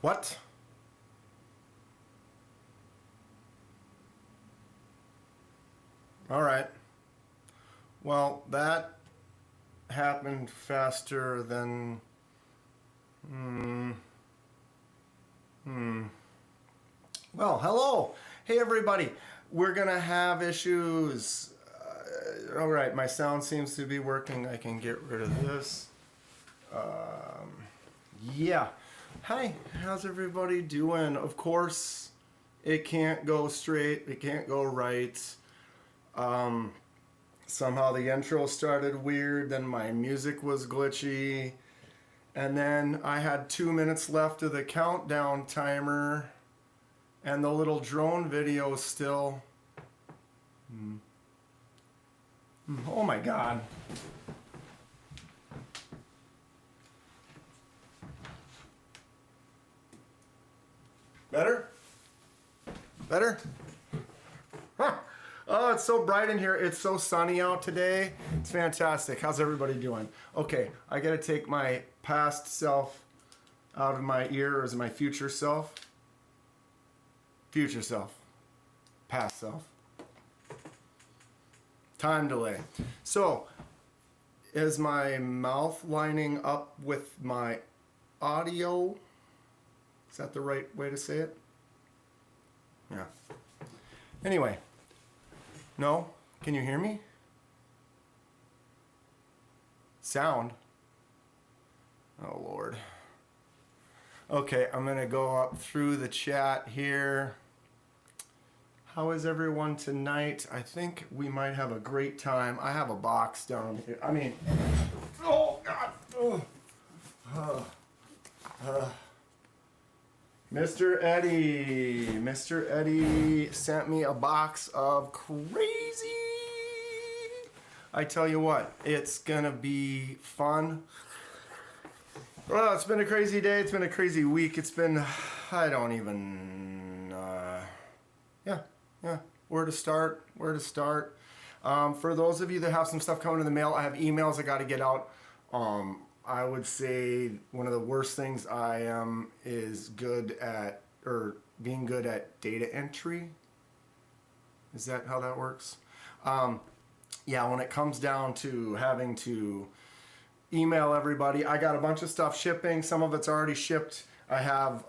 What? All right. Well, that happened faster than... Well, hello. Hey, everybody. We're going to have issues. All right, my sound seems to be working. I can get rid of this. Yeah. Hi, how's everybody doing? Of course, it can't go straight. It can't go right. Somehow the intro started weird, then my music was glitchy, and then I had 2 minutes left of the countdown timer, and the little drone video still... Oh my god. Better? Better? Huh. Oh, it's so bright in here. It's so sunny out today. It's fantastic. How's everybody doing? Okay, I gotta take my past self out of my ear. Or is it my future self? Future self. Past self. Time delay. So, is my mouth lining up with my audio? Is that the right way to say it? Yeah. Anyway. No? Can you hear me? Sound? Oh, Lord. Okay, I'm going to go up through the chat here. How is everyone tonight? I think we might have a great time. I have a box down here. I mean, oh, God. Mr. Eddie sent me a box of crazy. I tell you what, it's gonna be fun. Well, it's been a crazy day. It's been a crazy week. It's been, I don't even, yeah. Where to start? For those of you that have some stuff coming in the mail, I have emails I got to get out. I would say one of the worst things I am is being good at data entry. Is that how that works? Yeah, when it comes down to having to email everybody, I got a bunch of stuff shipping. Some of it's already shipped. I have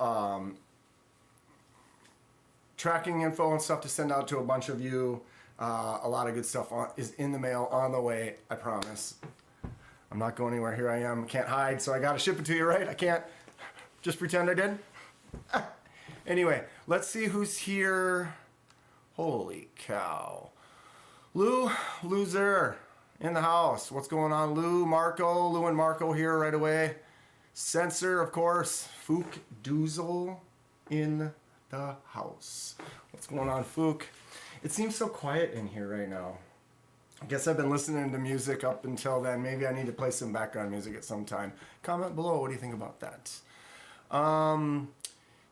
tracking info and stuff to send out to a bunch of you. A lot of good stuff is in the mail on the way, I promise. I'm not going anywhere. Here I am. Can't hide, so I got to ship it to you, right? I can't just pretend I did. Anyway, let's see who's here. Holy cow. Lou's there in the house. What's going on, Lou? Marco, Lou and Marco here right away. Censor, of course. Fook Doozle in the house. What's going on, Fook? It seems so quiet in here right now. I guess I've been listening to music up until then. Maybe I need to play some background music at some time. Comment below. What do you think about that?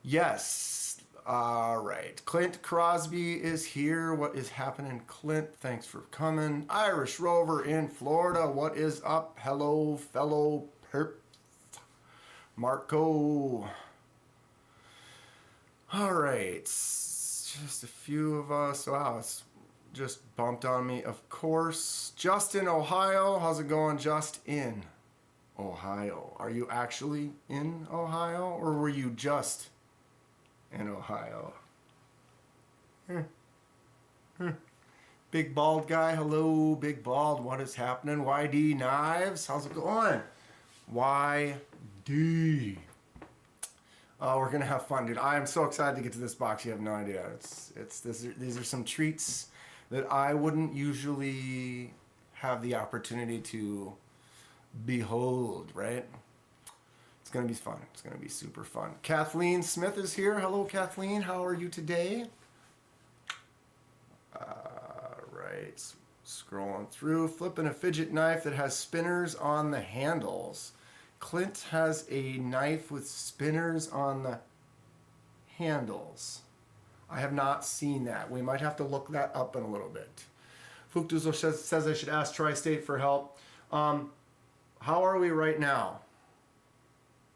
Yes. All right. Clint Crosby is here. What is happening, Clint? Thanks for coming. Irish Rover in Florida. What is up? Hello, fellow perps. Marco. All right. Just a few of us. Wow, it's just bumped on me, of course. Justin, Ohio. How's it going, Just in Ohio? Are you actually in Ohio, or were you just in Ohio? Big bald guy. Hello, big bald. What is happening? YD Knives. How's it going? YD. Oh, we're gonna have fun, dude. I am so excited to get to this box. You have no idea. These are some treats that I wouldn't usually have the opportunity to behold, right? It's going to be fun. It's going to be super fun. Kathleen Smith is here. Hello, Kathleen. How are you today? Right. Scrolling through. Flipping a fidget knife that has spinners on the handles. Clint has a knife with spinners on the handles. I have not seen that. We might have to look that up in a little bit. Fukduzo says I should ask Tri-State for help. How are we right now?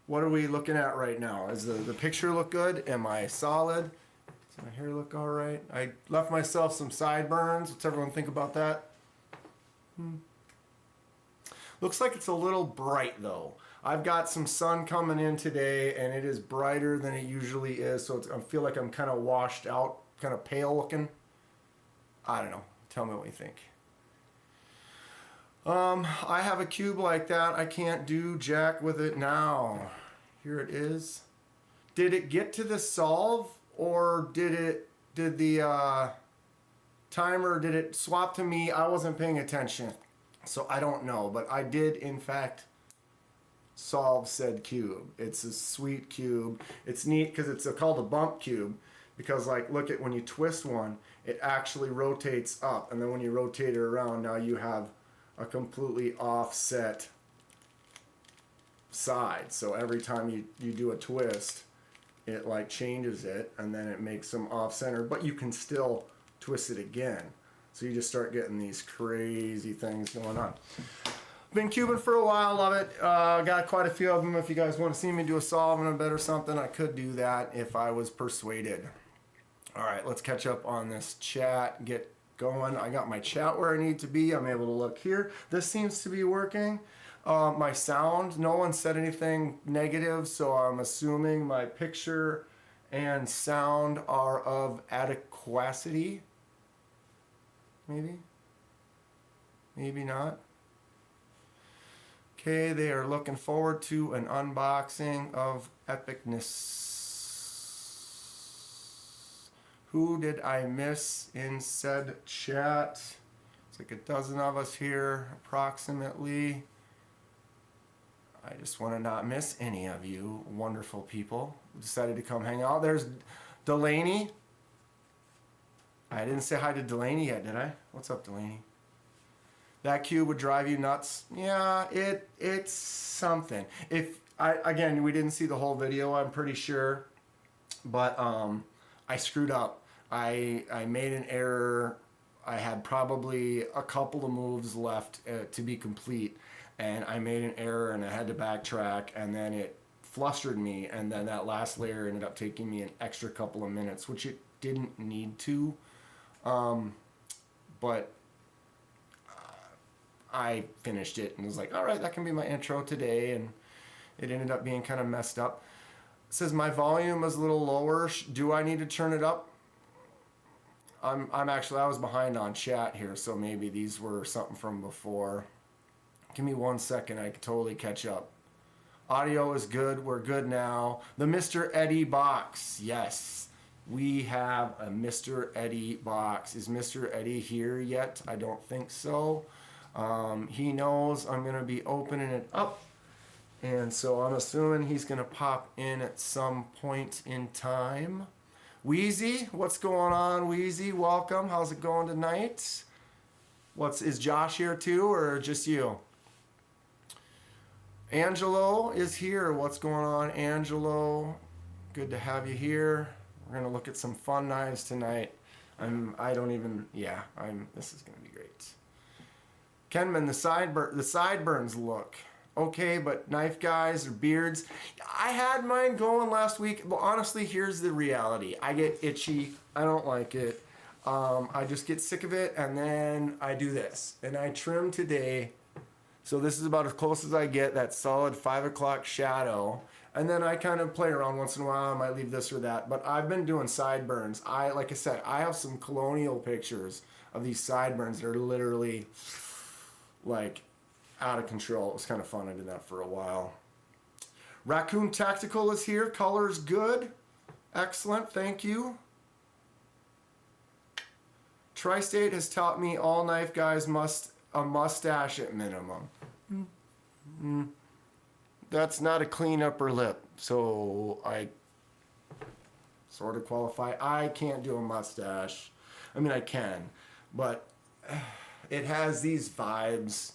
What are we looking at right now? Does the picture look good? Am I solid? Does my hair look all right? I left myself some sideburns. What's everyone think about that? Looks like it's a little bright though. I've got some sun coming in today and it is brighter than it usually is. So I feel like I'm kind of washed out, kind of pale looking. I don't know. Tell me what you think. I have a cube like that. I can't do jack with it now. Here it is. Did it get to the solve or did the timer, did it swap to me? I wasn't paying attention. So I don't know, but I did in fact solve said cube. It's a sweet cube. It's neat because it's called a bump cube because like look at when you twist one, it actually rotates up, and then when you rotate it around, now you have a completely offset side. So every time you do a twist, it like changes it and then it makes them off center, but you can still twist it again. So you just start getting these crazy things going on. Been cubing for a while, love it. Got quite a few of them. If you guys want to see me do a solve in a bit or something, I could do that if I was persuaded. All right, let's catch up on this chat, get going. I got my chat where I need to be. I'm able to look here. This seems to be working. My sound, no one said anything negative, so I'm assuming my picture and sound are of adequacy. Maybe? Maybe not. Okay, they are looking forward to an unboxing of epicness. Who did I miss in said chat? It's like a dozen of us here, approximately. I just want to not miss any of you wonderful people who decided to come hang out. There's Delaney. I didn't say hi to Delaney yet, did I? What's up, Delaney? That cube would drive you nuts. Yeah, it's something. Again, we didn't see the whole video, I'm pretty sure, but I screwed up. I made an error. I had probably a couple of moves left to be complete, and I made an error and I had to backtrack, and then it flustered me, and then that last layer ended up taking me an extra couple of minutes, which it didn't need to, but I finished it and was like, all right, that can be my intro today, and it ended up being kind of messed up. It says my volume is a little lower. Do I need to turn it up? I'm actually, I was behind on chat here, so maybe these were something from before. Give me 1 second, I can totally catch up. Audio is good, we're good now. The Mr. Eddie box, yes. We have a Mr. Eddie box. Is Mr. Eddie here yet? I don't think so. He knows I'm gonna be opening it up, and so I'm assuming he's gonna pop in at some point in time. Wheezy, what's going on, Wheezy? Welcome. How's it going tonight? Is Josh here too, or just you? Angelo is here. What's going on, Angelo? Good to have you here. We're gonna look at some fun knives tonight. This is gonna be great. Kenman, the sideburns look okay, but knife guys or beards, I had mine going last week, but honestly, here's the reality. I get itchy. I don't like it. I just get sick of it, and then I do this. And I trim today, so this is about as close as I get, that solid 5 o'clock shadow. And then I kind of play around once in a while. I might leave this or that, but I've been doing sideburns. Like I said, I have some colonial pictures of these sideburns that are literally like out of control. It was kind of fun. I did that for a while. Raccoon Tactical is here. Color's good. Excellent. Thank you. Tri-State has taught me all knife guys must a mustache at minimum. That's not a clean upper lip, so I sort of qualify. I can't do a mustache. I mean, I can, but it has these vibes.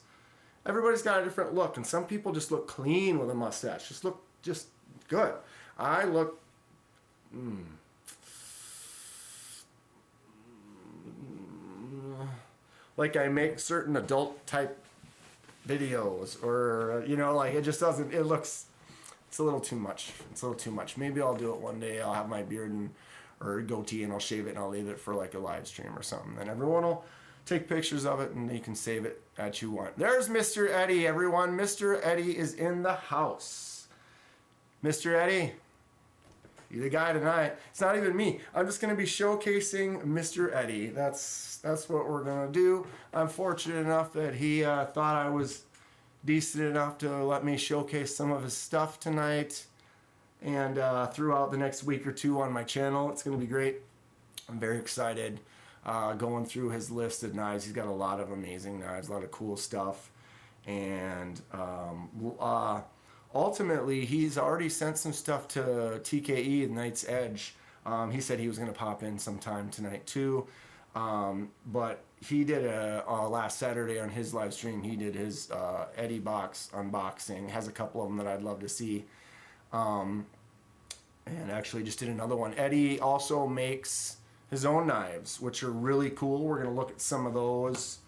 Everybody's got a different look, and some people just look clean with a mustache. Just look good. I look like I make certain adult type videos, or like it just doesn't. It looks It's a little too much. It's a little too much. Maybe I'll do it one day. I'll have my beard or goatee and I'll shave it and I'll leave it for like a live stream or something. Then everyone will take pictures of it and you can save it as you want. There's Mr. Eddie, everyone. Mr. Eddie is in the house. Mr. Eddie, you're the guy tonight. It's not even me. I'm just going to be showcasing Mr. Eddie. That's what we're going to do. I'm fortunate enough that he thought I was decent enough to let me showcase some of his stuff tonight and throughout the next week or two on my channel. It's going to be great. I'm very excited going through his list of knives. He's got a lot of amazing knives, a lot of cool stuff. And ultimately, he's already sent some stuff to TKE, Knight's Edge. He said he was going to pop in sometime tonight too. But he did last Saturday on his live stream, he did his Eddie box unboxing. Has a couple of them that I'd love to see. And actually just did another one. Eddie also makes his own knives, which are really cool. We're going to look at some of those.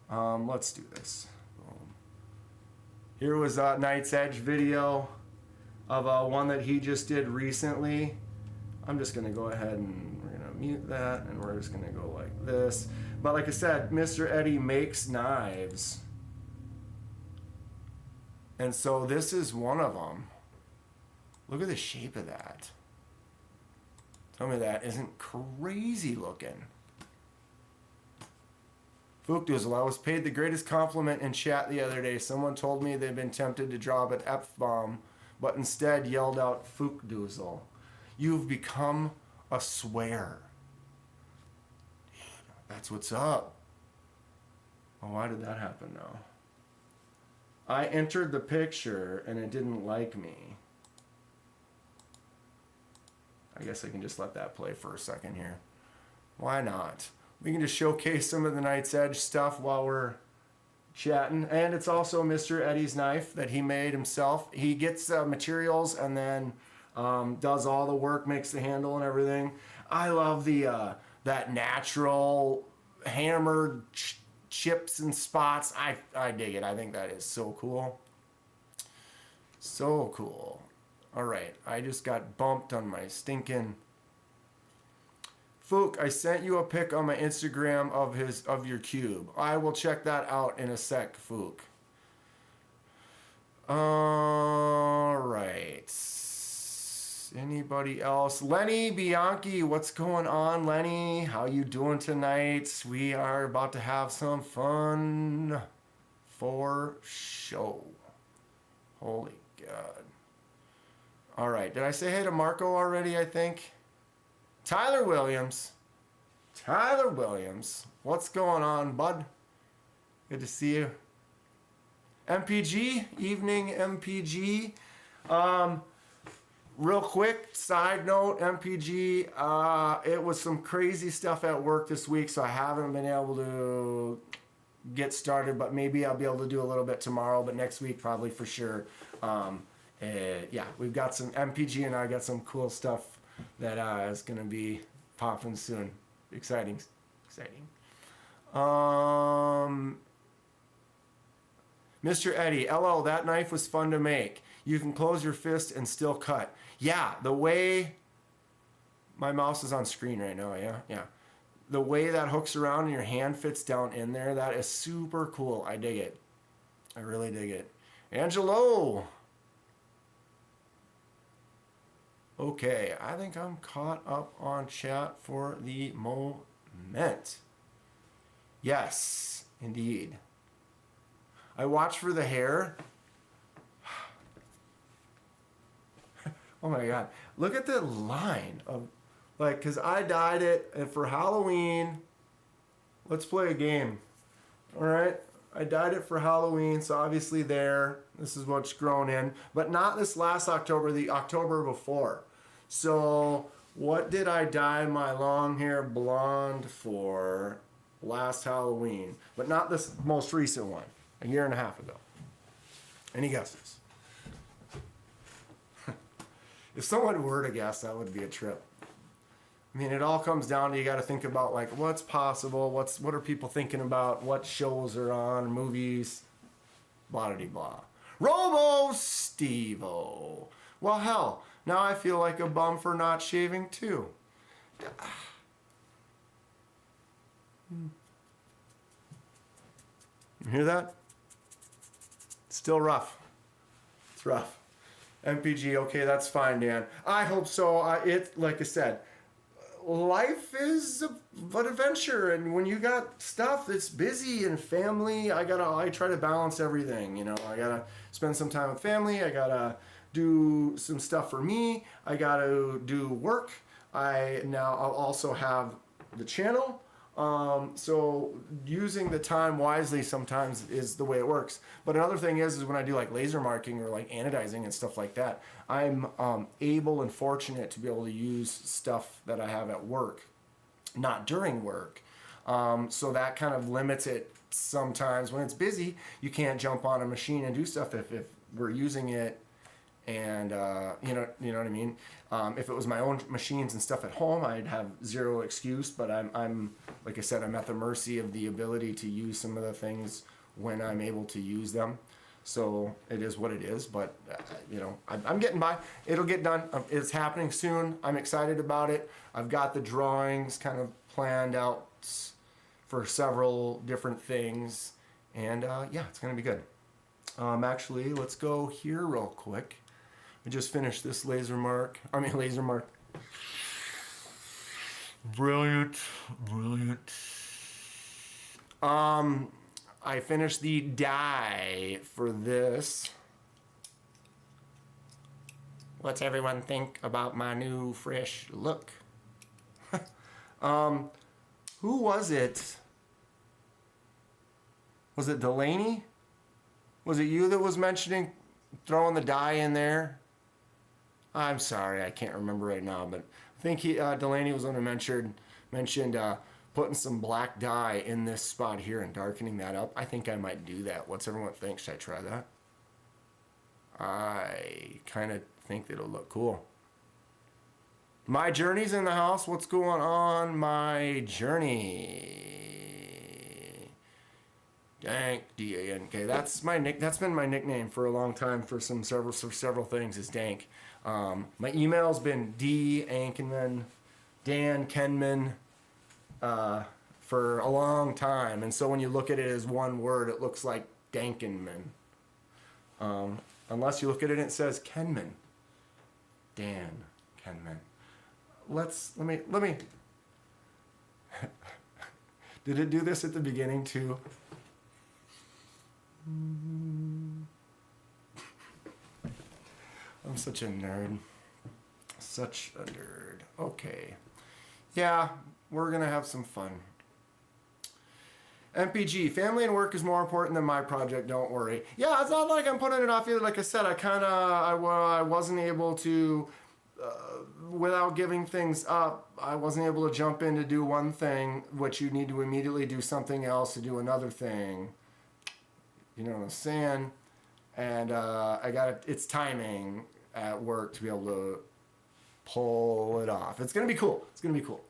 Let's do this. Here was a Knight's Edge video of one that he just did recently. I'm just going to go ahead and we're going to mute that and we're just going to go like this. But like I said, Mr. Eddie makes knives. And so this is one of them. Look at the shape of that. Tell me that isn't crazy looking. Fookdoozle, I was paid the greatest compliment in chat the other day. Someone told me they'd been tempted to drop an F-bomb, but instead yelled out Fookdoozle. You've become a swear. Dude, that's what's up. Well, why did that happen now? I entered the picture and it didn't like me. I guess I can just let that play for a second here. Why not? We can just showcase some of the Knight's Edge stuff while we're chatting. And it's also Mr. Eddie's knife that he made himself. He gets materials and then does all the work, makes the handle and everything. I love the that natural hammered chips and spots. I dig it. I think that is so cool. So cool. All right, I just got bumped on my stinking... Fook, I sent you a pic on my Instagram of your cube. I will check that out in a sec, Fook. All right. Anybody else? Lenny Bianchi, what's going on, Lenny? How you doing tonight? We are about to have some fun for show. Holy God. All right, did I say hey to Marco already, I think? Tyler Williams. Tyler Williams. What's going on, bud? Good to see you. MPG. Evening, MPG. Real quick, side note, MPG. It was some crazy stuff at work this week, so I haven't been able to get started, but maybe I'll be able to do a little bit tomorrow, but next week probably for sure. Yeah, we've got some MPG and I got some cool stuff that is going to be popping soon. Exciting. Mr. Eddie, LL, that knife was fun to make. You can close your fist and still cut. Yeah, the way... My mouse is on screen right now, yeah. The way that hooks around and your hand fits down in there, that is super cool. I dig it. I really dig it. Angelo! Okay, I think I'm caught up on chat for the moment. Yes, indeed. I watch for the hair. Oh my God. Look at the line of, like, because I dyed it and for Halloween. Let's play a game. All right. I dyed it for Halloween, so obviously this is what's grown in, but not this last October, the October before. So what did I dye my long hair blonde for last Halloween? But not this most recent one, a year and a half ago. Any guesses? If someone were to guess, that would be a trip. I mean, it all comes down to you got to think about like what's possible, what are people thinking about, what shows are on, movies, blah de blah. Robo Stevo. Well, hell, now I feel like a bum for not shaving too. You hear that? Still rough. It's rough. MPG, okay, that's fine, Dan. I hope so. Like I said, life is an adventure, and when you got stuff that's busy and family, I try to balance everything. You know, I gotta spend some time with family. I gotta do some stuff for me. I gotta do work. I'll also have the channel. So using the time wisely sometimes is the way it works. But another thing is when I do like laser marking or like anodizing and stuff like that, I'm able and fortunate to be able to use stuff that I have at work, not during work. So that kind of limits it sometimes. When it's busy, you can't jump on a machine and do stuff if we're using it. And you know what I mean. If it was my own machines and stuff at home, I'd have zero excuse. But I'm like I said, I'm at the mercy of the ability to use some of the things when I'm able to use them. So it is what it is. But you know, I'm getting by. It'll get done. It's happening soon. I'm excited about it. I've got the drawings kind of planned out for several different things, and yeah, it's gonna be good. Actually, let's go here real quick. I just finished this laser mark. Brilliant, brilliant. I finished the dye for this. What's everyone think about my new fresh look? Who was it? Was it Delaney? Was it you that was mentioning throwing the dye in there? I'm sorry, I can't remember right now, but I think Delaney was the one who mentioned putting some black dye in this spot here and darkening that up. I think I might do that. What's everyone think? Should I try that? I kind of think that it'll look cool. My journey's in the house. What's going on? My journey. Dank, D-A-N-K. That's been my nickname for a long time for several things is Dank. My email's been D-Ankenman, Dan-Kenman, for a long time. And so when you look at it as one word, it looks like Dankenman. Unless you look at it and it says Kenman. Dan Kenman. Let me. Did it do this at the beginning too? I'm such a nerd. Such a nerd. Okay. Yeah, we're going to have some fun. MPG, family and work is more important than my project, don't worry. Yeah, it's not like I'm putting it off either. Like I said, I wasn't able to, without giving things up, I wasn't able to jump in to do one thing, which you need to immediately do something else to do another thing. You know what I'm saying? And it's timing at work to be able to pull it off. It's gonna be cool. It's gonna be cool.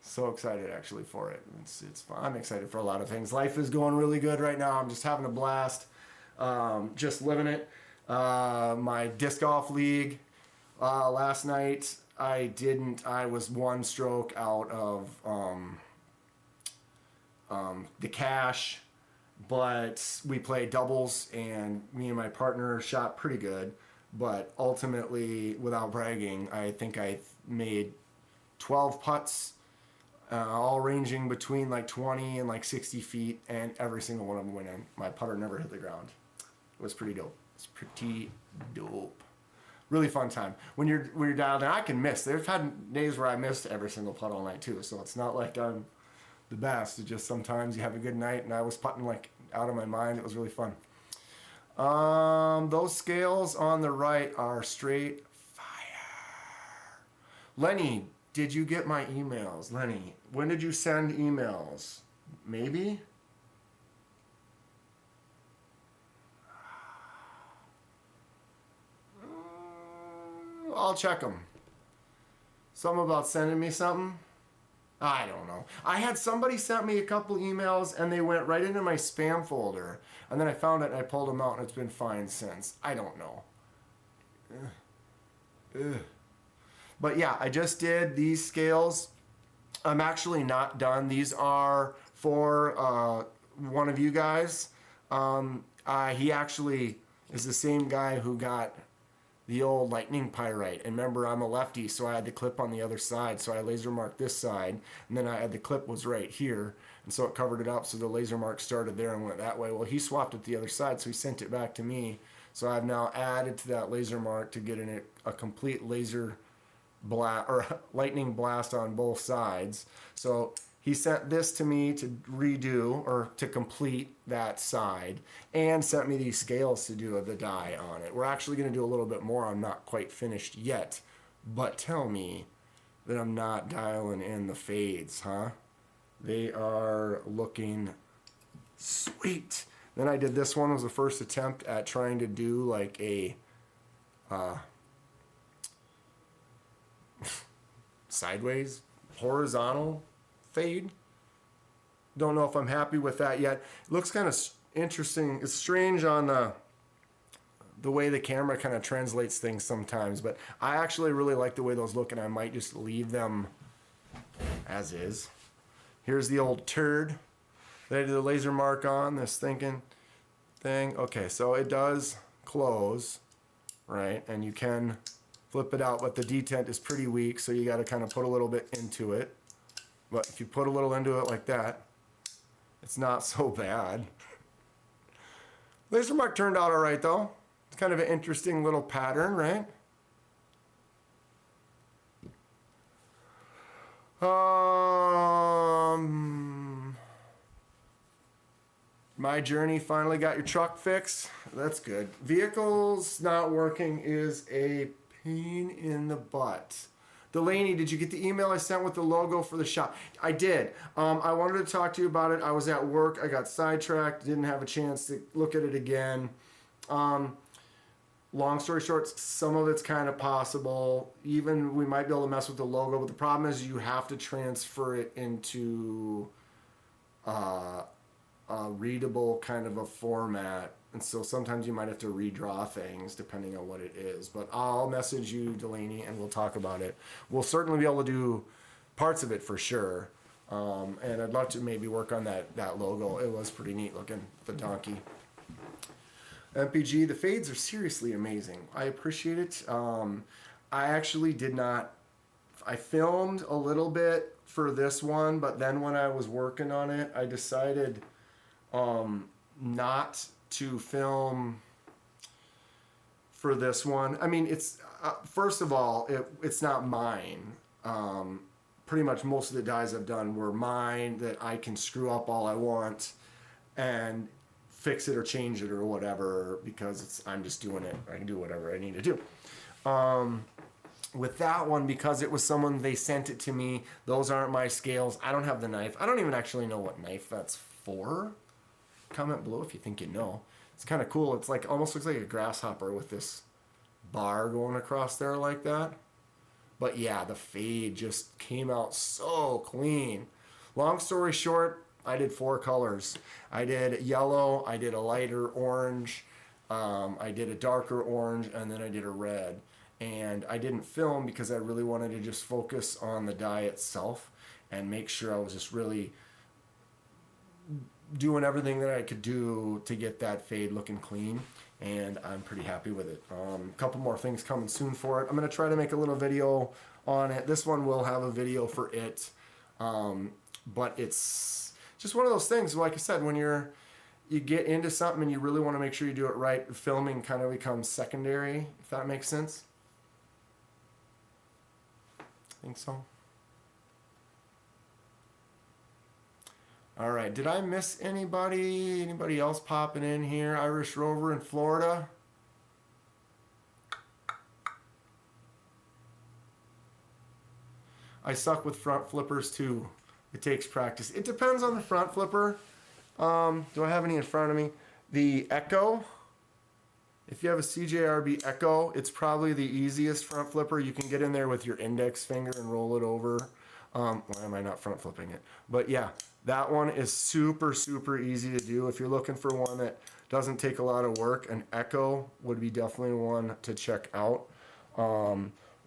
So excited actually for it. It's fun. I'm excited for a lot of things. Life is going really good right now. I'm just having a blast. Just living it. My disc golf league last night I was one stroke out of the cash. But we played doubles, and me and my partner shot pretty good. But ultimately, without bragging, I think I made 12 putts, all ranging between like 20 and like 60 feet, and every single one of them went in. My putter never hit the ground. It was pretty dope. It's pretty dope. Really fun time. When you're dialed in, I can miss. There's had days where I missed every single putt all night too. So it's not like I'm the best. It's just sometimes you have a good night, and I was putting like out of my mind. It was really fun. Those scales on the right are straight fire. Lenny, did you get my emails? Lenny, when did you send emails? Maybe? I'll check them. Something about sending me something? I don't know. I had somebody sent me a couple emails and they went right into my spam folder. And then I found it and I pulled them out and it's been fine since. I don't know. Ugh. But yeah, I just did these scales. I'm actually not done. These are for one of you guys. He actually is the same guy who got the old lightning pyrite. And remember, I'm a lefty, so I had the clip on the other side. So I laser marked this side, and then I had the clip was right here. And so it covered it up, so the laser mark started there and went that way. Well, he swapped it the other side, so he sent it back to me. So I've now added to that laser mark to get in a complete laser blast or lightning blast on both sides. So he sent this to me to redo or to complete that side, and sent me these scales to do the dye on it. We're actually going to do a little bit more. I'm not quite finished yet, but tell me that I'm not dialing in the fades, huh? They are looking sweet. Then I did this one, was the first attempt at trying to do like a sideways horizontal fade. Don't know if I'm happy with that yet. It looks kind of interesting. It's strange on the way the camera kind of translates things sometimes, but I actually really like the way those look, and I might just leave them as is. Here's the old turd that I did the laser mark on, this thinking thing. Okay, so it does close, right? And you can flip it out, but the detent is pretty weak, so you got to kind of put a little bit into it. But if you put a little into it like that, it's not so bad. Laser mark turned out all right, though. It's kind of an interesting little pattern, right? My journey finally got your truck fixed. That's good. Vehicles not working is a pain in the butt. Delaney, did you get the email I sent with the logo for the shop? I did. I wanted to talk to you about it. I was at work. I got sidetracked. Didn't have a chance to look at it again. Long story short, some of it's kind of possible. Even we might be able to mess with the logo, but the problem is you have to transfer it into a readable kind of a format. And so sometimes you might have to redraw things depending on what it is. But I'll message you, Delaney, and we'll talk about it. We'll certainly be able to do parts of it for sure. And I'd love to maybe work on that logo. It was pretty neat looking, the donkey. MPG, the fades are seriously amazing. I appreciate it. I actually did not... I filmed a little bit for this one, but then when I was working on it, I decided not to film for this one. I mean, it's first of all, it's not mine. Pretty much most of the dyes I've done were mine that I can screw up all I want and fix it or change it or whatever, because I'm just doing it. I can do whatever I need to do. With that one, because it was someone, they sent it to me. Those aren't my scales. I don't have the knife. I don't even actually know what knife that's for. Comment below if you think you know. It's kind of cool. It's like almost looks like a grasshopper with this bar going across there like that. But yeah, the fade just came out so clean. Long story short, I did 4 colors. I did yellow, I did a lighter orange, I did a darker orange, and then I did a red. And I didn't film because I really wanted to just focus on the dye itself and make sure I was just really doing everything that I could do to get that fade looking clean, and I'm pretty happy with it. A couple more things coming soon for it. I'm going to try to make a little video on it. This one will have a video for it, but it's just one of those things, like I said, when you get into something and you really want to make sure you do it right, filming kind of becomes secondary, if that makes sense. I think so. All right, did I miss anybody? Anybody else popping in here? Irish Rover in Florida. I suck with front flippers too. It takes practice. It depends on the front flipper. Do I have any in front of me? The Echo. If you have a CJRB Echo, it's probably the easiest front flipper. You can get in there with your index finger and roll it over. Why am I not front flipping it? But yeah, that one is super, super easy to do. If you're looking for one that doesn't take a lot of work, an Echo would be definitely one to check out.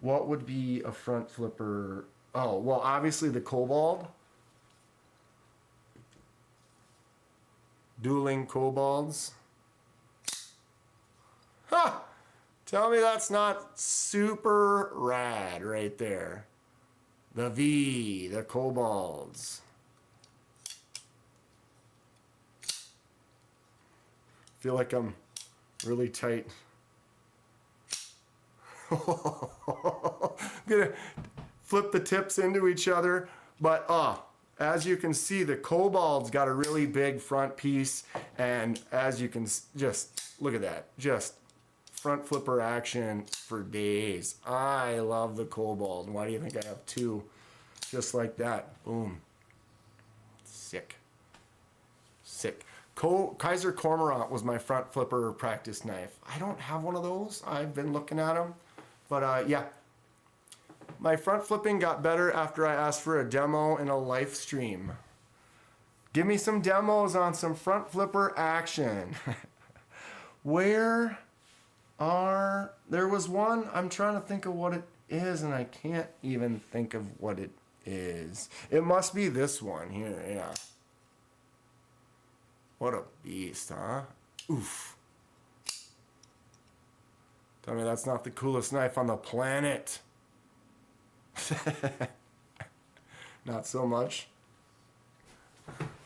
What would be a front flipper? Oh, well, obviously the Cobalt. Dueling Cobalts. Ha! Tell me that's not super rad right there. The V, the Cobalts. Feel like I'm really tight. I'm gonna flip the tips into each other, but as you can see, the Cobalt's got a really big front piece, and as you can just look at that, just front flipper action for days. I love the Cobalt. Why do you think I have two just like that? Boom. Sick. Sick. Kaiser Cormorant was my front flipper practice knife. I don't have one of those. I've been looking at them. But yeah, my front flipping got better after I asked for a demo in a LiveStream. Give me some demos on some front flipper action. There was one, I'm trying to think of what it is, and I can't even think of what it is. It must be this one here, yeah. What a beast, huh? Oof. Tell me that's not the coolest knife on the planet. Not so much.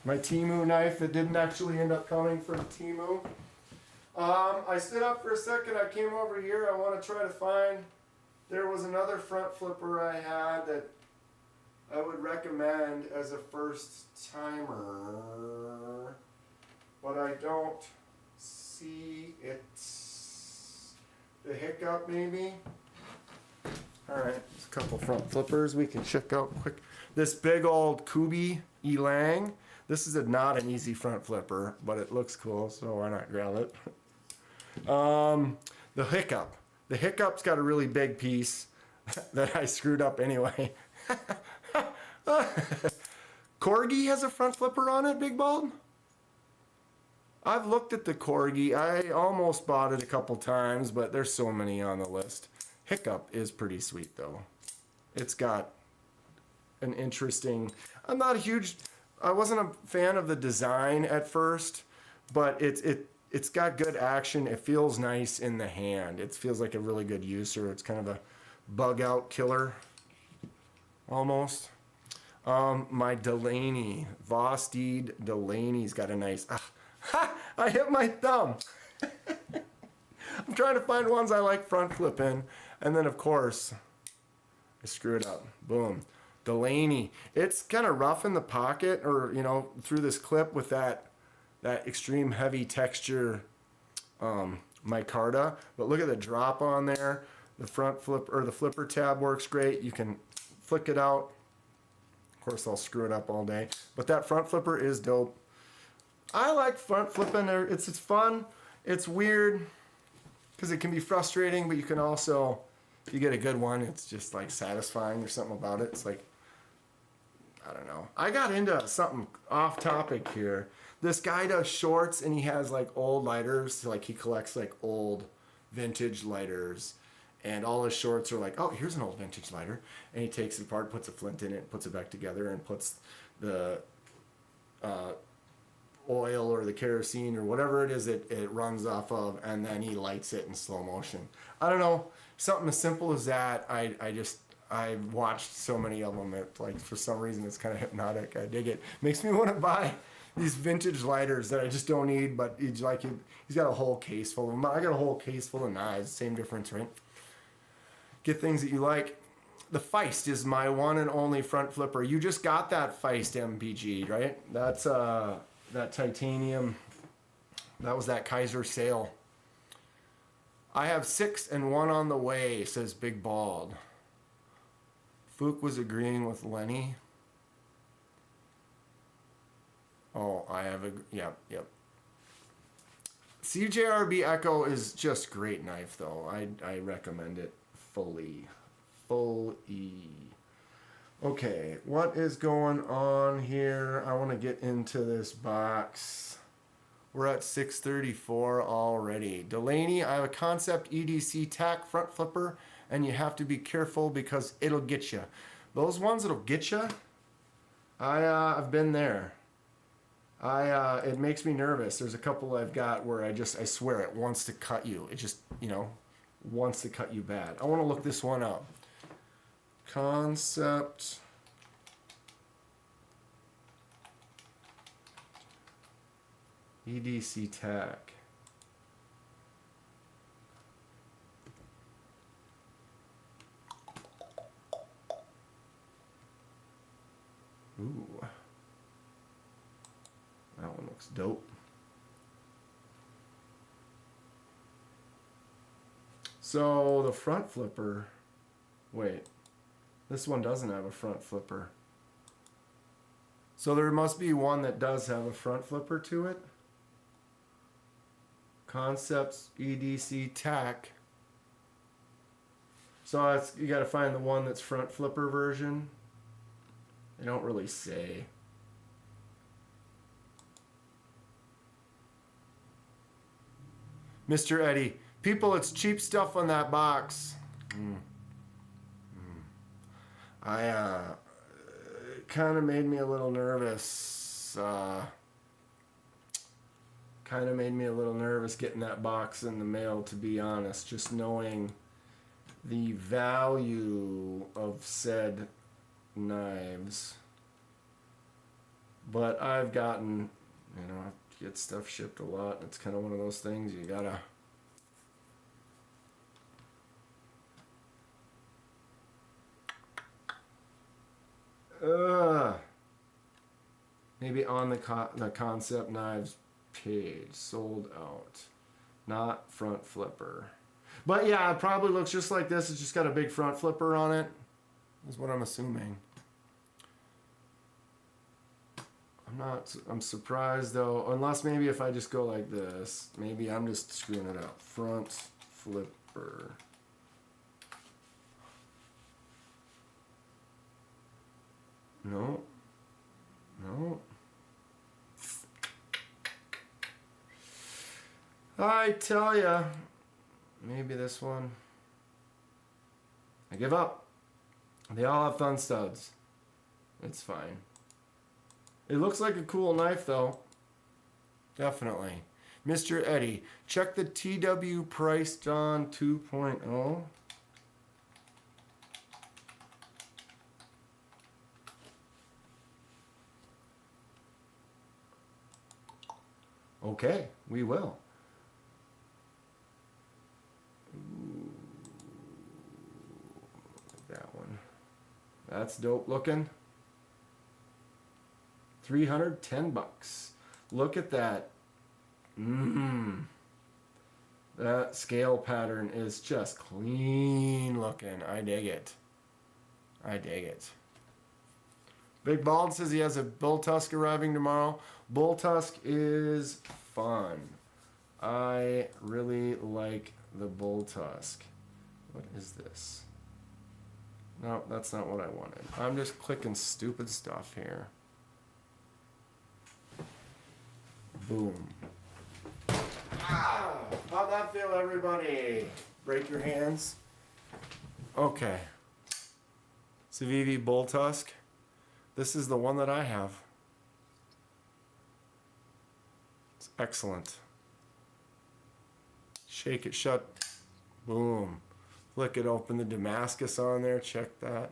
My Temu knife that didn't actually end up coming from Temu. I stood up for a second. I came over here. I want to try to find. There was another front flipper I had that I would recommend as a first timer, but I don't see it. The Hiccup, maybe. All right, there's a couple front flippers we can check out quick. This big old Kubi Elang. This is not an easy front flipper, but it looks cool, so why not grab it? The Hiccup. The Hiccup's got a really big piece that I screwed up anyway. Corgi has a front flipper on it, Big Bald? I've looked at the Corgi. I almost bought it a couple times, but there's so many on the list. Hiccup is pretty sweet, though. It's got an interesting... I wasn't a fan of the design at first, but it's got good action. It feels nice in the hand. It feels like a really good user. It's kind of a bug-out killer, almost. My Delaney, Vosteed Delaney's got a nice... I hit my thumb. I'm trying to find ones I like front flipping, and then of course I screw it up. Boom. Delaney. It's kind of rough in the pocket, or through this clip with that extreme heavy texture micarta. But look at the drop on there. The front flip or the flipper tab works great. You can flick it out. Of course, I'll screw it up all day. But that front flipper is dope. I like front flipping. It's fun. It's weird because it can be frustrating, but you can also, if you get a good one, it's just like satisfying. There's something about it. It's like, I don't know. I got into something off topic here. This guy does shorts and he has like old lighters. Like he collects like old vintage lighters. And all his shorts are like, oh, here's an old vintage lighter. And he takes it apart, puts a flint in it, puts it back together, and puts the oil or the kerosene or whatever it is it runs off of, and then he lights it in slow motion. I don't know, something as simple as that. I watched so many of them. It, like, for some reason it's kind of hypnotic. I dig it. Makes me want to buy these vintage lighters that I just don't need, but he's got a whole case full of them. I got a whole case full of knives. Same difference, right? Get things that you like. The Feist is my one and only front flipper. You just got that Feist MPG, right? That's that titanium. That was that Kaiser sale. I have 6 and 1 on the way, says Big Bald. Fook was agreeing with Lenny. Oh, I have a... Yep. CJRB Echo is just great knife, though. I recommend it fully. Okay, what is going on here? I want to get into this box. We're at 634 already. Delaney, I have a Concept EDC tack front flipper and you have to be careful because it'll get you. Those ones that'll get you, I've been there. It makes me nervous. There's a couple I've got where I swear it wants to cut you. It just, wants to cut you bad. I want to look this one up. Concept EDC tack. Ooh. That one looks dope. So the front flipper, wait, this one doesn't have a front flipper. So there must be one that does have a front flipper to it. Concepts EDC tack. So you got to find the one that's front flipper version. They don't really say. Mr. Eddie, people, it's cheap stuff on that box. It kind of made me a little nervous. Kind of made me a little nervous getting that box in the mail, to be honest. Just knowing the value of said knives. But I've gotten, I get stuff shipped a lot. It's kind of one of those things you gotta. Maybe on the concept knives page, sold out, not front flipper. But yeah, it probably looks just like this. It's just got a big front flipper on it, is what I'm assuming. I'm surprised though, unless maybe if I just go like this, maybe I'm just screwing it up. Front flipper. No. I tell ya, maybe this one. I give up. They all have thumb studs. It's fine. It looks like a cool knife though. Definitely. Mr. Eddie, check the TW priced on 2.0. Okay, we will. Ooh, that one. That's dope looking. 310 bucks. Look at that. That scale pattern is just clean looking. I dig it. Big Bald says he has a bull tusk arriving tomorrow. Bull tusk is fun. I really like the bull tusk. What is this? No, that's not what I wanted. I'm just clicking stupid stuff here. Boom. Ah, how'd that feel, everybody? Break your hands. Okay. Civivi bull tusk. This is the one that I have. It's excellent. Shake it shut. Boom. Flick it open, the Damascus on there. Check that.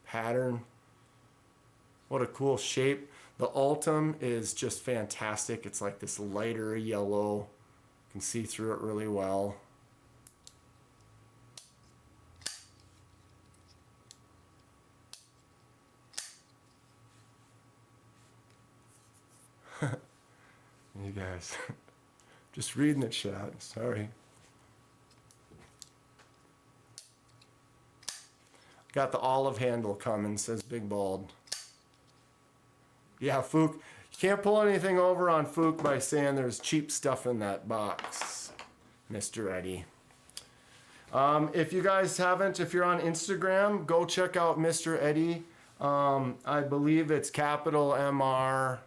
Pattern. What a cool shape. The Ultim is just fantastic. It's like this lighter yellow. You can see through it really well. You guys, just reading the chat, sorry. Got the olive handle coming, says Big Bald. Yeah, Fook, you can't pull anything over on Fook by saying there's cheap stuff in that box, Mr. Eddie. If you guys haven't, if you're on Instagram, go check out Mr. Eddie. I believe it's capital MR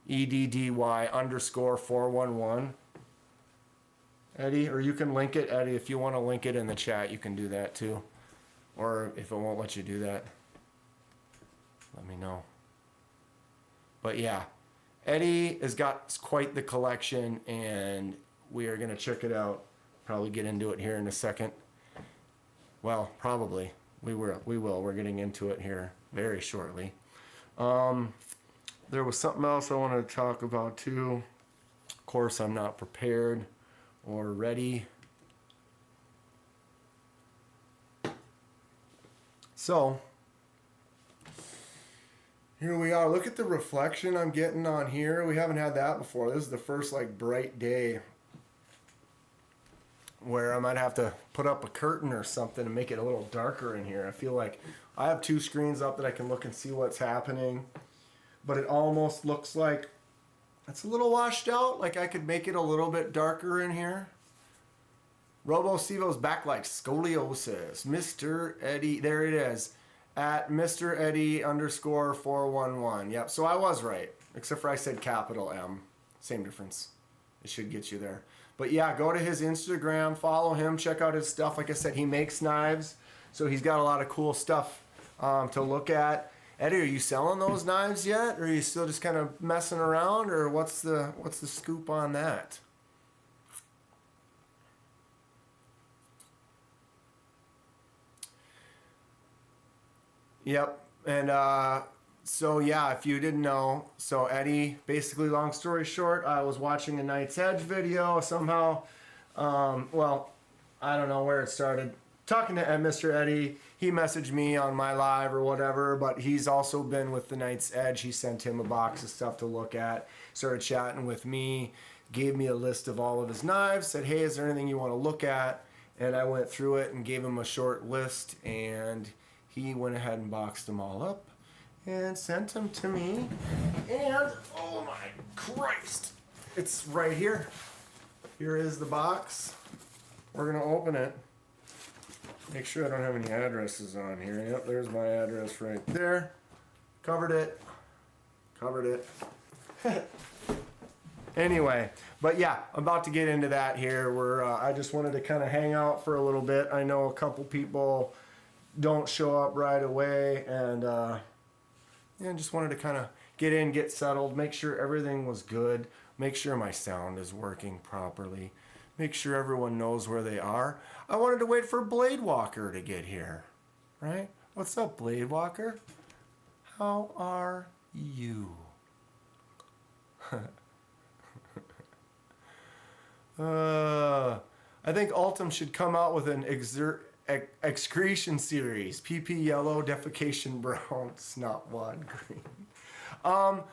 EDDY _411. Eddie, or you can link it, Eddie. If you want to link it in the chat, you can do that too. Or if it won't let you do that, let me know. But yeah, Eddie has got quite the collection, and we are going to check it out. Probably get into it here in a second. Well, probably. We will. We're getting into it here very shortly. There was something else I wanted to talk about too. Of course, I'm not prepared or ready. So, here we are. Look at the reflection I'm getting on here. We haven't had that before. This is the first like bright day where I might have to put up a curtain or something to make it a little darker in here. I feel like I have two screens up that I can look and see what's happening, but it almost looks like it's a little washed out. Like I could make it a little bit darker in here. Robo Sivo's back like scoliosis. Mr. Eddie, there it is. At Mr. Eddie _411. Yep, so I was right. Except for I said capital M. Same difference. It should get you there. But yeah, go to his Instagram, follow him, check out his stuff. Like I said, he makes knives, so he's got a lot of cool stuff to look at. Eddie, are you selling those knives yet? Or are you still just kind of messing around? Or what's the scoop on that? Yep. And so yeah, if you didn't know, so Eddie, basically long story short, I was watching a Knight's Edge video somehow. Well, I don't know where it started. Talking to Mr. Eddie, he messaged me on my live or whatever, but he's also been with the Knight's Edge. He sent him a box of stuff to look at, started chatting with me, gave me a list of all of his knives, said, hey, is there anything you want to look at? And I went through it and gave him a short list, and he went ahead and boxed them all up and sent them to me. And, oh my Christ, it's right here. Here is the box. We're going to open it. Make sure I don't have any addresses on here. Yep, there's my address right there. Covered it. Anyway, but yeah, I'm about to get into that here. I just wanted to kind of hang out for a little bit. I know a couple people don't show up right away, and just wanted to kind of get in, get settled, make sure everything was good, make sure my sound is working properly, make sure everyone knows where they are. I wanted to wait for Blade Walker to get here, right? What's up, Blade Walker? How are you? I think Ultim should come out with an excretion series. PP yellow, defecation brown, snot wad green.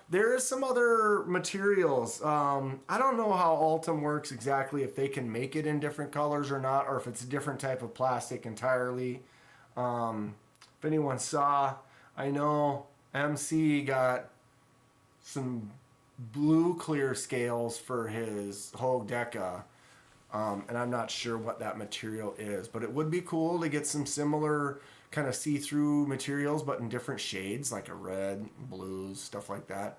There is some other materials. I don't know how Ultim works exactly, if they can make it in different colors or not, or if it's a different type of plastic entirely. If anyone saw, I know MC got some blue clear scales for his Hogue Deca. And I'm not sure what that material is, but it would be cool to get some similar kind of see-through materials, but in different shades, like a red, blues, stuff like that.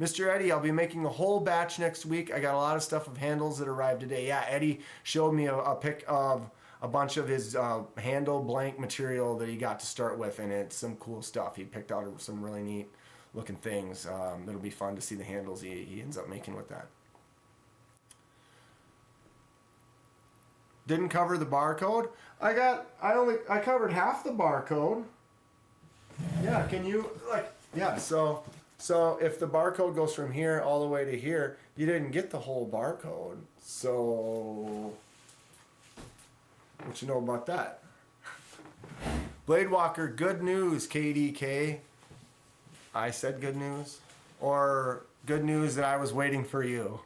Mr. Eddie, I'll be making a whole batch next week. I got a lot of stuff of handles that arrived today. Yeah, Eddie showed me a pic of a bunch of his handle blank material that he got to start with, and it's some cool stuff. He picked out some really neat looking things. It'll be fun to see the handles he ends up making with that. Didn't cover the barcode. I covered half the barcode. Yeah, can you so if the barcode goes from here all the way to here, you didn't get the whole barcode. So what you know about that? Blade Walker, good news, KDK. I said good news, or good news that I was waiting for you.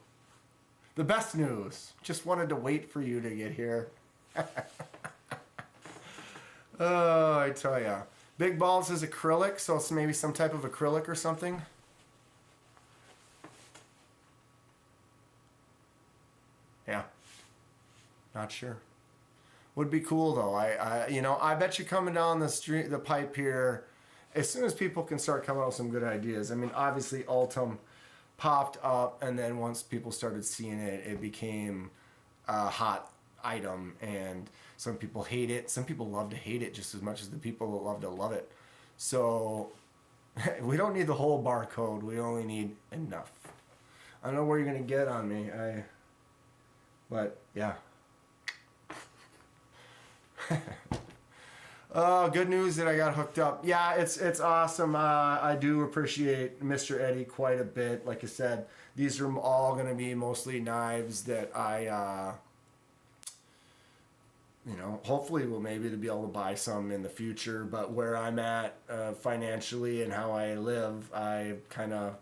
The best news. Just wanted to wait for you to get here. Oh, I tell ya. Big Balls is acrylic, so it's maybe some type of acrylic or something. Yeah. Not sure. Would be cool though. I bet you coming down the pipe here, as soon as people can start coming up with some good ideas. I mean, obviously Ultim popped up, and then once people started seeing it, it became a hot item, and some people hate it. Some people love to hate it just as much as the people that love to love it. So we don't need the whole barcode. We only need enough. I don't know where you're gonna get on me. But yeah. Oh, good news that I got hooked up. Yeah, it's awesome. I do appreciate Mr. Eddie quite a bit. Like I said, these are all going to be mostly knives that I, hopefully will maybe to be able to buy some in the future. But where I'm at financially and how I live, I kind of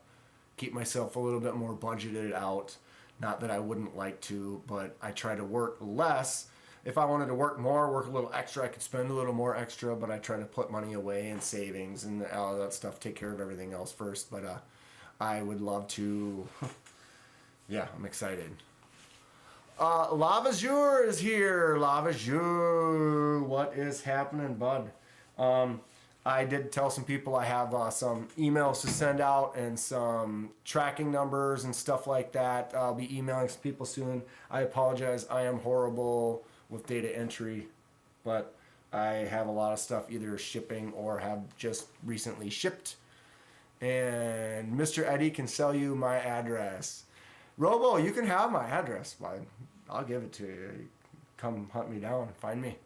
keep myself a little bit more budgeted out. Not that I wouldn't like to, but I try to work less. If I wanted to work more, work a little extra, I could spend a little more extra, but I try to put money away in savings and all that stuff, take care of everything else first. But I would love to, yeah, I'm excited. Lavazure is here. Lavazure, what is happening, bud? I did tell some people I have some emails to send out and some tracking numbers and stuff like that. I'll be emailing some people soon. I apologize. I am horrible with data entry, but I have a lot of stuff either shipping or have just recently shipped. And Mr. Eddie can sell you my address. Robo, you can have my address. I'll give it to you. Come hunt me down. Find me.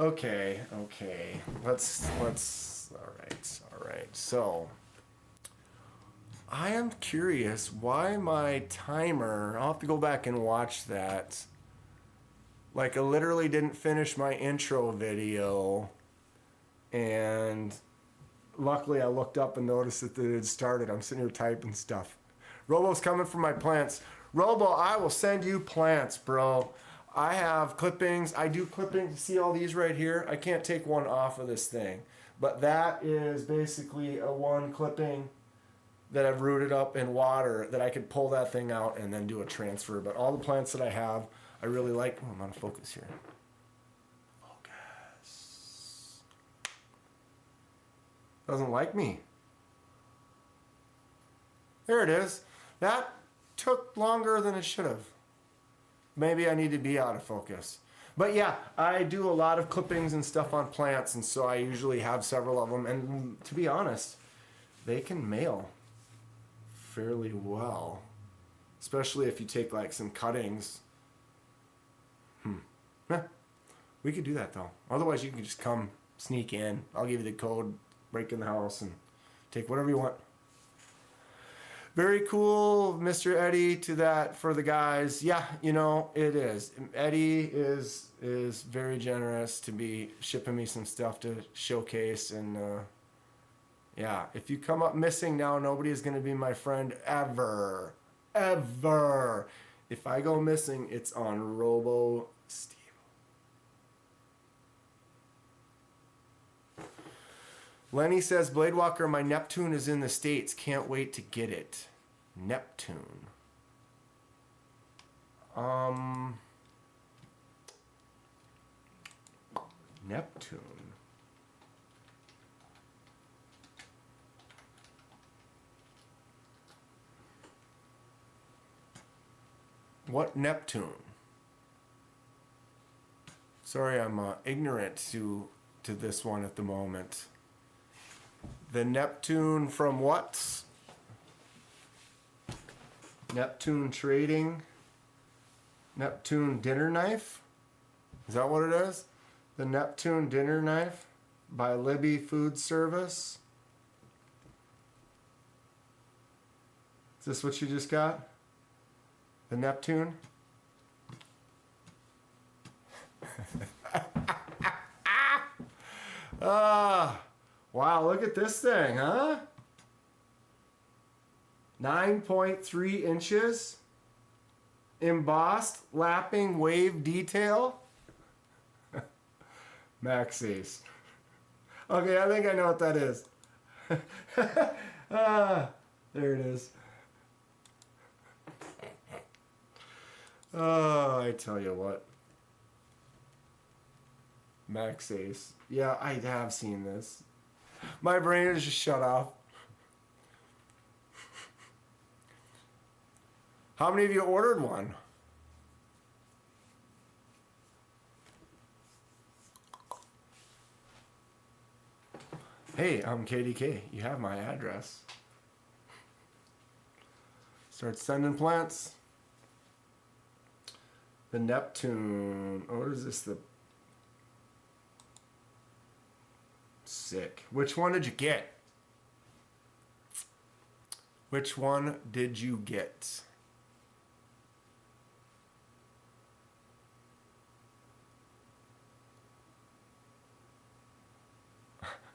Okay. Let's. All right. So, I am curious why my timer. I'll have to go back and watch that. Like, I literally didn't finish my intro video, and luckily I looked up and noticed that it had started. I'm sitting here typing stuff. Robo's coming for my plants. Robo, I will send you plants, bro. I have clippings. I do clippings. See all these right here? I can't take one off of this thing. But that is basically a one clipping that I've rooted up in water that I could pull that thing out and then do a transfer. But all the plants that I have, I really like. Oh, I'm out of focus here. Focus. Doesn't like me. There it is. That took longer than it should have. Maybe I need to be out of focus. But yeah, I do a lot of clippings and stuff on plants, and so I usually have several of them. And to be honest, they can mail fairly well. Especially if you take like some cuttings. Yeah, we could do that though. Otherwise you can just come sneak in. I'll give you the code, break in the house, and take whatever you want. Very cool, Mr. Eddie, to that for the guys. Yeah, it is. Eddie is very generous to be shipping me some stuff to showcase. And yeah, if you come up missing now, nobody is going to be my friend ever. Ever. If I go missing, it's on Robo Steve. Lenny says, Bladewalker, my Neptune is in the States. Can't wait to get it. Neptune. Neptune. What Neptune? Sorry, I'm ignorant to this one at the moment. The Neptune from what? Neptune Trading. Neptune Dinner Knife? Is that what it is? The Neptune Dinner Knife by Libby Food Service. Is this what you just got? The Neptune? Wow, look at this thing, huh? 9.3 inches. Embossed, lapping wave detail. Max Ace. Okay, I think I know what that is. There it is. Oh, I tell you what. Max Ace. Yeah, I have seen this. My brain is just shut off. How many of you ordered one? Hey, I'm KDK. You have my address. Start sending plants. The Neptune. Oh, what is this? The sick. Which one did you get? Which one did you get?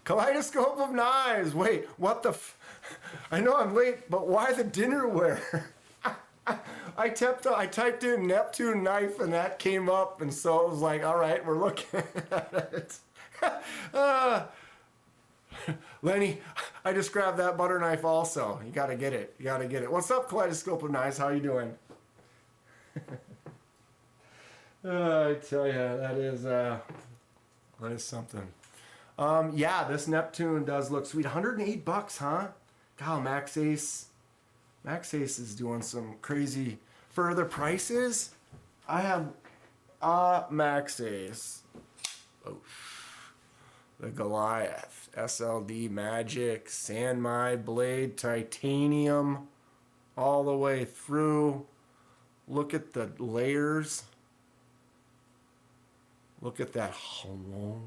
Kaleidoscope of knives. Wait, what the I know I'm late, but why the dinnerware? I typed in Neptune knife and that came up, and so it was like, all right, we're looking at it. Lenny, I just grabbed that butter knife also. You gotta get it. You gotta get it. What's up, Kaleidoscope of Knives? How you doing? I tell you, that is something. Yeah, this Neptune does look sweet. $108, huh? God, Max Ace is doing some crazy further prices. I have Max Ace. Oh, the Goliath, SLD Magic, Sandmai Blade, Titanium, all the way through. Look at the layers. Look at that hamon.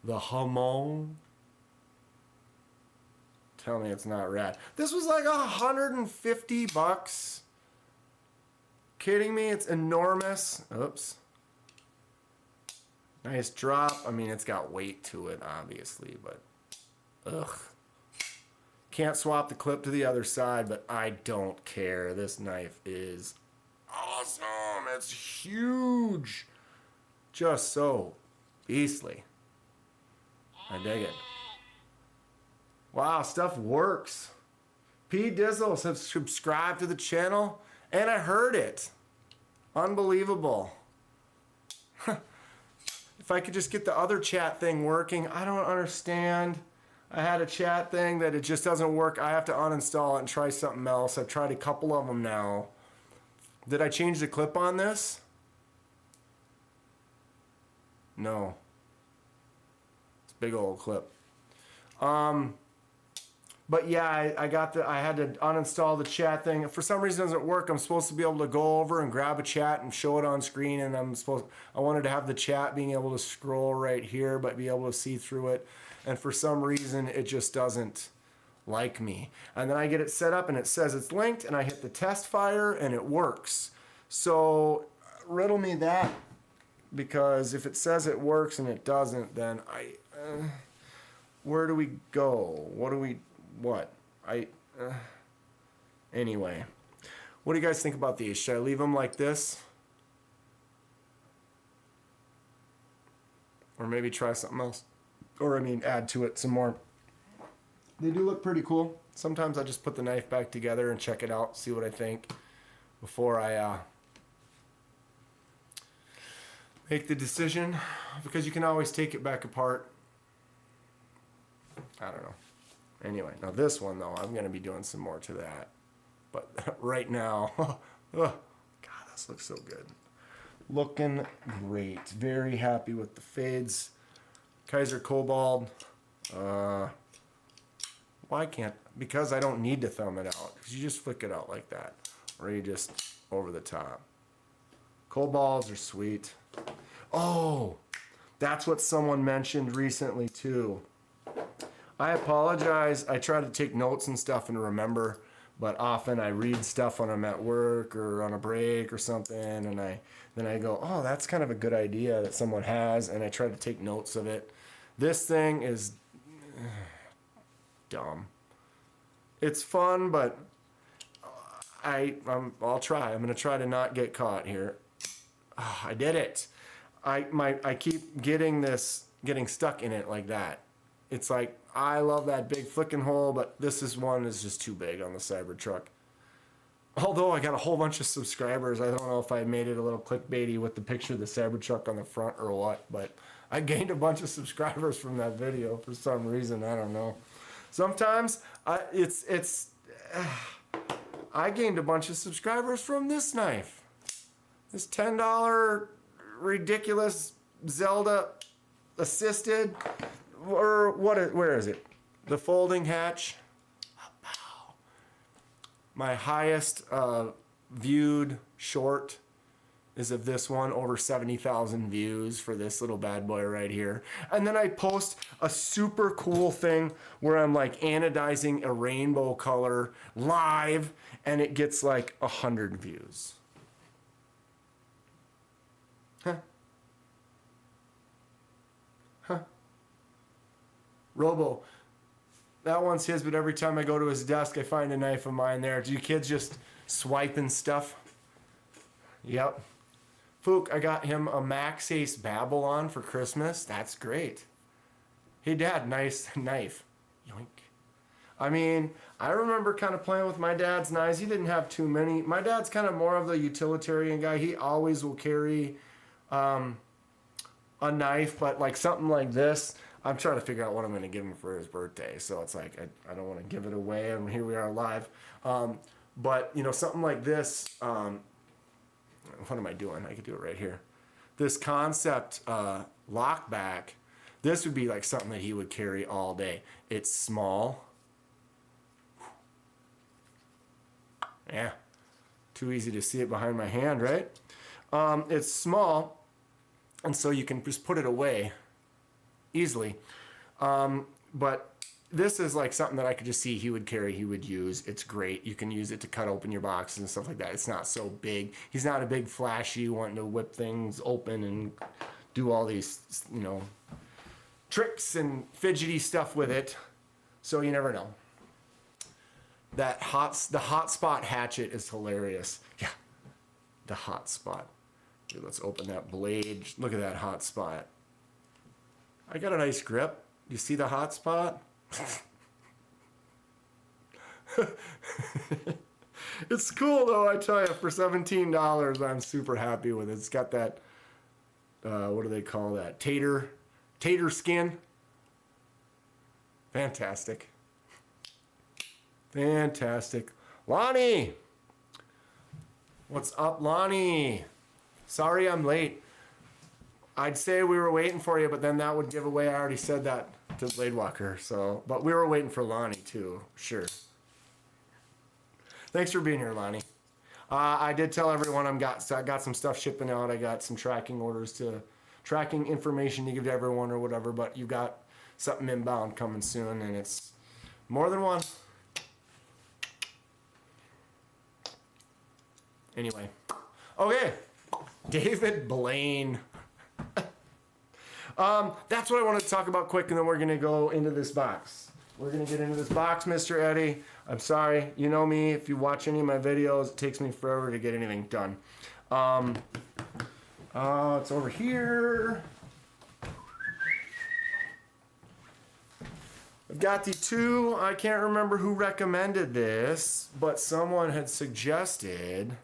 The hamon. Tell me it's not rad. This was like $150. Kidding me? It's enormous. Oops. Nice drop. I mean, it's got weight to it, obviously, but ugh. Can't swap the clip to the other side, but I don't care. This knife is awesome. It's huge. Just so beastly. I dig it. Wow, stuff works. P Dizzles have subscribed to the channel, and I heard it. Unbelievable. If I could just get the other chat thing working, I don't understand. I had a chat thing that it just doesn't work. I have to uninstall it and try something else. I've tried a couple of them now. Did I change the clip on this? No. It's a big old clip. But yeah, I had to uninstall the chat thing. For some reason it doesn't work. I'm supposed to be able to go over and grab a chat and show it on screen, and I wanted to have the chat being able to scroll right here but be able to see through it. And for some reason it just doesn't like me. And then I get it set up and it says it's linked, and I hit the test fire and it works. So riddle me that, because if it says it works and it doesn't, then where do we go? Anyway, what do you guys think about these? Should I leave them like this? Or maybe try something else? Or, add to it some more. They do look pretty cool. Sometimes I just put the knife back together and check it out, see what I think before I make the decision, because you can always take it back apart. I don't know. Anyway, now this one though, I'm going to be doing some more to that. But right now, God, this looks so good. Looking great. Very happy with the fades. Kaiser Cobalt. Why can't? Because I don't need to thumb it out. Because you just flick it out like that. Or you just over the top. Cobalts are sweet. Oh, that's what someone mentioned recently too. I apologize. I try to take notes and stuff and remember, but often I read stuff when I'm at work or on a break or something, and then I go, oh, that's kind of a good idea that someone has, and I try to take notes of it. This thing is dumb. It's fun, but I'll try. I'm gonna try to not get caught here. Oh, I did it. I keep getting stuck in it like that. It's like, I love that big flicking hole, but this one is just too big on the Cybertruck. Although I got a whole bunch of subscribers, I don't know if I made it a little clickbaity with the picture of the Cybertruck on the front or what, but I gained a bunch of subscribers from that video for some reason. I don't know. Sometimes I gained a bunch of subscribers from this knife. This $10 ridiculous Zelda assisted, or where is it? The folding hatch. My highest viewed short is of this one, over 70,000 views for this little bad boy right here. And then I post a super cool thing where I'm like anodizing a rainbow color live, and it gets like 100 views. Huh? Huh? Robo, that one's his, but every time I go to his desk, I find a knife of mine there. Do you kids just swiping stuff? Yep. Fook, I got him a Max Ace Babylon for Christmas. That's great. Hey, Dad, nice knife. Yoink. I mean, I remember kind of playing with my dad's knives. He didn't have too many. My dad's kind of more of the utilitarian guy. He always will carry a knife, but like something like this, I'm trying to figure out what I'm going to give him for his birthday. So it's like, I don't want to give it away, and here we are live. But, you know, something like this, what am I doing? I could do it right here. This concept lockback, this would be like something that he would carry all day. It's small. Yeah, too easy to see it behind my hand, right? It's small, and so you can just put it away easily. But this is like something that I could just see he would carry, he would use. It's great. You can use it to cut open your boxes and stuff like that. It's not so big. He's not a big flashy wanting to whip things open and do all these, you know, tricks and fidgety stuff with it. So you never know. The hot spot hatchet is hilarious. Yeah, the hot spot. Here, let's open that blade. Look at that hot spot. I got a nice grip. You see the hot spot? It's cool though, I tell you. For $17, I'm super happy with it. It's got that, what do they call that? Tater skin. Fantastic. Fantastic. Lonnie! What's up, Lonnie? Sorry I'm late. I'd say we were waiting for you, but then that would give away, I already said that to Blade Walker, so, but we were waiting for Lonnie too, sure. Thanks for being here, Lonnie. I did tell everyone I got some stuff shipping out. I got some tracking information to give to everyone or whatever, but you got something inbound coming soon, and it's more than one. Anyway, okay, David Blaine. That's what I wanted to talk about quick, and then we're going to go into this box. We're going to get into this box, Mr. Eddie. I'm sorry. You know me. If you watch any of my videos, it takes me forever to get anything done. It's over here. I've got the two. I can't remember who recommended this, but someone had suggested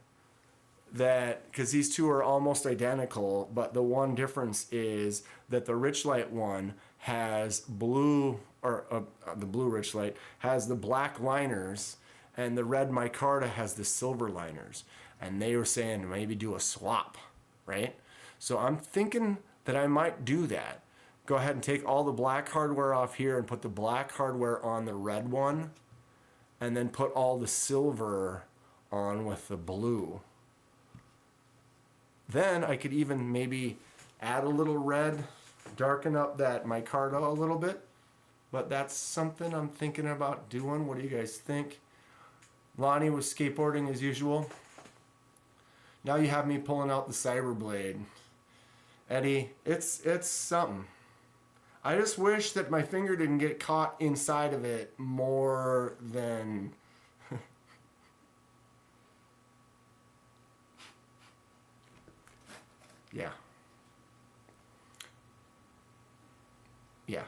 that, because these two are almost identical, but the one difference is that the Richlight one has blue, or the blue Richlight has the black liners, and the red micarta has the silver liners. And they were saying maybe do a swap, right? So I'm thinking that I might do that. Go ahead and take all the black hardware off here and put the black hardware on the red one, and then put all the silver on with the blue. Then I could even maybe add a little red, darken up that micarta a little bit. But that's something I'm thinking about doing. What do you guys think? Lonnie was skateboarding as usual. Now you have me pulling out the Cyberblade. Eddie, it's something. I just wish that my finger didn't get caught inside of it more than... Yeah. Yeah.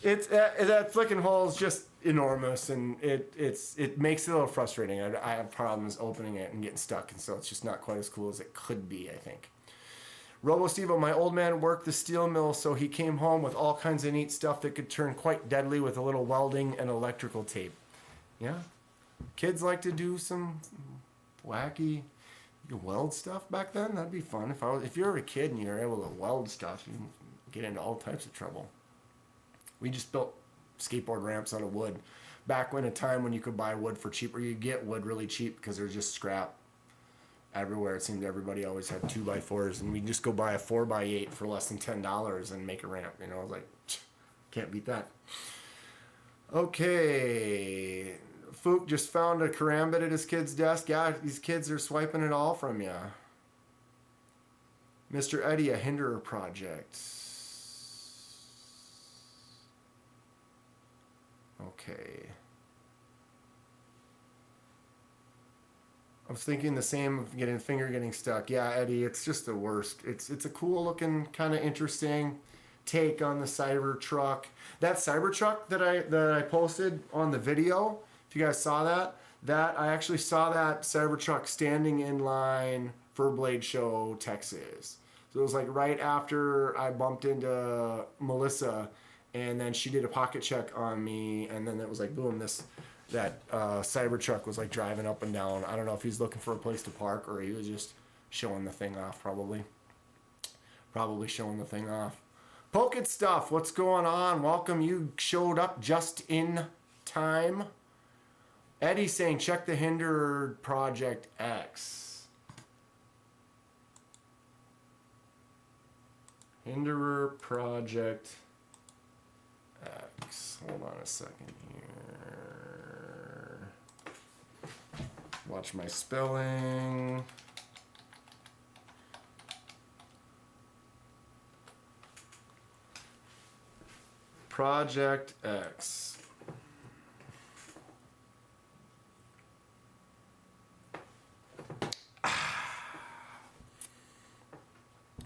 That flicking hole is just enormous, and it makes it a little frustrating. I have problems opening it and getting stuck, and so it's just not quite as cool as it could be, I think. Robo Stevo, my old man worked the steel mill, so he came home with all kinds of neat stuff that could turn quite deadly with a little welding and electrical tape. Yeah, kids like to do some wacky weld stuff back then, that'd be fun. If you're a kid and you're able to weld stuff, you can get into all types of trouble. We just built skateboard ramps out of wood. Back when a time when you could buy wood for cheap, or you get wood really cheap because there's just scrap everywhere. It seemed everybody always had 2x4s, and we just go buy a 4x8 for less than $10 and make a ramp. You know, I was like, can't beat that. Okay, Fook just found a karambit at his kid's desk. Yeah, these kids are swiping it all from you. Mr. Eddie, a hinderer project. Okay. I was thinking the same of finger getting stuck. Yeah, Eddie, it's just the worst. It's a cool looking, kind of interesting take on the Cybertruck. That Cybertruck that I posted on the video, if you guys saw that I actually saw that Cybertruck standing in line for Blade Show Texas. So it was like right after I bumped into Melissa, and then she did a pocket check on me, and then it was like boom, that Cybertruck was like driving up and down. I don't know if he's looking for a place to park or he was just showing the thing off, probably showing the thing off. Poke It Stuff, what's going on? Welcome, you showed up just in time. Eddie saying check the Hinderer Project X. Hinderer Project X. Hold on a second here. Watch my spelling. Project X.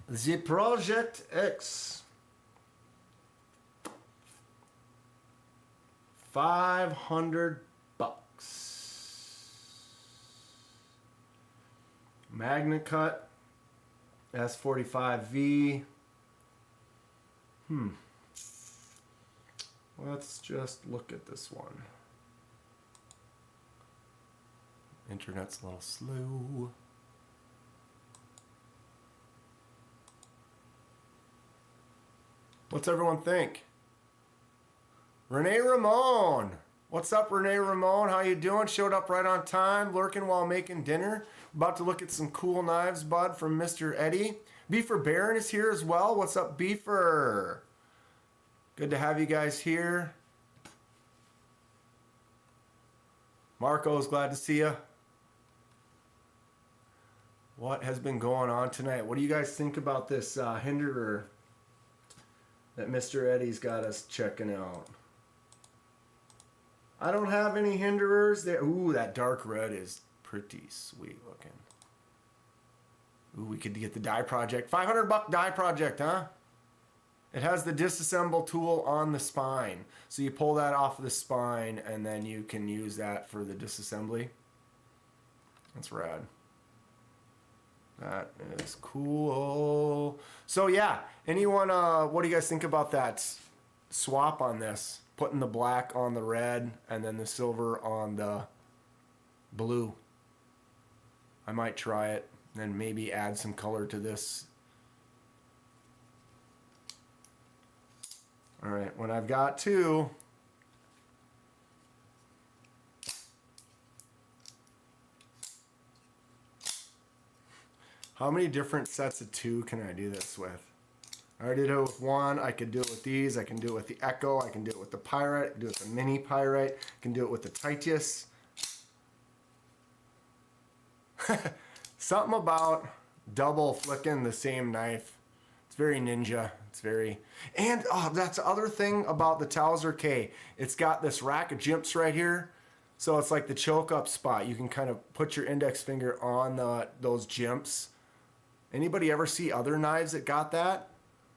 The Project X. $500. Magna Cut S45V. Let's just look at this one. Internet's a little slow. What's everyone think? Renee Ramon. What's up, Renee Ramon? How you doing? Showed up right on time, lurking while making dinner. About to look at some cool knives, bud, from Mr. Eddie. Beefer Baron is here as well. What's up, Beefer? Good to have you guys here. Marco's glad to see you. What has been going on tonight? What do you guys think about this Hinderer that Mr. Eddie's got us checking out? I don't have any Hinderers there. Ooh, that dark red is pretty sweet looking. Ooh, we could get the die project. $500 die project, huh? It has the disassemble tool on the spine. So you pull that off of the spine and then you can use that for the disassembly. That's rad. That is cool. So yeah, anyone, what do you guys think about that swap on this? Putting the black on the red and then the silver on the blue. I might try it and maybe add some color to this. All right, when I've got two, how many different sets of two can I do this with? I already did it with one. I could do it with these. I can do it with the Echo. I can do it with the Pyrite. I can do it with the Mini Pyrite. I can do it with the Titus. Something about double flicking the same knife. It's very ninja. It's very... And, oh, that's the other thing about the Towser K. It's got this rack of jimps right here. So it's like the choke up spot. You can kind of put your index finger on those jimps. Anybody ever see other knives that got that?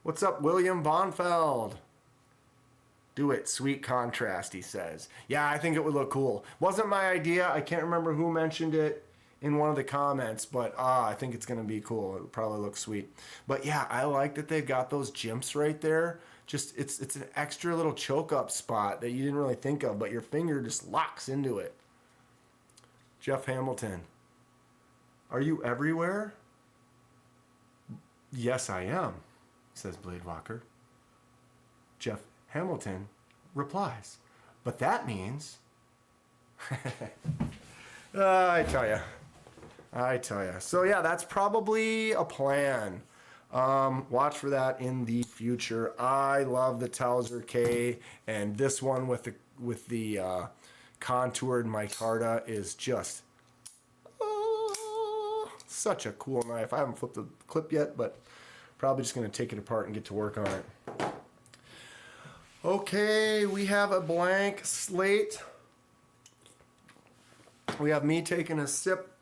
What's up, William Bonfeld? Do it. Sweet contrast, he says. Yeah, I think it would look cool. Wasn't my idea. I can't remember who mentioned it in one of the comments, but I think it's going to be cool. It would probably look sweet. But yeah, I like that they've got those jimps right there. Just it's an extra little choke up spot that you didn't really think of, but your finger just locks into it. Jeff Hamilton. Are you everywhere? Yes, I am, says Blade Walker. Jeff Hamilton replies, but that means... I tell you. So yeah, that's probably a plan. Watch for that in the future. I love the Thusday K, and this one with the contoured micarta is just such a cool knife. I haven't flipped the clip yet, but probably just going to take it apart and get to work on it. Okay, we have a blank slate. We have me taking a sip.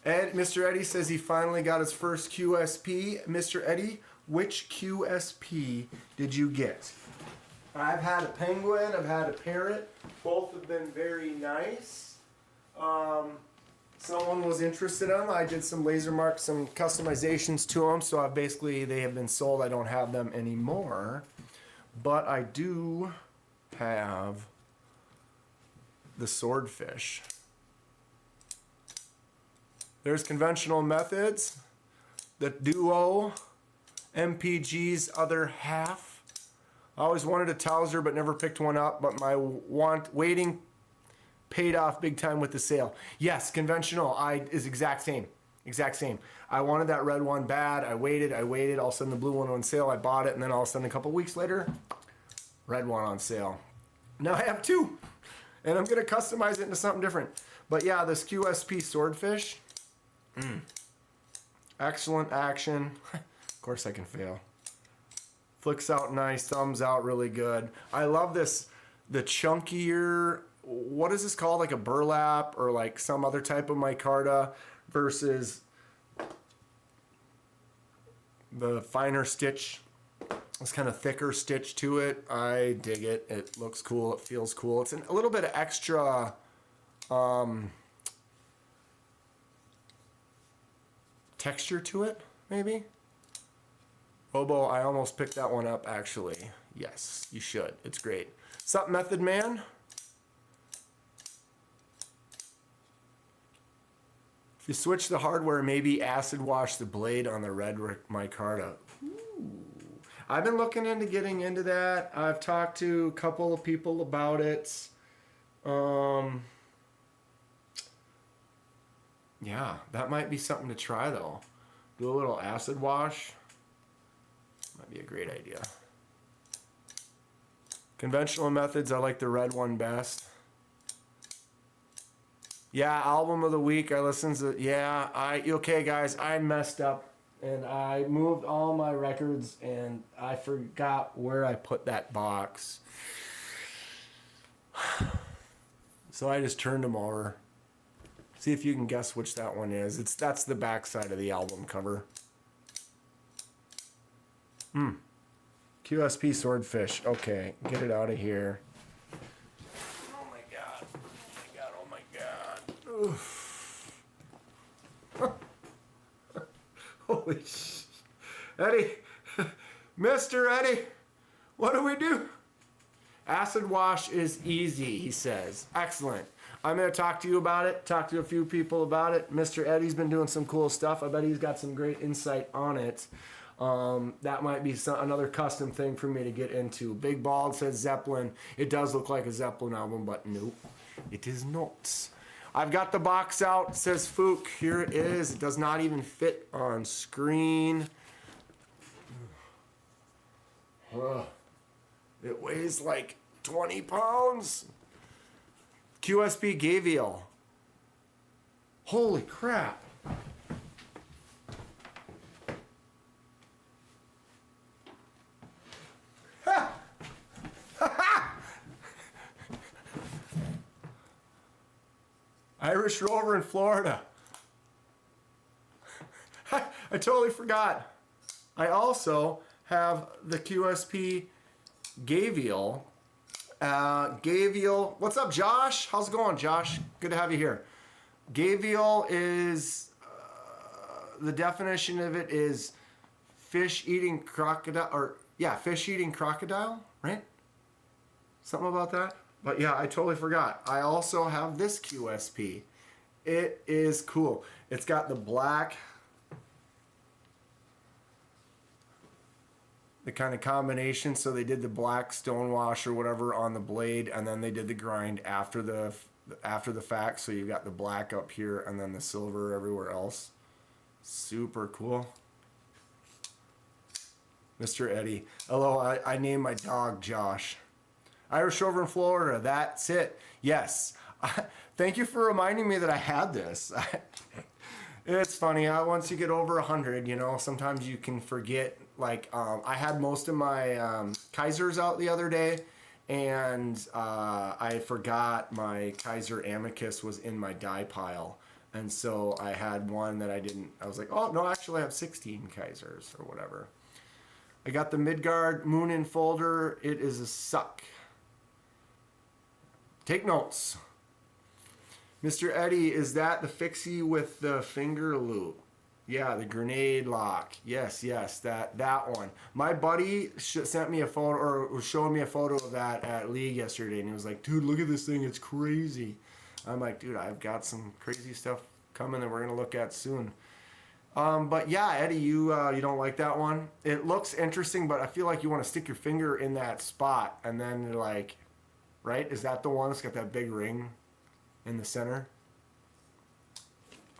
Mr. Eddie says he finally got his first QSP. Mr. Eddie, which QSP did you get? I've had a penguin, I've had a parrot. Both have been very nice. Someone was interested in them. I did some laser marks, some customizations to them. So they have been sold. I don't have them anymore. But I do have the swordfish. There's conventional methods, the duo, MPG's other half. I always wanted a Thusday but never picked one up, but my waiting paid off big time with the sale. Yes, conventional is exact same. I wanted that red one bad. I waited. All of a sudden the blue one on sale. I bought it, and then all of a sudden a couple weeks later, red one on sale. Now I have two, and I'm gonna customize it into something different. But yeah, this QSP swordfish. Excellent action. Of course I can fail. Flicks out nice, thumbs out really good. I love this, the chunkier, what is this called? Like a burlap or like some other type of micarta versus the finer stitch. This kind of thicker stitch to it. I dig it. It looks cool. It feels cool. It's a little bit of extra texture to it, maybe. Oboe, I almost picked that one up, actually. Yes, you should. It's great. Sup, Method Man? If you switch the hardware, maybe acid wash the blade on the red micarta. Ooh. I've been looking into getting into that. I've talked to a couple of people about it. Yeah, that might be something to try though. Do a little acid wash. Might be a great idea. Conventional methods, I like the red one best. Yeah, album of the week, I listened to, okay guys, I messed up and I moved all my records and I forgot where I put that box. So I just turned them over. See if you can guess which that one is. That's the back side of the album cover. QSP swordfish. Okay, get it out of here. Oh my god. Oh my god. Holy sh... Eddie. Mr. Eddie. What do we do? Acid wash is easy, he says. Excellent. I'm going to talk to you about it, talk to a few people about it. Mr. Eddie's been doing some cool stuff. I bet he's got some great insight on it. That might be another custom thing for me to get into. Big Bald says Zeppelin. It does look like a Zeppelin album, but nope, it is not. I've got the box out, says Fook. Here it is. It does not even fit on screen. It weighs like 20 pounds. QSP Gavial. Holy crap. Irish Rover in Florida. I totally forgot. I also have the QSP Gavial. Gavial. What's up, Josh? How's it going, Josh? Good to have you here. Gavial is, the definition of it is fish eating crocodile, fish eating crocodile, right? Something about that? But yeah, I totally forgot. I also have this QSP. It is cool. It's got the black, the kind of combination. So they did the black stonewash or whatever on the blade, and then they did the grind after the fact. So you've got the black up here and then the silver everywhere else. Super cool. Mr. Eddie. Hello, I named my dog Josh. Irish Rover in Florida. That's it. Yes. Thank you for reminding me that I had this. It's funny. Once you get over 100, you know, sometimes you can forget. Like, I had most of my Kaisers out the other day, and I forgot my Kaiser Amicus was in my die pile. And so I had one that I didn't. I was like, oh, no, actually I have 16 Kaisers or whatever. I got the Midgard Moon in folder. It is a suck. Take notes. Mr. Eddie, is that the fixie with the finger loop? Yeah, the grenade lock. Yes, that one. My buddy sent me a photo, or was showing me a photo of that at League yesterday, and he was like, dude, look at this thing, it's crazy. I'm like, dude, I've got some crazy stuff coming that we're going to look at soon. But yeah, Eddie, you don't like that one? It looks interesting, but I feel like you want to stick your finger in that spot, and then you're like, right? Is that the one that's got that big ring in the center?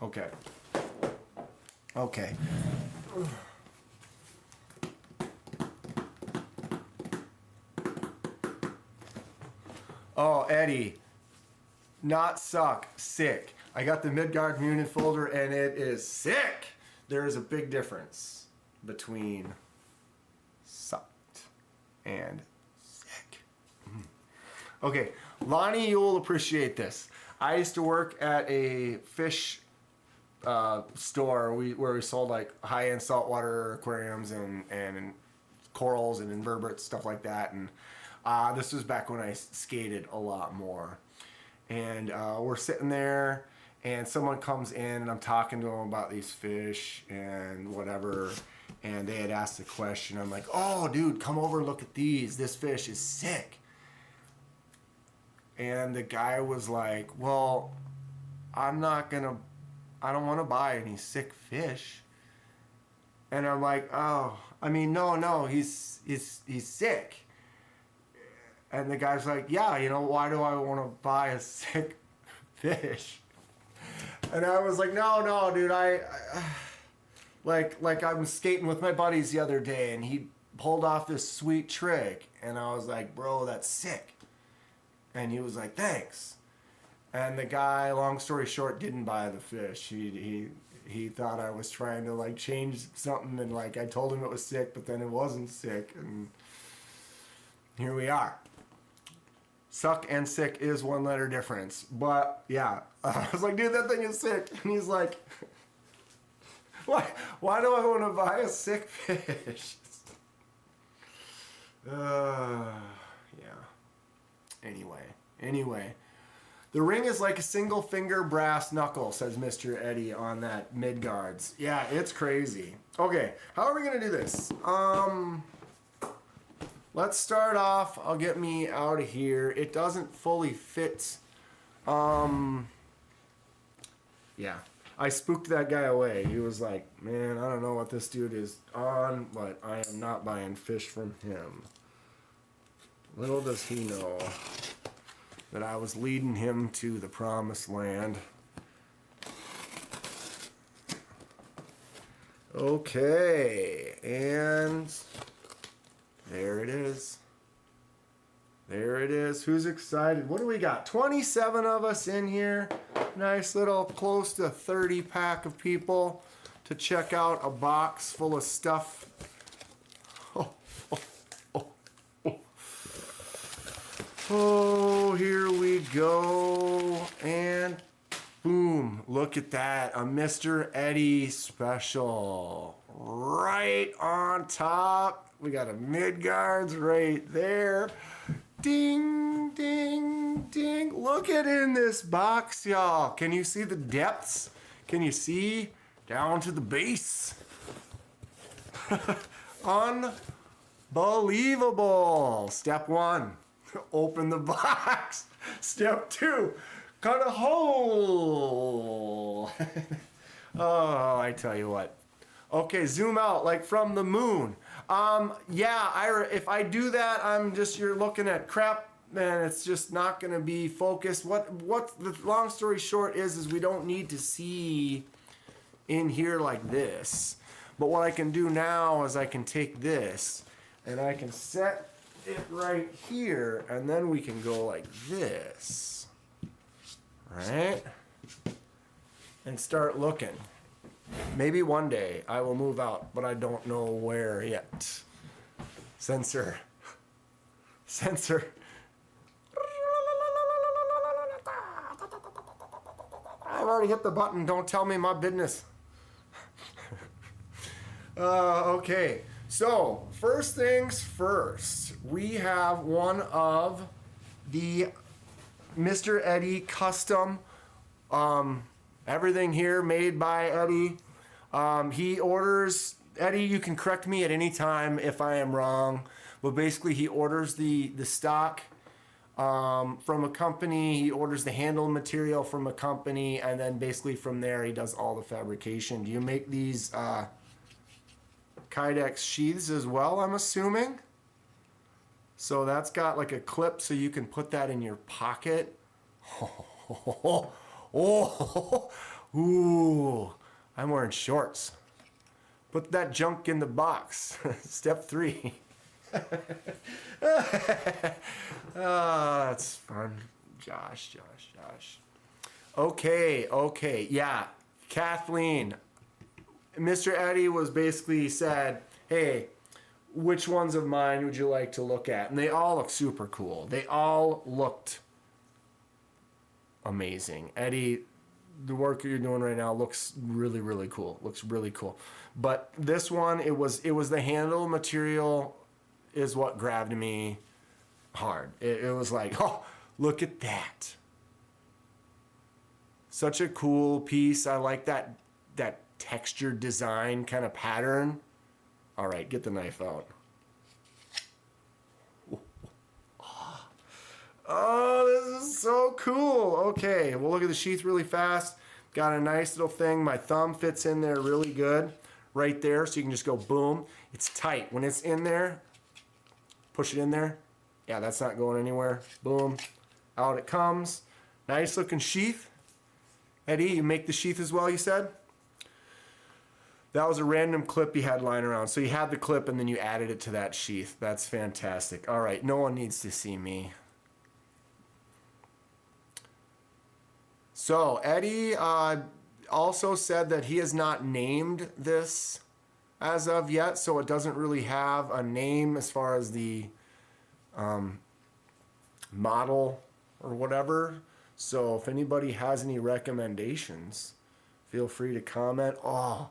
Okay. Okay. Oh, Eddie. Not suck. Sick. I got the Midgard Munich folder and it is sick. There is a big difference between sucked and sick. Okay. Lonnie, you'll appreciate this. I used to work at a fish store where we sold like high-end saltwater aquariums and corals and invertebrates, stuff like that. And this was back when I skated a lot more. And we're sitting there, and someone comes in, and I'm talking to them about these fish and whatever. And they had asked a question. I'm like, "Oh, dude, come over and look at these. This fish is sick." And the guy was like, "Well, I don't want to buy any sick fish." And I'm like, "Oh, I mean, no, he's sick." And the guy's like, "Yeah, you know, why do I want to buy a sick fish?" And I was like, no, dude, I like I was skating with my buddies the other day, and he pulled off this sweet trick, and I was like, "Bro, that's sick." And he was like, "Thanks." And the guy, long story short, didn't buy the fish. He thought I was trying to like change something, and like I told him it was sick, but then it wasn't sick, and here we are. Suck and sick is one letter difference. But yeah, I was like, "Dude, that thing is sick." And he's like, why do I want to buy a sick fish? Yeah. Anyway. The ring is like a single finger brass knuckle, says Mr. Eddie on that Midgards. Yeah, it's crazy. Okay, how are we going to do this? Let's start off. I'll get me out of here. It doesn't fully fit. Yeah. I spooked that guy away. He was like, "Man, I don't know what this dude is on, but I am not buying fish from him." Little does he know that I was leading him to the promised land. Okay, and there it is. There it is. Who's excited? What do we got? 27 of us in here. Nice little close to 30 pack of people to check out a box full of stuff. Oh, here we go. And boom, look at that. A Mr. Eddie special. Right on top. We got a Midgards right there. Ding, ding, ding. Look at in this box, y'all. Can you see the depths? Can you see down to the base? Unbelievable. Step one. Open the box. Step 2, cut a hole. Oh, I tell you what. Okay, zoom out like from the moon. Yeah, if I do that, you're looking at crap, man. It's just not gonna be focused. What the long story short is we don't need to see in here like this. But what I can do now is I can take this and I can set it right here, and then we can go like this, right? And start looking. Maybe one day I will move out, but I don't know where yet. Sensor. Sensor. I've already hit the button. Don't tell me my business. Okay. So, first things first. We have one of the Mr. Eddie custom everything here made by Eddie. He orders, Eddie, you can correct me at any time if I am wrong, but basically he orders the stock from a company, he orders the handle material from a company, and then basically from there he does all the fabrication. Do you make these Kydex sheaths as well, I'm assuming? So that's got like a clip so you can put that in your pocket. Oh, ooh, I'm wearing shorts. Put that junk in the box. Step 3. That's fun. Josh. Okay, yeah. Kathleen, Mr. Eddie was basically said, hey, which ones of mine would you like to look at? And they all look super cool. They all looked amazing. Eddie, the work you're doing right now looks really, really cool. Looks really cool. But this one, it was the handle material is what grabbed me hard. It was like, oh, look at that. Such a cool piece. I like that textured design kind of pattern. All right, get the knife out. Oh, this is so cool. Okay, we'll look at the sheath really fast. Got a nice little thing. My thumb fits in there really good right there, so you can just go boom. It's tight. When it's in there, push it in there. Yeah, that's not going anywhere. Boom. Out it comes. Nice looking sheath. Eddie, you make the sheath as well, you said? That was a random clip you had lying around. So you had the clip and then you added it to that sheath. That's fantastic. All right, no one needs to see me. So Eddie also said that he has not named this as of yet, so it doesn't really have a name as far as the model or whatever. So if anybody has any recommendations, feel free to comment. Oh,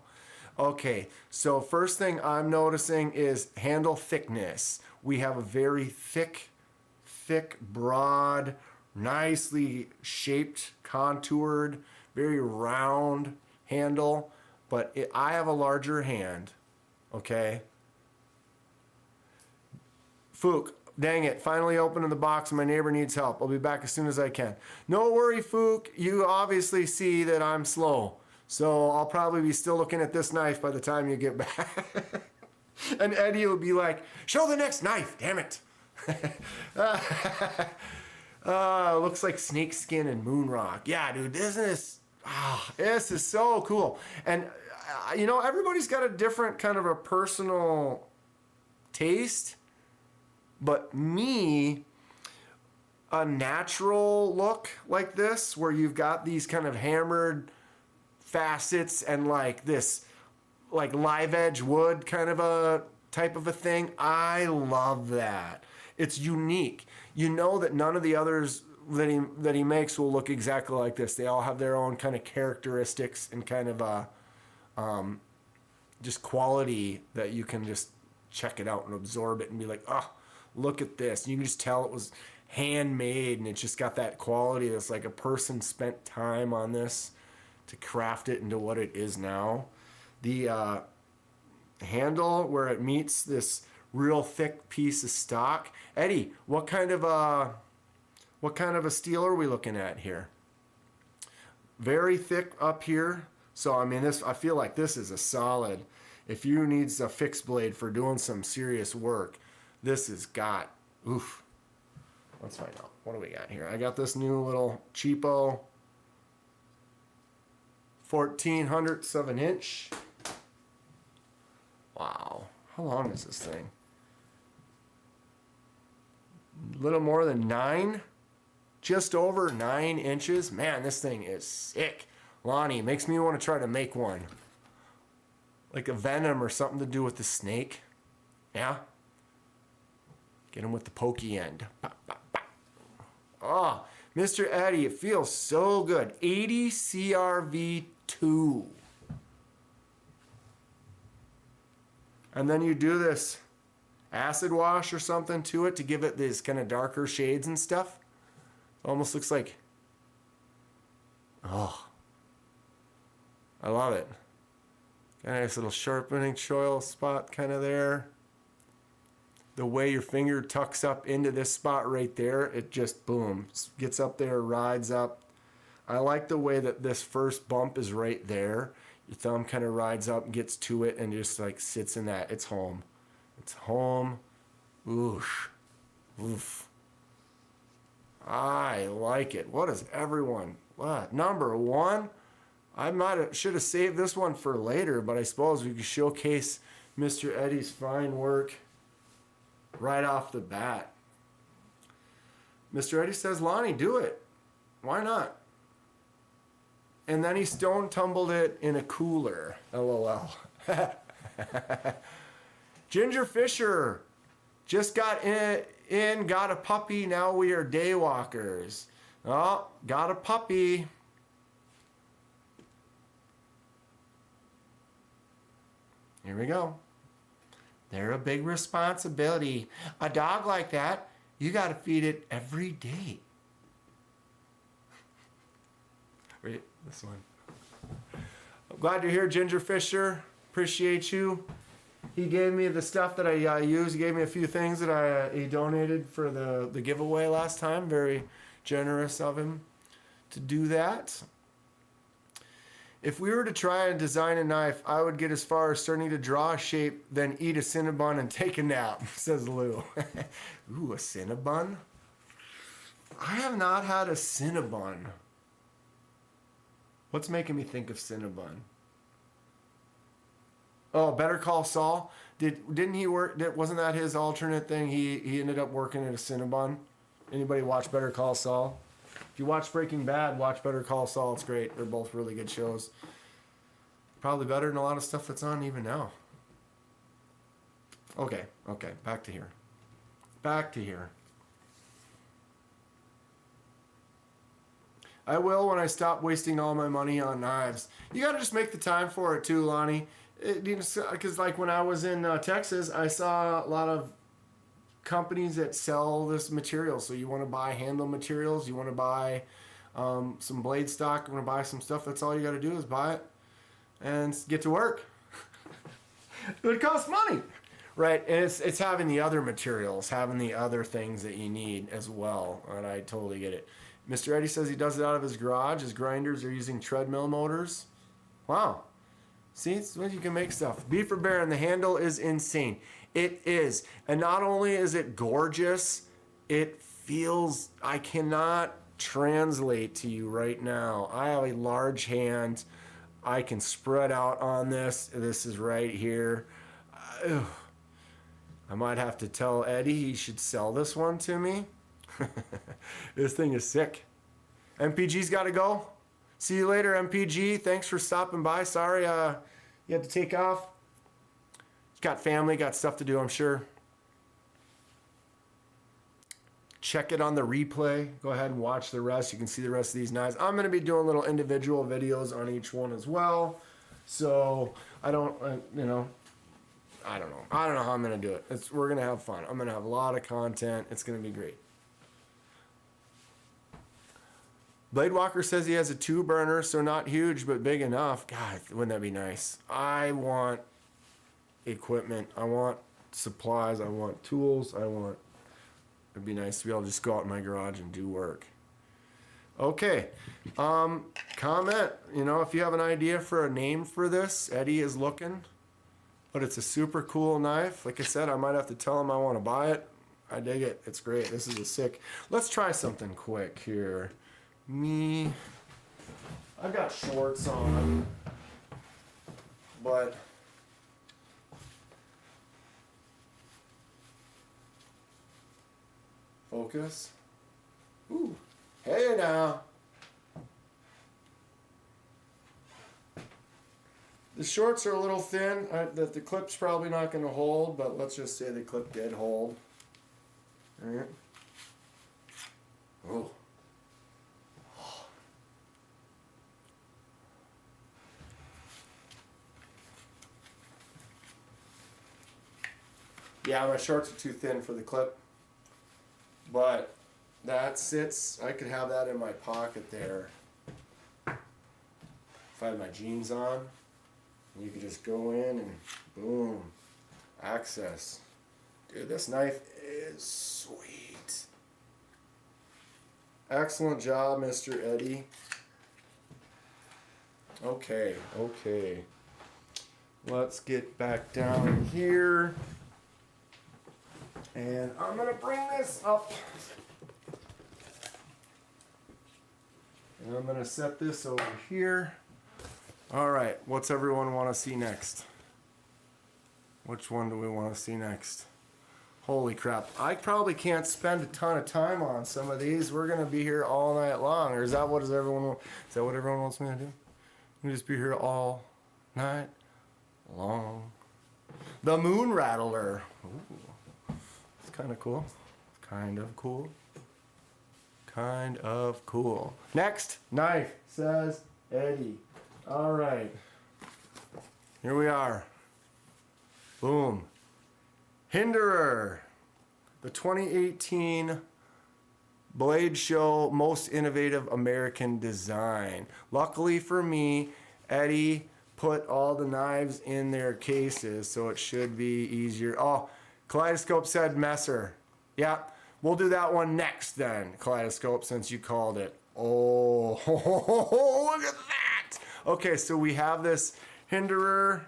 okay. So first thing I'm noticing is handle thickness. We have a very thick, broad, nicely shaped, contoured, very round handle, but I have a larger hand, okay? Fook, dang it, finally opening the box and my neighbor needs help. I'll be back as soon as I can. No worry, Fook, you obviously see that I'm slow, so I'll probably be still looking at this knife by the time you get back. And Eddie will be like, show the next knife, damn it. Looks like snakeskin and moon rock. Yeah, dude, this is so cool. And, you know, everybody's got a different kind of a personal taste. But me, a natural look like this, where you've got these kind of hammered facets and like this, like live edge wood kind of a type of a thing, I love that. It's unique. You know that none of the others that he makes will look exactly like this. They all have their own kind of characteristics and kind of just quality that you can just check it out and absorb it and be like, oh, look at this. And you can just tell it was handmade and it's just got that quality that's like a person spent time on this to craft it into what it is now. The handle where it meets this real thick piece of stock. Eddie, what kind of a steel are we looking at here? Very thick up here. So I mean, this, I feel like this is a solid. If you need a fixed blade for doing some serious work, this has got, oof. Let's find out. What do we got here? I got this new little cheapo 1400 7-inch. Wow. How long is this thing? A little more than 9. Just over 9 inches. Man, this thing is sick. Lonnie, makes me want to try to make one. Like a venom or something to do with the snake. Yeah? Get him with the pokey end. Pop, pop, pop. Oh, Mr. Eddie, it feels so good. 80 CRV2. And then you do this acid wash or something to it to give it these kind of darker shades and stuff. It almost looks like, oh, I love it. Got a nice little sharpening choil spot kind of there. The way your finger tucks up into this spot right there, it just boom, gets up there, rides up. I like the way that this first bump is right there. Your thumb kind of rides up, gets to it, and just like sits in that. It's home. It's home. Oosh. Oof. I like it. What is everyone? What? Number one? I should have saved this one for later, but I suppose we could showcase Mr. Eddie's fine work right off the bat. Mr. Eddie says, Lonnie, do it. Why not? And then he stone tumbled it in a cooler. LOL. Ginger Fisher just got in, got a puppy. Now we are day walkers. Oh, got a puppy. Here we go. They're a big responsibility. A dog like that, you got to feed it every day. Wait, this one. I'm glad you're here, Ginger Fisher. Appreciate you. He gave me the stuff that I use. He gave me a few things that he donated for the giveaway last time. Very generous of him to do that. If we were to try and design a knife, I would get as far as starting to draw a shape, then eat a Cinnabon and take a nap, says Lou. Ooh, a Cinnabon? I have not had a Cinnabon. What's making me think of Cinnabon? Oh, Better Call Saul. Didn't he work? Wasn't that his alternate thing? He ended up working at a Cinnabon. Anybody watch Better Call Saul? If you watch Breaking Bad, watch Better Call Saul. It's great. They're both really good shows. Probably better than a lot of stuff that's on even now. Okay. Back to here. I will when I stop wasting all my money on knives. You got to just make the time for it too, Lonnie. Because like when I was in Texas, I saw a lot of companies that sell this material. So you want to buy handle materials, you want to buy some blade stock, you want to buy some stuff. That's all you got to do is buy it and get to work. It would cost money, right? And it's having the other materials, having the other things that you need as well. And I totally get it. Mr. Eddie says he does it out of his garage. His grinders are using treadmill motors. Wow. See, it's when you can make stuff. Beaver Baron, the handle is insane. It is. And not only is it gorgeous, it feels, I cannot translate to you right now. I have a large hand. I can spread out on this. This is right here. I might have to tell Eddie he should sell this one to me. This thing is sick. MPG's got to go. See you later, MPG. Thanks for stopping by. Sorry you had to take off. Got family, got stuff to do, I'm sure. Check it on the replay. Go ahead and watch the rest. You can see the rest of these knives. I'm going to be doing little individual videos on each one as well. So I don't know how I'm going to do it. We're going to have fun. I'm going to have a lot of content. It's going to be great. Blade Walker says he has a 2 burner, so not huge, but big enough. God, wouldn't that be nice? I want equipment. I want supplies, I want tools, it'd be nice to be able to just go out in my garage and do work. Okay, comment, you know, if you have an idea for a name for this. Eddie is looking, but it's a super cool knife. Like I said, I might have to tell him I want to buy it. I dig it. It's great. This is a sick. Let's try something quick here. I've got shorts on, but focus. Ooh. Hey now. The shorts are a little thin. The clip's probably not going to hold, but let's just say the clip did hold. All right. Oh. Yeah, my shorts are too thin for the clip, but that sits, I could have that in my pocket there. If I had my jeans on, you could just go in and boom, access. Dude, this knife is sweet. Excellent job, Mr. Eddie. Okay. Let's get back down here. And I'm gonna bring this up. And I'm going to set this over here. All right, what's everyone want to see next? Which one do we want to see next? Holy crap. I probably can't spend a ton of time on some of these. We're going to be here all night long. Or is that what everyone wants me to do? We just be here all night long. The Moon Rattler. Ooh. It's kind of cool. Kind of cool. Kind of cool. Next knife, says Eddie. All right. Here we are. Boom. Hinderer. The 2018 Blade Show Most Innovative American Design. Luckily for me, Eddie put all the knives in their cases, so it should be easier. Oh, Kaleidoscope said Messer. Yeah. We'll do that one next then, Kaleidoscope, since you called it. Oh, look at that. Okay, so we have this Hinderer.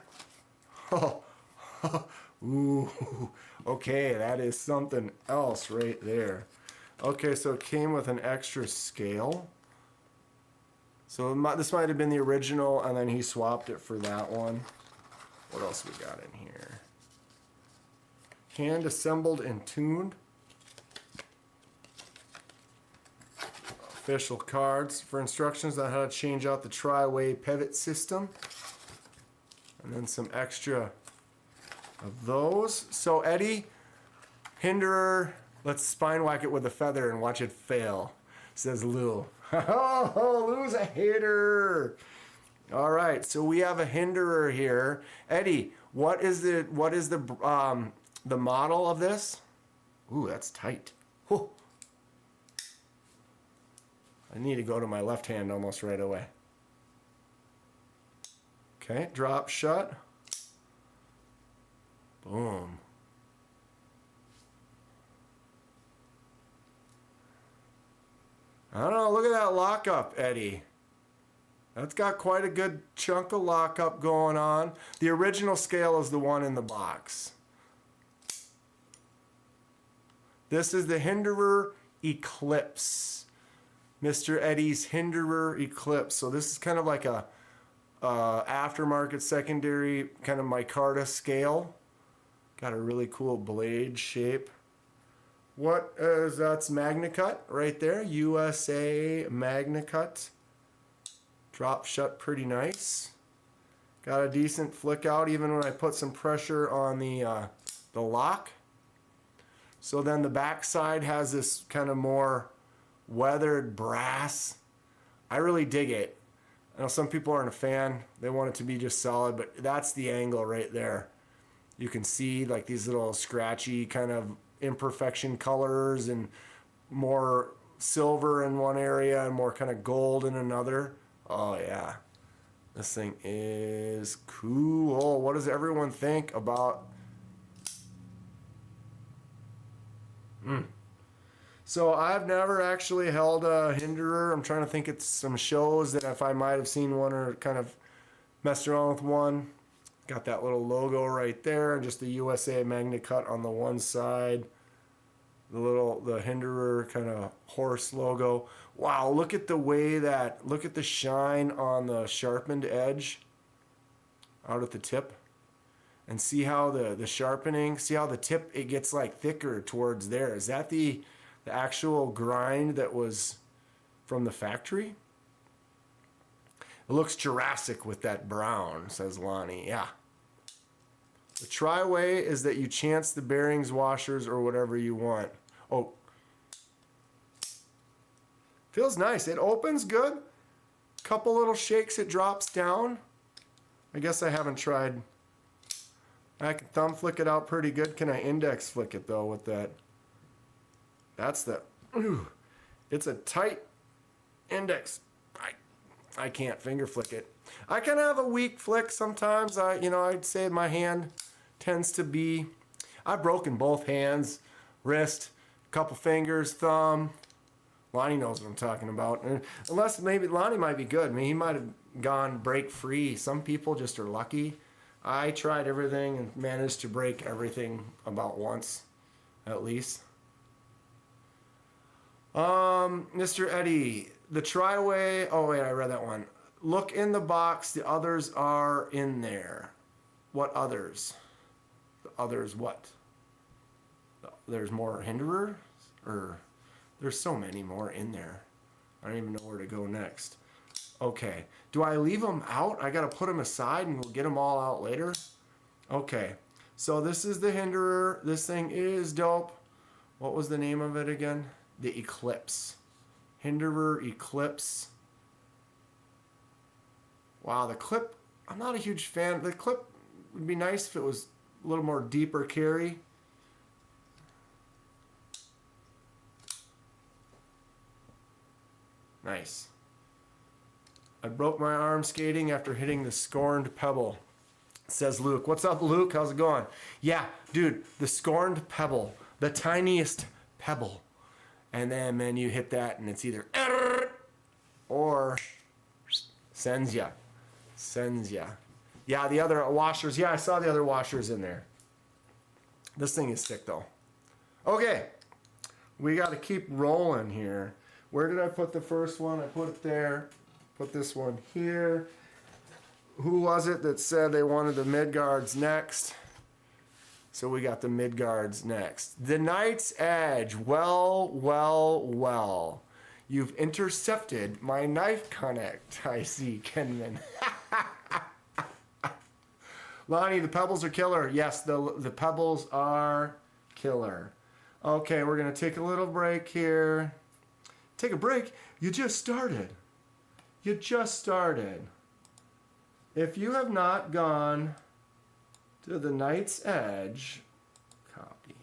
Oh, ooh, okay, that is something else right there. Okay, so it came with an extra scale. So this might have been the original, and then he swapped it for that one. What else we got in here? Hand assembled and tuned. Official cards for instructions on how to change out the tri-way pivot system. And then some extra of those. So Eddie, Hinderer, let's spine whack it with a feather and watch it fail, says Lou. Oh, Lou's a hater. All right, so we have a Hinderer here. Eddie, what is the model of this? Ooh, that's tight. Whew. I need to go to my left hand almost right away. Okay, drop shut. Boom. I don't know, look at that lockup, Eddie. That's got quite a good chunk of lockup going on. The original scale is the one in the box. This is the Hinderer Eclipse. Mr. Eddie's Hinderer Eclipse. So this is kind of like a aftermarket secondary kind of micarta scale. Got a really cool blade shape. What is that's MagnaCut right there. USA MagnaCut. Drop shut pretty nice. Got a decent flick out even when I put some pressure on the lock. So then the back side has this kind of more weathered brass. I really dig it. I know some people aren't a fan. They want it to be just solid, but that's the angle right there. You can see like these little scratchy kind of imperfection colors and more silver in one area and more kind of gold in another. Oh yeah. This thing is cool. What does everyone think about So I've never actually held a hinderer. I'm trying to think it's some shows that if I might have seen one or kind of messed around with one. Got that little logo right there, just the USA magnet cut on the one side. The hinderer kind of horse logo. Wow, look at the way look at the shine on the sharpened edge out at the tip. And see how the sharpening, see how the tip, it gets like thicker towards there. Is that the actual grind that was from the factory? It looks Jurassic with that brown, says Lonnie. Yeah. The try-way is that you chance the bearings, washers, or whatever you want. Oh. Feels nice. It opens good. Couple little shakes, it drops down. I guess I haven't tried. I can thumb flick it out pretty good. Can I index flick it though with that? That's the, ooh, it's a tight index. I can't finger flick it. I can have a weak flick sometimes. I'd say my hand tends to be, I've broken both hands, wrist, couple fingers, thumb. Lonnie knows what I'm talking about. Unless maybe Lonnie might be good. I mean, he might have gone break free. Some people just are lucky. I tried everything and managed to break everything about once, at least. Mr. Eddie, the try-way, oh wait, I read that one. Look in the box, the others are in there. What others? The others what? There's more hinderers? Or there's so many more in there. I don't even know where to go next. Okay, do I leave them out? I gotta put them aside and we'll get them all out later? Okay, so this is the hinderer. This thing is dope. What was the name of it again? The Eclipse. Hinderer Eclipse. Wow, the clip, I'm not a huge fan. The clip would be nice if it was a little more deeper carry. Nice. I broke my arm skating after hitting the scorned pebble, says Luke. What's up, Luke? How's it going? Yeah, dude, the scorned pebble, the tiniest pebble. And then, man, you hit that and it's either or sends ya. Sends ya. Yeah, the other washers. Yeah, I saw the other washers in there. This thing is thick, though. Okay. We got to keep rolling here. Where did I put the first one? I put it there. Put this one here. Who was it that said they wanted the mid guards next? So we got the mid guards next. The Knight's Edge. Well, well, well. You've intercepted my knife connect. I see, Kenman. Lonnie, the pebbles are killer. Yes, the pebbles are killer. Okay, we're going to take a little break here. Take a break? You just started. You just started. If you have not gone to the Knight's Edge, copy.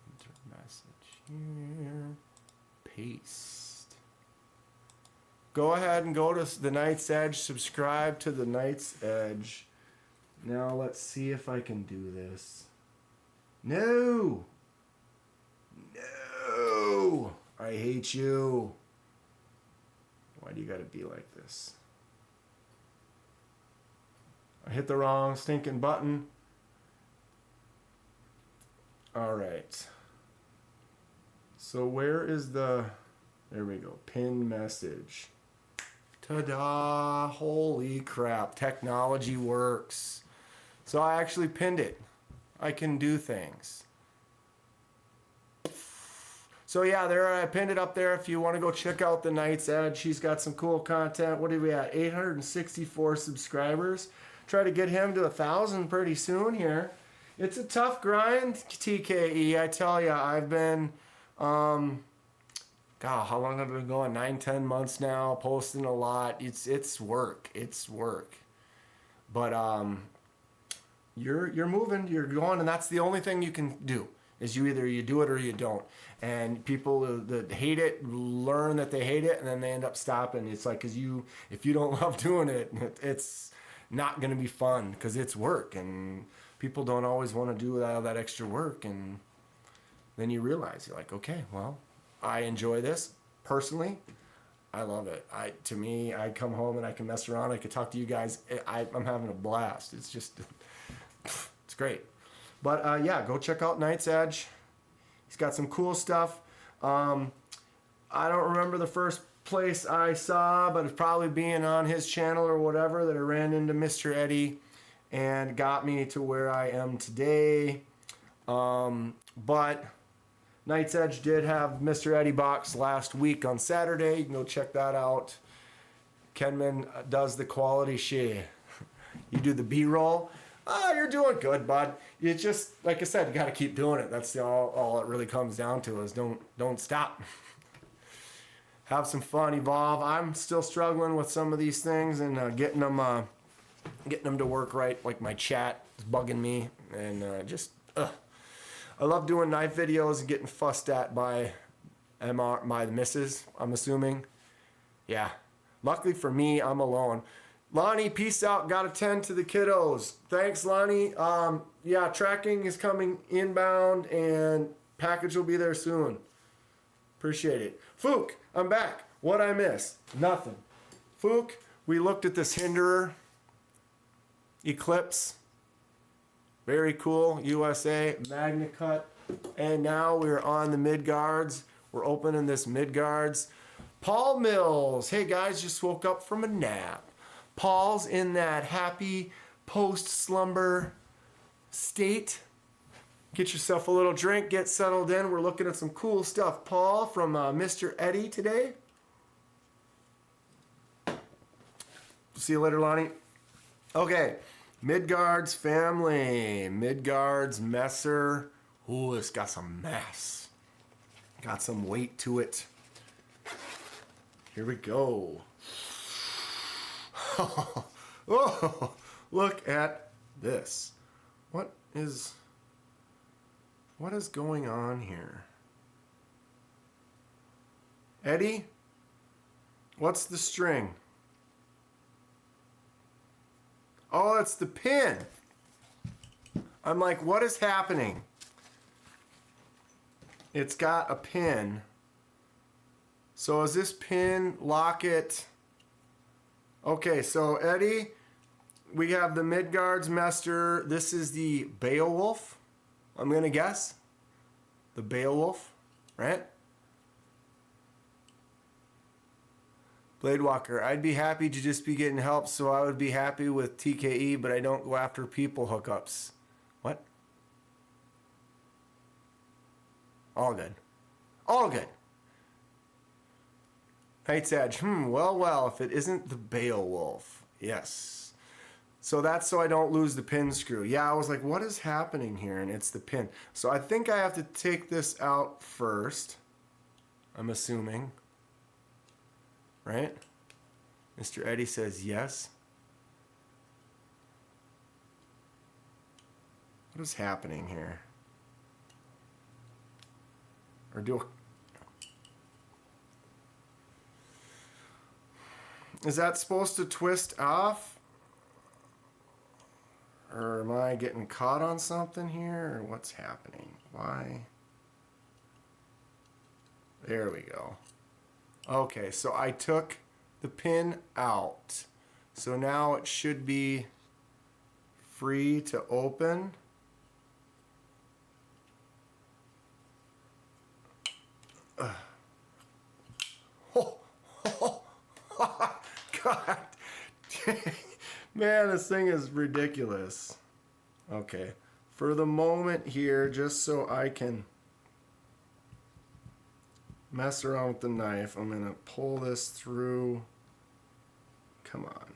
Enter message here. Paste. Go ahead and go to the Knight's Edge. Subscribe to the Knight's Edge. Now let's see if I can do this. No! No! I hate you. Why do you gotta be like this? I hit the wrong stinking button. Alright. So where is the... There we go. Pin message. Ta-da! Holy crap. Technology works. So I actually pinned it. I can do things. So yeah, there I pinned it up there if you want to go check out the Knight's Edge. She's got some cool content. What are we at? 864 subscribers. Try to get him to 1,000 pretty soon here. It's a tough grind, TKE. I tell you, I've been, God, how long have I been going? 9-10 months now, posting a lot. It's work. It's work. But you're moving, you're going, and that's the only thing you can do. Is you either you do it or you don't. And people that hate it learn that they hate it, and then they end up stopping. It's like, if you don't love doing it, it's not going to be fun because it's work, and people don't always want to do all that extra work, and then you realize, you're like, okay, well, I enjoy this personally. I love it. To me, I come home and I can mess around. I can talk to you guys. I'm having a blast. It's just, it's great. But yeah, go check out Night's Edge. He's got some cool stuff. I don't remember the first place I saw, but it's probably being on his channel or whatever that I ran into Mr. Eddie and got me to where I am today. But Night's Edge did have Mr. Eddie box last week on Saturday. You can go check that out. Kenman does the quality share. You do the B-roll. Oh, you're doing good, bud. You just, like I said, you got to keep doing it. That's all it really comes down to is don't stop. Have some fun, evolve. I'm still struggling with some of these things and getting them to work right. Like my chat is bugging me, and I love doing knife videos and getting fussed at by the missus, I'm assuming. Yeah. Luckily for me, I'm alone. Lonnie, peace out. Gotta tend to the kiddos. Thanks, Lonnie. Yeah, tracking is coming inbound and package will be there soon. Appreciate it. Fook, I'm back. What'd I miss? Nothing. Fook, we looked at this Hinderer Eclipse. Very cool. USA Magna Cut. And now we're on the mid guards. We're opening this mid guards. Paul Mills. Hey guys, just woke up from a nap. Paul's in that happy post-slumber state. Get yourself a little drink, get settled in. We're looking at some cool stuff. Paul from Mr. Eddie today. See you later, Lonnie. Okay, Midgard's family. Midgard's Messer. Ooh, it's got some mass. Got some weight to it. Here we go. Oh, look at this. What is going on here? Eddie, what's the string? Oh, that's the pin. I'm like, what is happening? It's got a pin. So is this pin locket? Okay, so Eddie, we have the Midgard's Mester. This is the Beowulf, I'm gonna guess. The Beowulf, right? Bladewalker, I'd be happy to just be getting help, so I would be happy with TKE, but I don't go after people hookups. What? All good. All good. Night's Edge. Well, if it isn't the Beowulf. Yes. So that's so I don't lose the pin screw. Yeah, I was like, what is happening here? And it's the pin. So I think I have to take this out first. I'm assuming. Right? Mr. Eddie says yes. What is happening here? Or do... Is that supposed to twist off? Or am I getting caught on something here? Or what's happening? Why? There we go. Okay, so I took the pin out. So now it should be free to open. God, man, this thing is ridiculous. Okay, for the moment here, just so I can mess around with the knife, I'm gonna pull this through. Come on.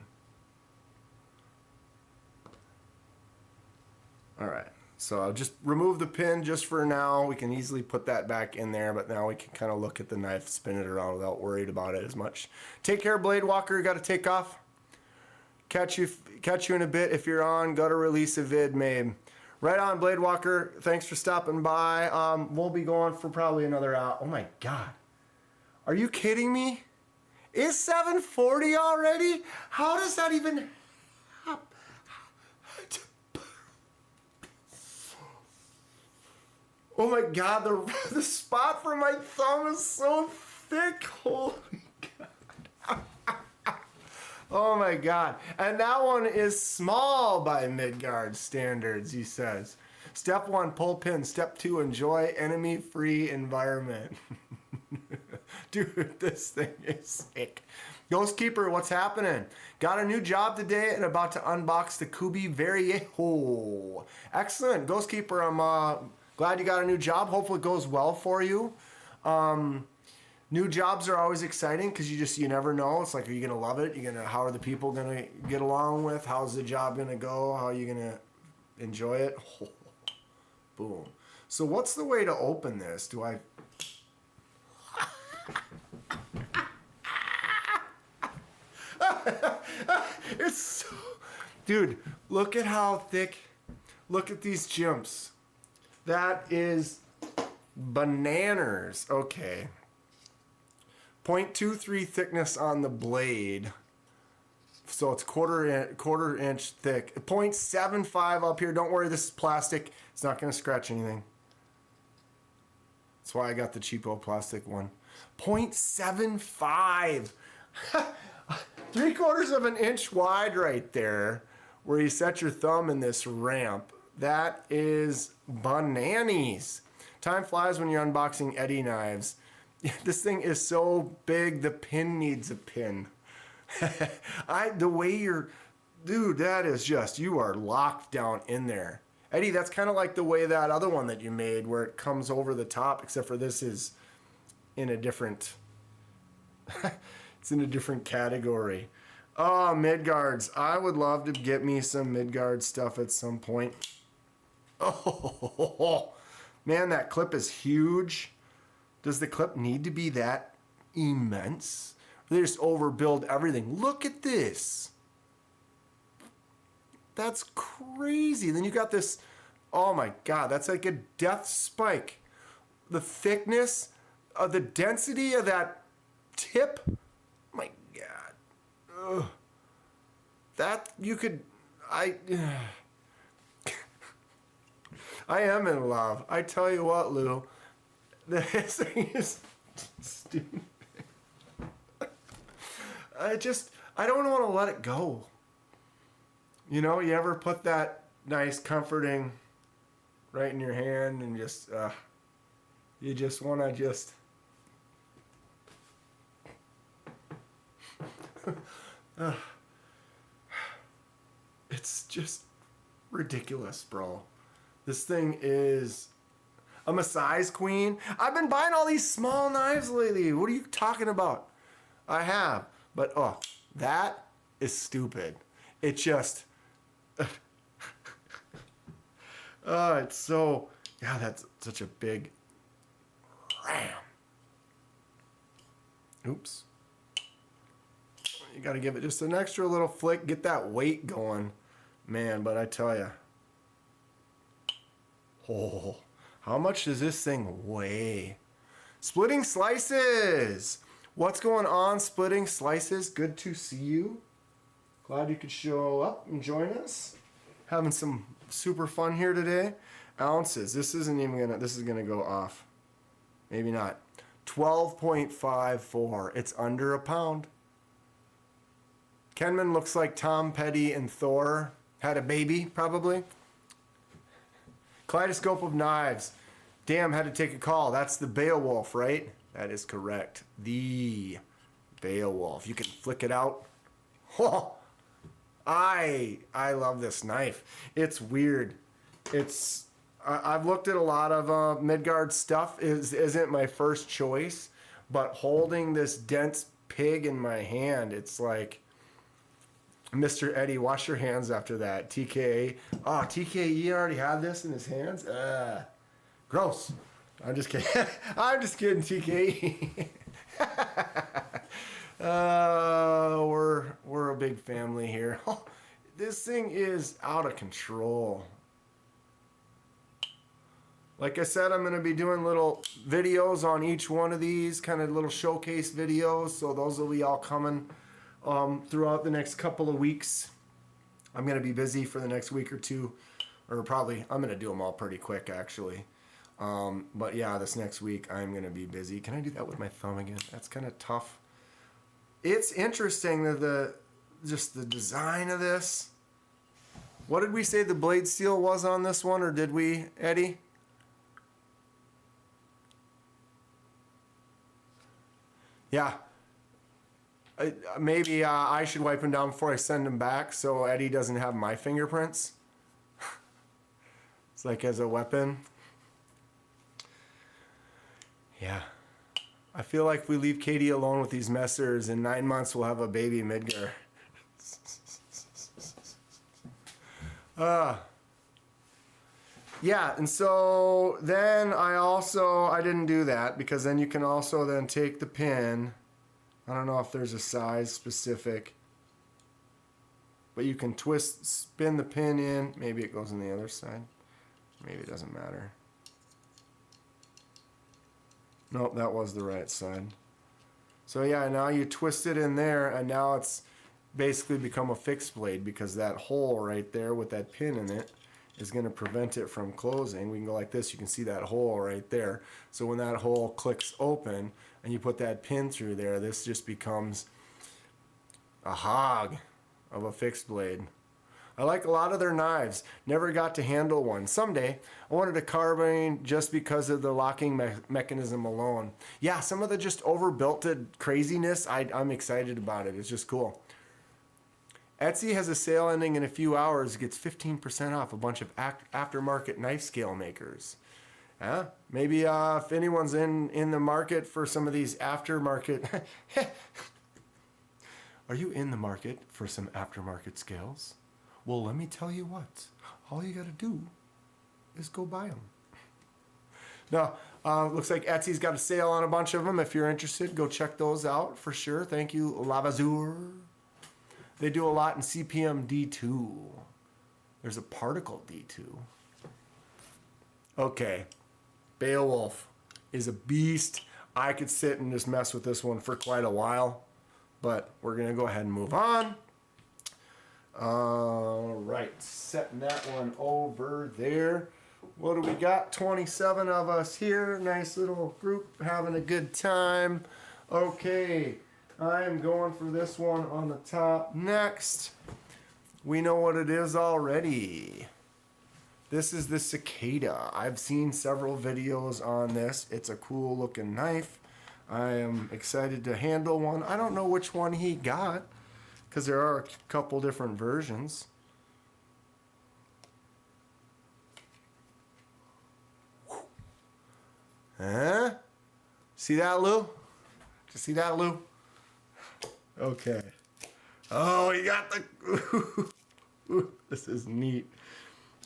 All right, so I'll just remove the pin just for now. We can easily put that back in there, but now we can kind of look at the knife, spin it around without worried about it as much. Take care, Bladewalker. You got to take off. Catch you in a bit if you're on. Got to release a vid, maybe. Right on, Bladewalker. Thanks for stopping by. We'll be going for probably another hour. Oh my God, are you kidding me? It's 7:40 already? How does that even happen? Oh my God, the spot for my thumb is so thick. Holy God. Oh my God. And that one is small by Midgard standards, he says. Step 1, pull pin. Step 2, enjoy enemy-free environment. Dude, this thing is sick. Ghostkeeper, what's happening? Got a new job today and about to unbox the Kubi Variejo. Excellent. Ghostkeeper, I'm glad you got a new job. Hopefully it goes well for you. New jobs are always exciting because you never know. It's like, are you gonna love it? How are the people gonna get along with? How's the job gonna go? How are you gonna enjoy it? Oh, boom. So what's the way to open this? Do I? It's so... Dude, look at how thick. Look at these jumps. That is bananas. Okay. 0.23 thickness on the blade. So it's quarter inch thick. 0.75 up here. Don't worry, this is plastic. It's not going to scratch anything. That's why I got the cheapo plastic one. 0.75. 3/4 of an inch wide right there where you set your thumb in this ramp. That is bananas. Time flies when you're unboxing Eddie knives. This thing is so big, the pin needs a pin. The way dude, that is just, you are locked down in there. Eddie, that's kind of like the way that other one that you made where it comes over the top, except for this is in a different, it's in a different category. Oh, Midgards. I would love to get me some Midgard stuff at some point. Oh, man, that clip is huge. Does the clip need to be that immense? They just overbuild everything. Look at this. That's crazy. Then you got this, oh my God, that's like a death spike. The thickness, the density of that tip, my God. Ugh. That you could, I am in love. I tell you what, Lou, this thing is stupid. I don't want to let it go. You know, you ever put that nice comforting right in your hand and just, you just want to just, it's just ridiculous, bro. This thing is, I'm a size queen. I've been buying all these small knives lately. What are you talking about? I have, but that is stupid. It just, it's so, yeah, that's such a big ram. Oops. You got to give it just an extra little flick, get that weight going. Man, but I tell you, oh, how much does this thing weigh? Splitting Slices. What's going on, Splitting Slices? Good to see you. Glad you could show up and join us. Having some super fun here today. Ounces. This is gonna go off. Maybe not. 12.54. It's under a pound. Kenman looks like Tom Petty and Thor had a baby, probably. Kaleidoscope of Knives. Damn, had to take a call. That's the Beowulf, right? That is correct. The Beowulf. You can flick it out. Oh, I love this knife. It's weird. I've looked at a lot of Midgard stuff. Isn't my first choice, but holding this dense pig in my hand, it's like, Mr. Eddie, wash your hands after that. TKA. Oh, TKE already had this in his hands? Gross. I'm just kidding. I'm just kidding, TKE. We're a big family here. Oh, this thing is out of control. Like I said, I'm going to be doing little videos on each one of these, kind of little showcase videos. So those will be all coming throughout the next couple of weeks. I'm going to be busy for the next week or two, or probably I'm going to do them all pretty quick, actually. But yeah, this next week I'm going to be busy. Can I do that with my thumb again? That's kind of tough. It's interesting that just the design of this. What did we say the blade steel was on this one, or did we, Eddie? Yeah. Maybe I should wipe them down before I send them back so Eddie doesn't have my fingerprints. It's like as a weapon. Yeah. I feel like if we leave Katie alone with these messers, in 9 months we'll have a baby Midgar. Yeah, and so then I didn't do that, because then you can also then take the pin. I don't know if there's a size specific, but you can spin the pin in. Maybe it goes on the other side. Maybe it doesn't matter. Nope, that was the right side. So yeah, now you twist it in there, and now it's basically become a fixed blade, because that hole right there with that pin in it is going to prevent it from closing. We can go like this. You can see that hole right there. So when that hole clicks open and you put that pin through there, this just becomes a hog of a fixed blade. I like a lot of their knives. Never got to handle one. Someday, I wanted a carbine just because of the locking mechanism alone. Yeah, some of the just overbuilt craziness, I'm excited about it. It's just cool. Etsy has a sale ending in a few hours. It gets 15% off a bunch of aftermarket knife scale makers. Maybe if anyone's in the market for some of these aftermarket... Are you in the market for some aftermarket scales? Well, let me tell you what. All you got to do is go buy them. Now, looks like Etsy's got a sale on a bunch of them. If you're interested, go check those out for sure. Thank you, Lavazur. They do a lot in CPM D2. There's a particle D2. Okay. Beowulf is a beast. I could sit and just mess with this one for quite a while, but we're going to go ahead and move on. All right. Setting that one over there. What do we got? 27 of us here. Nice little group having a good time. Okay. I'm going for this one on the top next. We know what it is already. This is the cicada. I've seen several videos on this. It's a cool looking knife. I am excited to handle one. I don't know which one he got, because there are a couple different versions. Huh? See that, Lou? Did you see that, Lou? Okay. Oh, you got the... This is neat.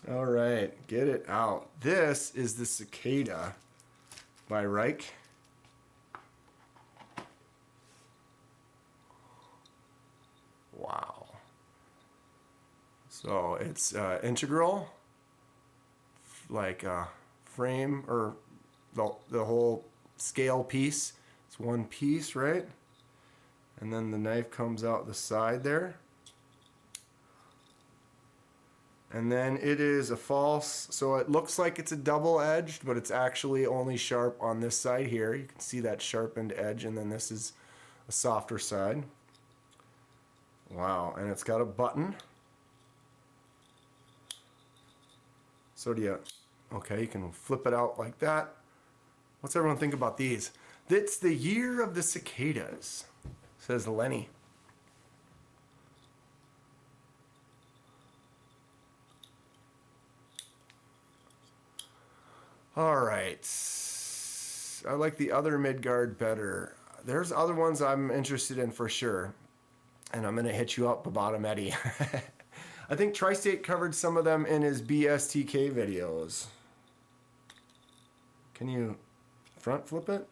All right, get it out. This is the Cicada by Reich. Wow. So it's integral, like frame, or the whole scale piece. It's one piece, right? And then the knife comes out the side there. And then it is a false, so it looks like it's a double-edged, but it's actually only sharp on this side here. You can see that sharpened edge, and then this is a softer side. Wow, and it's got a button. So do you, okay, you can flip it out like that. What's everyone think about these? It's the year of the cicadas, says Lenny. All right, I like the other Midgard better. There's other ones I'm interested in for sure, and I'm gonna hit you up about them, Eddie. I think Tri-State covered some of them in his BSTK videos. Can you front flip it?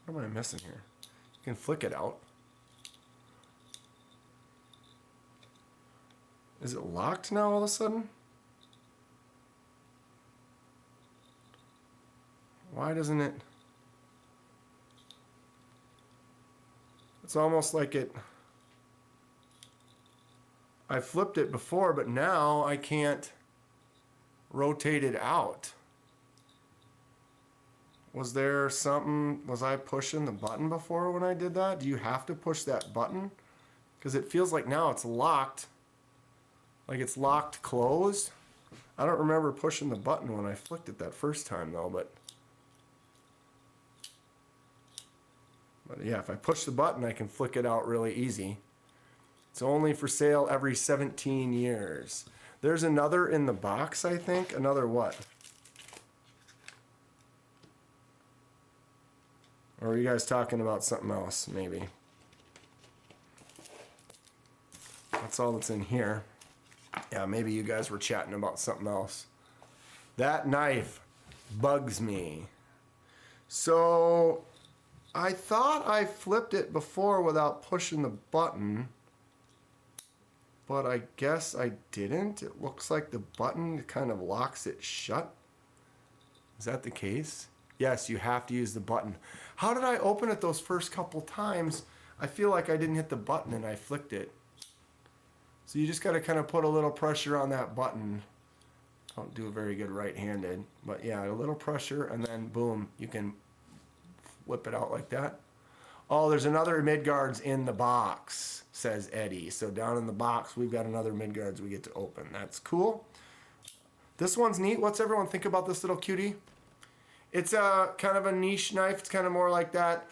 What am I missing here? You can flick it out. Is it locked now all of a sudden? Why doesn't it? It's almost like it... I flipped it before, but now I can't rotate it out. Was there something, was I pushing the button before when I did that? Do you have to push that button? Because it feels like now it's locked. Like it's locked closed. I don't remember pushing the button when I flicked it that first time though, but yeah, if I push the button, I can flick it out really easy. It's only for sale every 17 years. There's another in the box, I think. Another what? Or are you guys talking about something else, maybe? That's all that's in here. Yeah, maybe you guys were chatting about something else. That knife bugs me. So, I thought I flipped it before without pushing the button. But I guess I didn't. It looks like the button kind of locks it shut. Is that the case? Yes, you have to use the button. How did I open it those first couple times? I feel like I didn't hit the button and I flicked it. So you just got to kind of put a little pressure on that button. Don't do it very good right-handed. But yeah, a little pressure and then boom, you can whip it out like that. Oh, there's another Midgards in the box, says Eddie. So down in the box, we've got another Midgards we get to open. That's cool. This one's neat. What's everyone think about this little cutie? It's a kind of a niche knife. It's kind of more like that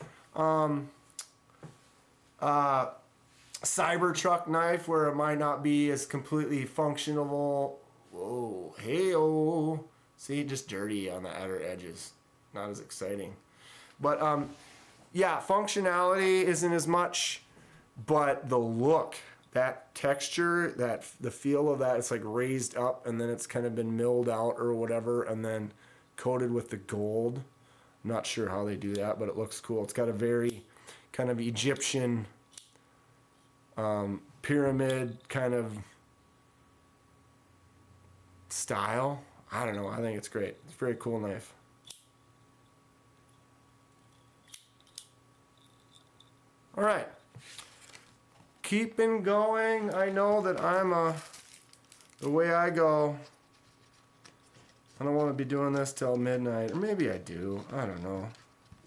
Cybertruck knife where it might not be as completely functional. Whoa, hey-oh. See, just dirty on the outer edges. Not as exciting. But yeah, functionality isn't as much, but the look, that texture, the feel of that, it's like raised up and then it's kind of been milled out or whatever and then coated with the gold. I'm not sure how they do that, but it looks cool. It's got a very kind of Egyptian pyramid kind of style. I don't know. I think it's great. It's a very cool knife. All right. Keeping going. I know that I'm the way I go, I don't want to be doing this till midnight, or maybe I do. I don't know.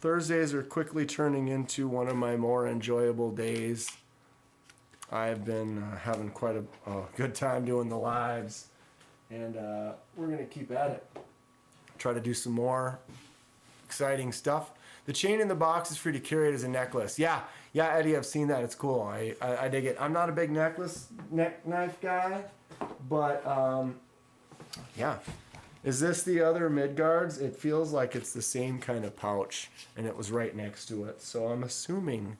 Thursdays are quickly turning into one of my more enjoyable days. I've been having quite a good time doing the lives, and we're going to keep at it. Try to do some more exciting stuff. The chain in the box is free to carry it as a necklace. Yeah, Eddie, I've seen that. It's cool. I dig it. I'm not a big knife guy, but yeah. Is this the other Midgards? It feels like it's the same kind of pouch, and it was right next to it, so I'm assuming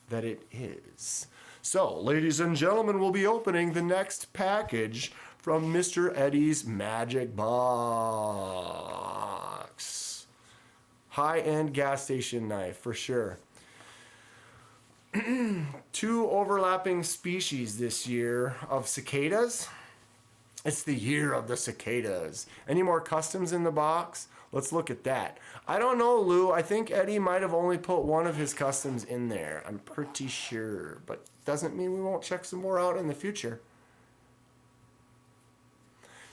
that it is. So, ladies and gentlemen, we'll be opening the next package from Mr. Eddie's Magic Box. High-end gas station knife, for sure. 2 overlapping species this year of cicadas. It's the year of the cicadas. Any more customs in the box? Let's look at that. I don't know, Lou. I think Eddie might have only put one of his customs in there. I'm pretty sure. But doesn't mean we won't check some more out in the future.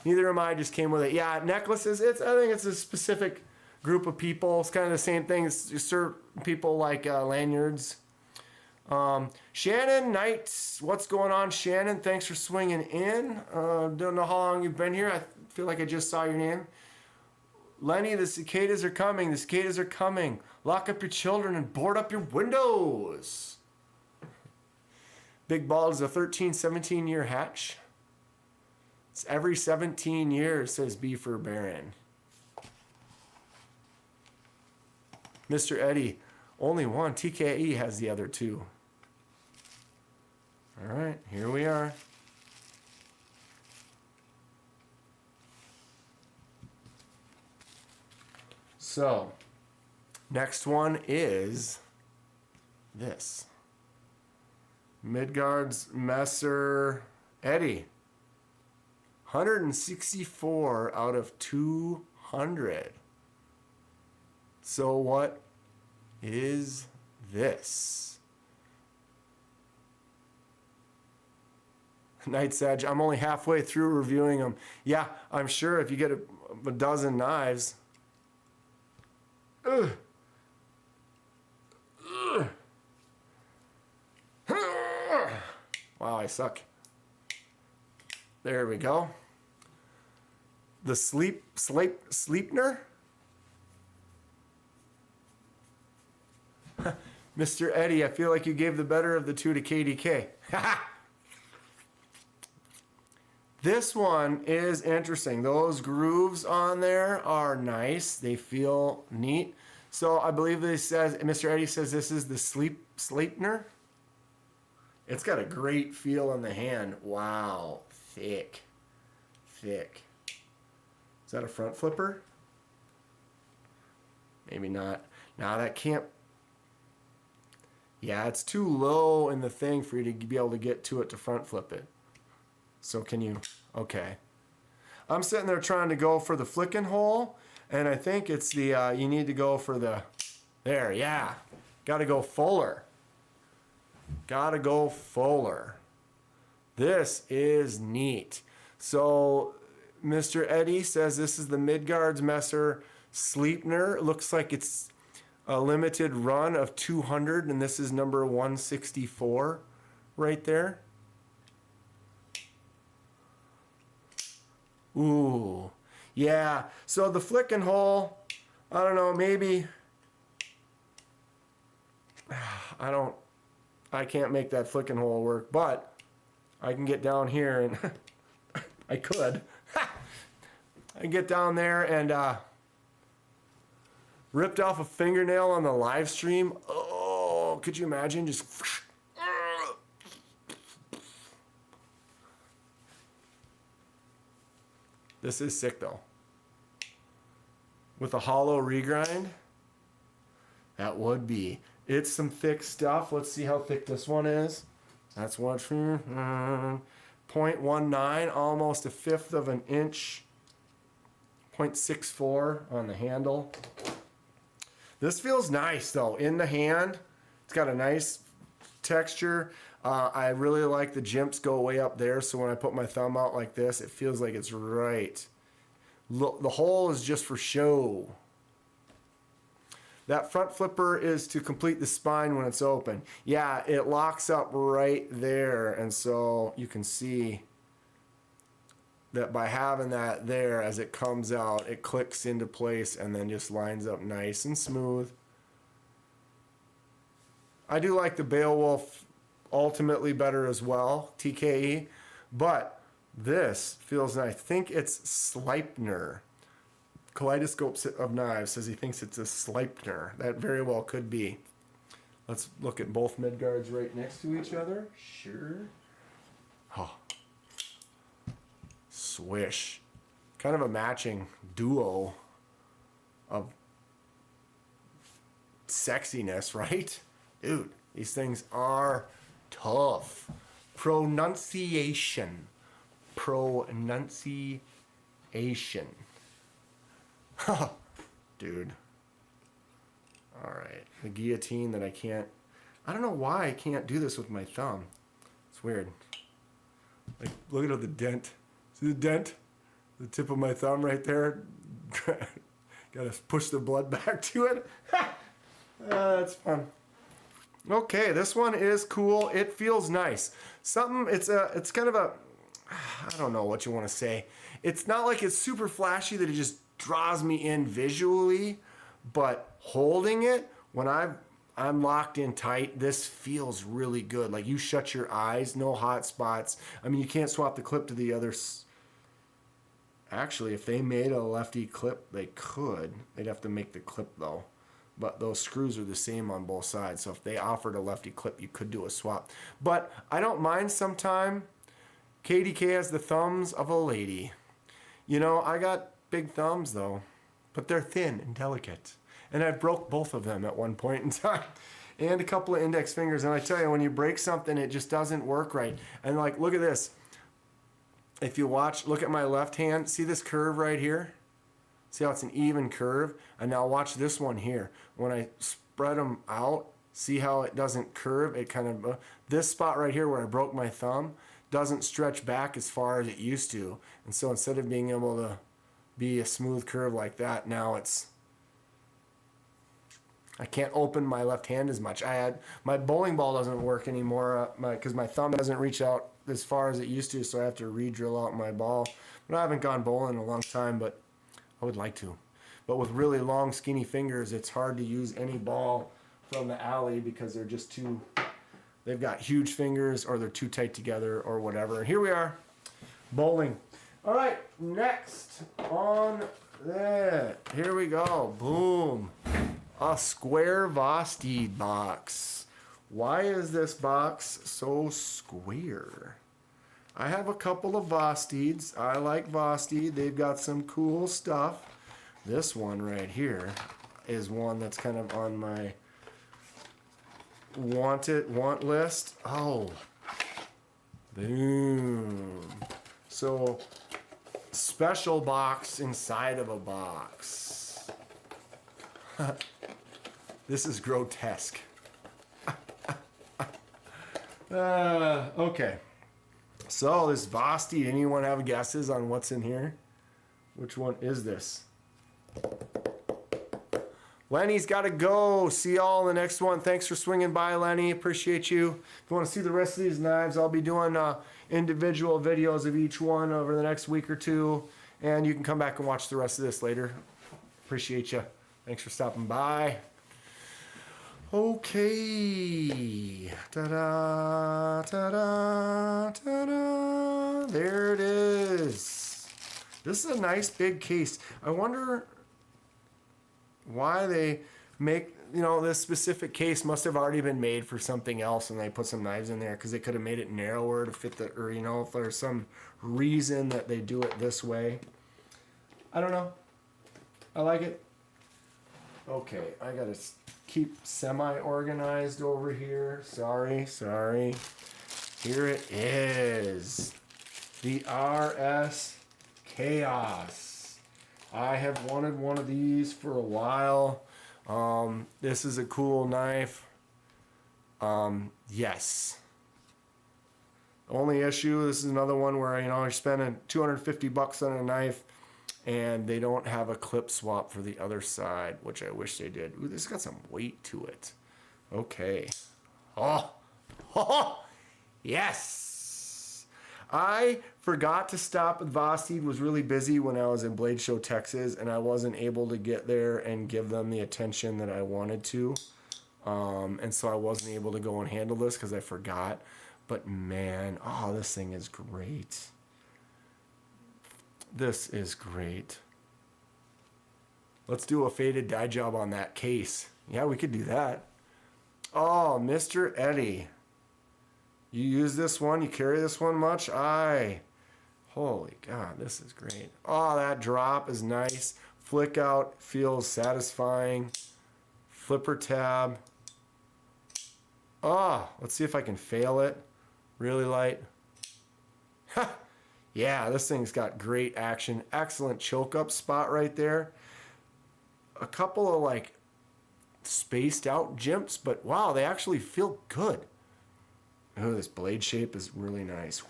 Neither am I. Just came with it. Yeah, necklaces. I think it's a specific group of people. It's kind of the same thing as certain people like lanyards. Shannon Knights, what's going on, Shannon? Thanks for swinging in. Don't know how long you've been here. I feel like I just saw your name. Lenny, the cicadas are coming. The cicadas are coming. Lock up your children and board up your windows. Big Ball is a 13, 17-year hatch. It's every 17 years, says B for Baron. Mr. Eddie, only one. TKE has the other 2. All right, here we are. So, next one is this. Midgard's Messer Eddie. 164 out of 200. So what is this? Night's Edge. I'm only halfway through reviewing them. Yeah, I'm sure if you get a dozen knives. Ugh. Wow, I suck. There we go. The Sleipner. Mr. Eddie, I feel like you gave the better of the two to KDK. This one is interesting. Those grooves on there are nice. They feel neat. So I believe Mr. Eddie says this is the Sleipner. It's got a great feel on the hand. Wow, thick. Is that a front flipper? Maybe not. Now that can't. Yeah, it's too low in the thing for you to be able to get to it to front flip it. So can you? Okay. I'm sitting there trying to go for the flicking hole, and I think it's the, you need to go for the, there, yeah. Got to go fuller. This is neat. So Mr. Eddie says this is the Midgard's Messer Sleipner. It looks like it's a limited run of 200, and this is number 164 right there. Ooh, yeah. So the flicking hole, I don't know, maybe, I can't make that flicking hole work, but I can get down here and I could. I can get down there and ripped off a fingernail on the live stream. Oh, could you imagine? Just this is sick though. With a hollow regrind, that would be. It's some thick stuff. Let's see how thick this one is. That's 0.19, almost a fifth of an inch. 0.64 on the handle. This feels nice though in the hand. It's got a nice texture. I really like the jimps go way up there, so when I put my thumb out like this, it feels like it's right. Look, the hole is just for show. That front flipper is to complete the spine when it's open. Yeah, it locks up right there, and so you can see that by having that there, as it comes out, it clicks into place and then just lines up nice and smooth. I do like the Beowulf ultimately better as well, TKE, but this feels nice. I think it's Sleipner. Kaleidoscope of Knives says he thinks it's a Sleipner. That very well could be. Let's look at both Midgards right next to each other. Sure. Oh. Swish. Kind of a matching duo of sexiness, right? Dude, these things are tough. Pronunciation. Dude. Alright. The guillotine that I don't know why I can't do this with my thumb. It's weird. Like, look at the dent. See the dent? The tip of my thumb right there? Gotta push the blood back to it. That's fun. Okay, this one is cool. It feels nice. It's kind of a, I don't know what you want to say. It's not like it's super flashy that it just draws me in visually, but holding it, when I'm locked in tight, this feels really good. Like you shut your eyes, no hot spots. I mean, you can't swap the clip to the other. Actually, if they made a lefty clip, they could. They'd have to make the clip though. But those screws are the same on both sides. So if they offered a lefty clip, you could do a swap. But I don't mind sometime. KDK has the thumbs of a lady. You know, I got big thumbs though, but they're thin and delicate. And I broke both of them at one point in time. And a couple of index fingers. And I tell you, when you break something, it just doesn't work right. And like, look at this. If you look at my left hand, see this curve right here? See how it's an even curve? And now watch this one here. When I spread them out, see how it doesn't curve? It kind of, this spot right here where I broke my thumb doesn't stretch back as far as it used to. And so instead of being able to be a smooth curve like that, now it's I can't open my left hand as much. My bowling ball doesn't work anymore because my thumb doesn't reach out as far as it used to, so I have to re-drill out my ball. But I haven't gone bowling in a long time, but I would like to. But with really long, skinny fingers, it's hard to use any ball from the alley because they're just too, they've got huge fingers or they're too tight together or whatever. And here we are, bowling. All right, next on that, here we go, boom. A square Thusday box. Why is this box so square? I have a couple of Thusdays. I like Thusday. They've got some cool stuff. This one right here is one that's kind of on my want list. Oh, boom. So, special box inside of a box. This is grotesque. Okay. So this Thusday, anyone have guesses on what's in here? Which one is this? Lenny's got to go. See y'all in the next one. Thanks for swinging by, Lenny. Appreciate you. If you want to see the rest of these knives, I'll be doing individual videos of each one over the next week or two. And you can come back and watch the rest of this later. Appreciate you. Thanks for stopping by. Okay. Ta-da, ta-da, ta-da. There it is. This is a nice big case. I wonder why they make, this specific case must have already been made for something else and they put some knives in there because they could have made it narrower to fit the, or, if there's some reason that they do it this way. I don't know. I like it. Okay, I gotta keep semi-organized over here. Sorry. Here it is. The RS Chaos. I have wanted one of these for a while. This is a cool knife. Yes. Only issue, this is another one where, you're spending $250 on a knife and they don't have a clip swap for the other side, which I wish they did. Ooh, this got some weight to it. Okay. Oh, yes. I forgot to stop at Thusday. Was really busy when I was in Blade Show, Texas, and I wasn't able to get there and give them the attention that I wanted to. And so I wasn't able to go and handle this because I forgot. But man, this thing is great. This is great. Let's do a faded dye job on that case. Yeah, we could do that. Oh, Mr. Eddie. You use this one? You carry this one much? Holy God, this is great. Oh, that drop is nice. Flick out feels satisfying. Flipper tab. Let's see if I can fail it. Really light. Ha! Yeah, this thing's got great action. Excellent choke up spot right there. A couple of spaced out jimps, but wow, they actually feel good. Oh, this blade shape is really nice.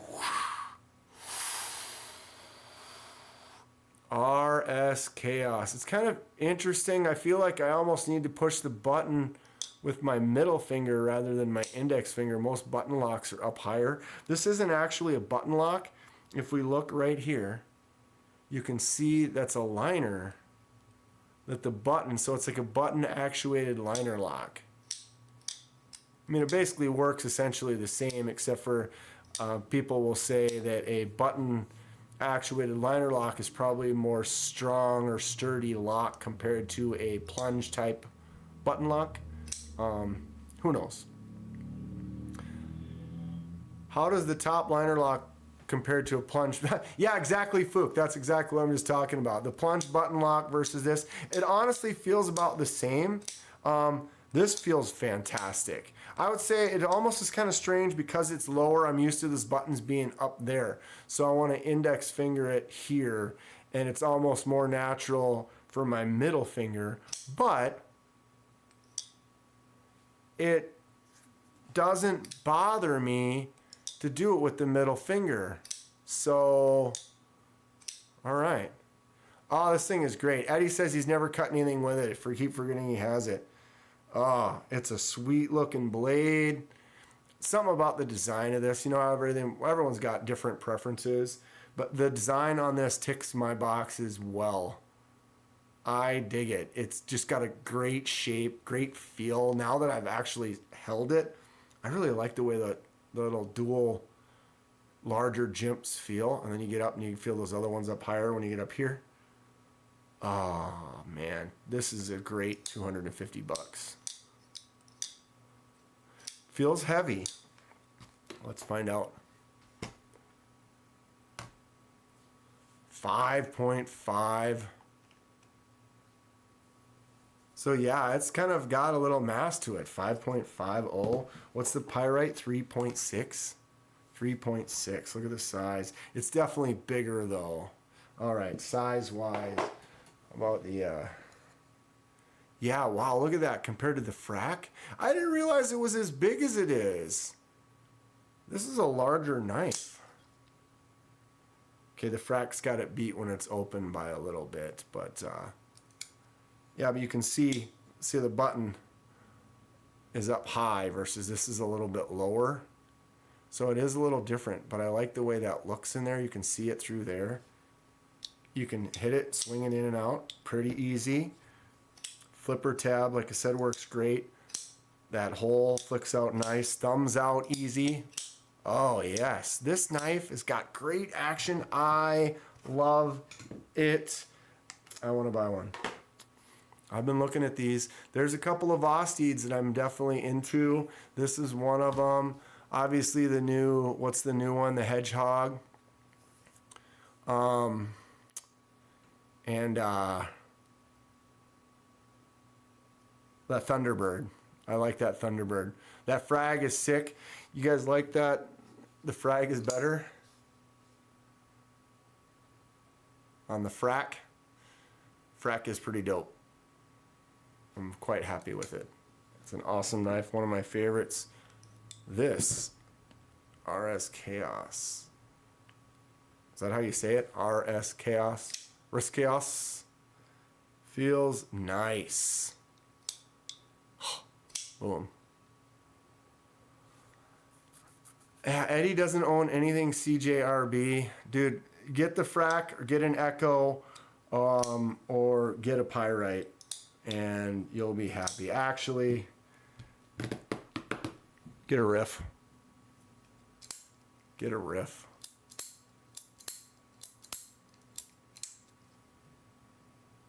RS Chaos. It's kind of interesting. I feel like I almost need to push the button with my middle finger rather than my index finger. Most button locks are up higher. This isn't actually a button lock. If we look right here, you can see that's a liner that the button, so it's like a button actuated liner lock. I mean, it basically works essentially the same, except for people will say that a button actuated liner lock is probably a more strong or sturdy lock compared to a plunge type button lock. Who knows? How does the top liner lock compared to a plunge? Yeah, exactly, Fook. That's exactly what I'm just talking about. The plunge button lock versus this. It honestly feels about the same. This feels fantastic. I would say it almost is kind of strange because it's lower. I'm used to this buttons being up there. So I want to index finger it here. And it's almost more natural for my middle finger. But it doesn't bother me to do it with the middle finger. So, all right. Oh, this thing is great. Eddie says he's never cut anything with it. I keep forgetting he has it. Oh, it's a sweet looking blade. Something about the design of this, you know, everyone's got different preferences, but the design on this ticks my boxes well. I dig it. It's just got a great shape, great feel. Now that I've actually held it, I really like the way the little dual larger jimps feel. And then you get up and you can feel those other ones up higher when you get up here. Oh man, this is a great 250 bucks. Feels heavy. Let's find out. 5.5. So yeah, it's kind of got a little mass to it. 5.50. What's the pyrite? 3.6. 3.6. Look at the size. It's definitely bigger though. All right, size-wise, about the yeah, wow, look at that compared to the frac. I didn't realize it was as big as it is. This is a larger knife. Okay, the frac's got it beat when it's open by a little bit, but yeah, but you can see the button is up high versus this is a little bit lower. So it is a little different, but I like the way that looks in there. You can see it through there. You can hit it, swing it in and out, pretty easy. Flipper tab, like I said, works great. That hole flicks out nice. Thumbs out easy. Oh yes, this knife has got great action. I love it. I want to buy one. I've been looking at these. There's a couple of Osteeds that I'm definitely into. This is one of them. Obviously the new, what's the new one? The Hedgehog. That Thunderbird. I like that Thunderbird. That frag is sick. You guys like that? The frag is better on the frac. Frac is pretty dope. I'm quite happy with it. It's an awesome knife, one of my favorites. This RS Chaos. Is that how you say it? RS Chaos. RS Chaos. Feels nice. Boom. Yeah, Eddie doesn't own anything CJRB. Dude, get the frac or get an Echo or get a Pyrite and you'll be happy. Actually, get a Riff. Get a Riff.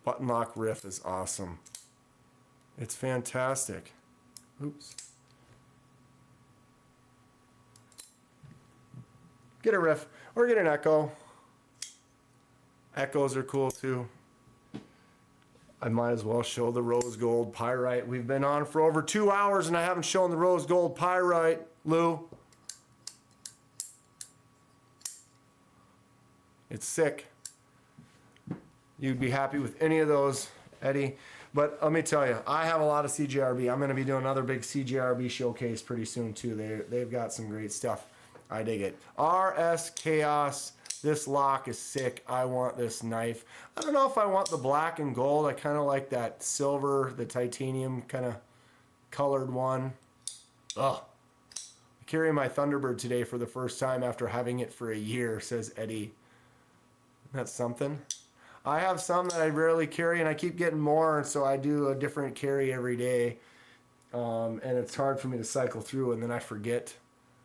Button lock Riff is awesome. It's fantastic. Oops. Get a Riff or get an Echo. Echoes are cool too. I might as well show the rose gold pyrite. We've been on for over 2 hours and I haven't shown the rose gold pyrite, Lou. It's sick. You'd be happy with any of those, Eddie. But let me tell you, I have a lot of CJRB. I'm going to be doing another big CJRB showcase pretty soon too. They've got some great stuff. I dig it. RS Chaos. This lock is sick. I want this knife. I don't know if I want the black and gold. I kind of like that silver, the titanium kind of colored one. Ugh. I carry my Thunderbird today for the first time after having it for a year, says Eddie. That's something. I have some that I rarely carry and I keep getting more, and so I do a different carry every day. And it's hard for me to cycle through, and then I forget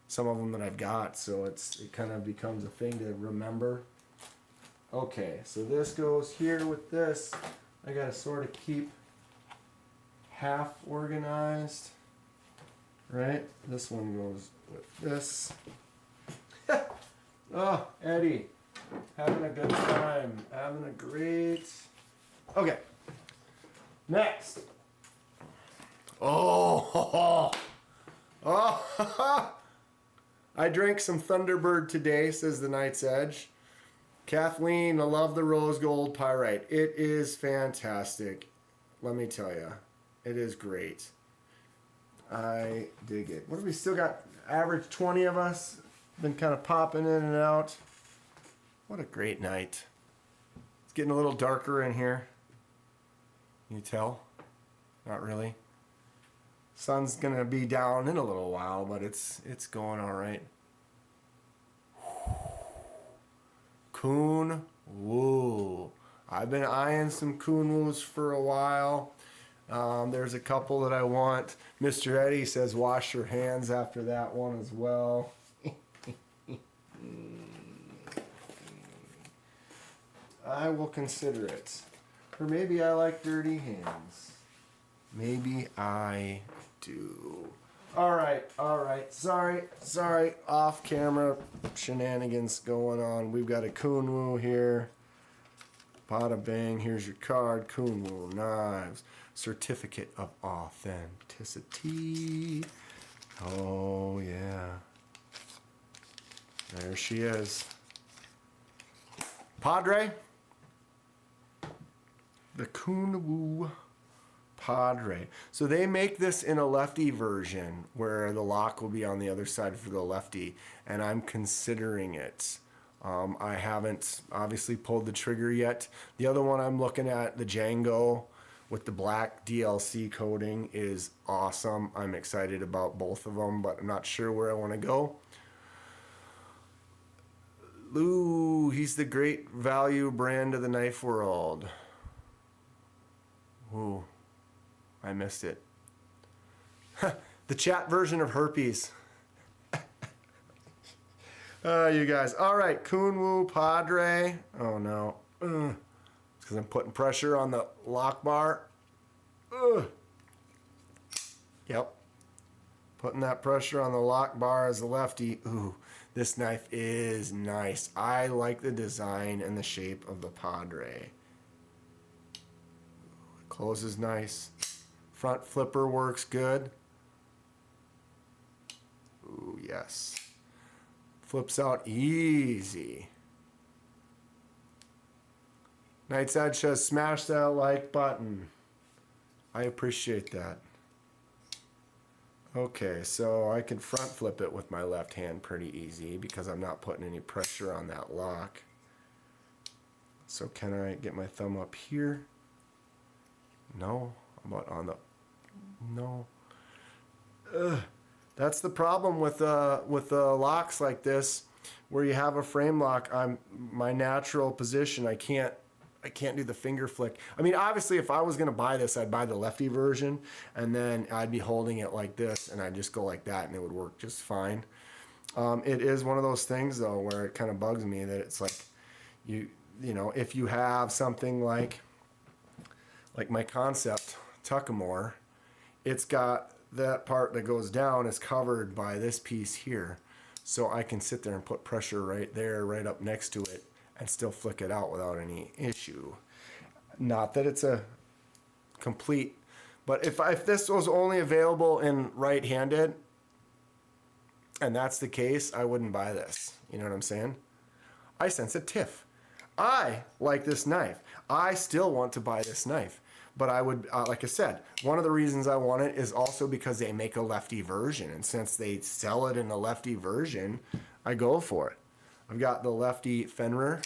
some of them that I've got, so it kind of becomes a thing to remember. Okay, so this goes here with this. I gotta sort of keep half organized, right? This one goes with this. Oh, Eddie, having a good time, having a great. Okay, next. Oh, oh. I drank some Thunderbird today, says the Knight's Edge. Kathleen, I love the rose gold pyrite. It is fantastic. Let me tell you, it is great. I dig it. What have we still got? Average 20 of us. Been kind of popping in and out. What a great night. It's getting a little darker in here. Can you tell? Not really. Sun's gonna be down in a little while, but it's going all right. Coon Woo. I've been eyeing some Coon Woos for a while. There's a couple that I want. Mr. Eddie says wash your hands after that one as well. I will consider it. Or maybe I like dirty hands. Maybe I do. Alright. Sorry. Off camera shenanigans going on. We've got a Coon Woo here. Bada bang. Here's your card. Coon Woo knives. Certificate of authenticity. Oh, yeah. There she is. Padre. The Coon Woo Padre. So they make this in a lefty version where the lock will be on the other side for the lefty, and I'm considering it. I haven't obviously pulled the trigger yet. The other one I'm looking at, the Django with the black DLC coating, is awesome. I'm excited about both of them, but I'm not sure where I want to go. Lou, he's the great value brand of the knife world. Ooh, I missed it. The chat version of herpes. You guys. All right, Coon Woo Padre. Oh no. It's because I'm putting pressure on the lock bar. Yep. Putting that pressure on the lock bar as a lefty. Ooh, this knife is nice. I like the design and the shape of the Padre. Closes nice. Front flipper works good. Ooh, yes. Flips out easy. Night's Edge says smash that like button. I appreciate that. Okay, so I can front flip it with my left hand pretty easy because I'm not putting any pressure on that lock. So can I get my thumb up here? No. How about on the... No. That's the problem with locks like this, where you have a frame lock. My natural position. I can't do the finger flick. I mean, obviously, if I was gonna buy this, I'd buy the lefty version, and then I'd be holding it like this, and I'd just go like that, and it would work just fine. It is one of those things though, where it kind of bugs me that it's like, you know, if you have something like my Concept Tuckamore, it's got that part that goes down is covered by this piece here. So I can sit there and put pressure right there, right up next to it, and still flick it out without any issue. Not that it's a complete, but if this was only available in right-handed, and that's the case, I wouldn't buy this. You know what I'm saying? I sense a tiff. I like this knife. I still want to buy this knife. But I would, like I said, one of the reasons I want it is also because they make a lefty version. And since they sell it in a lefty version, I go for it. I've got the lefty Fenrir.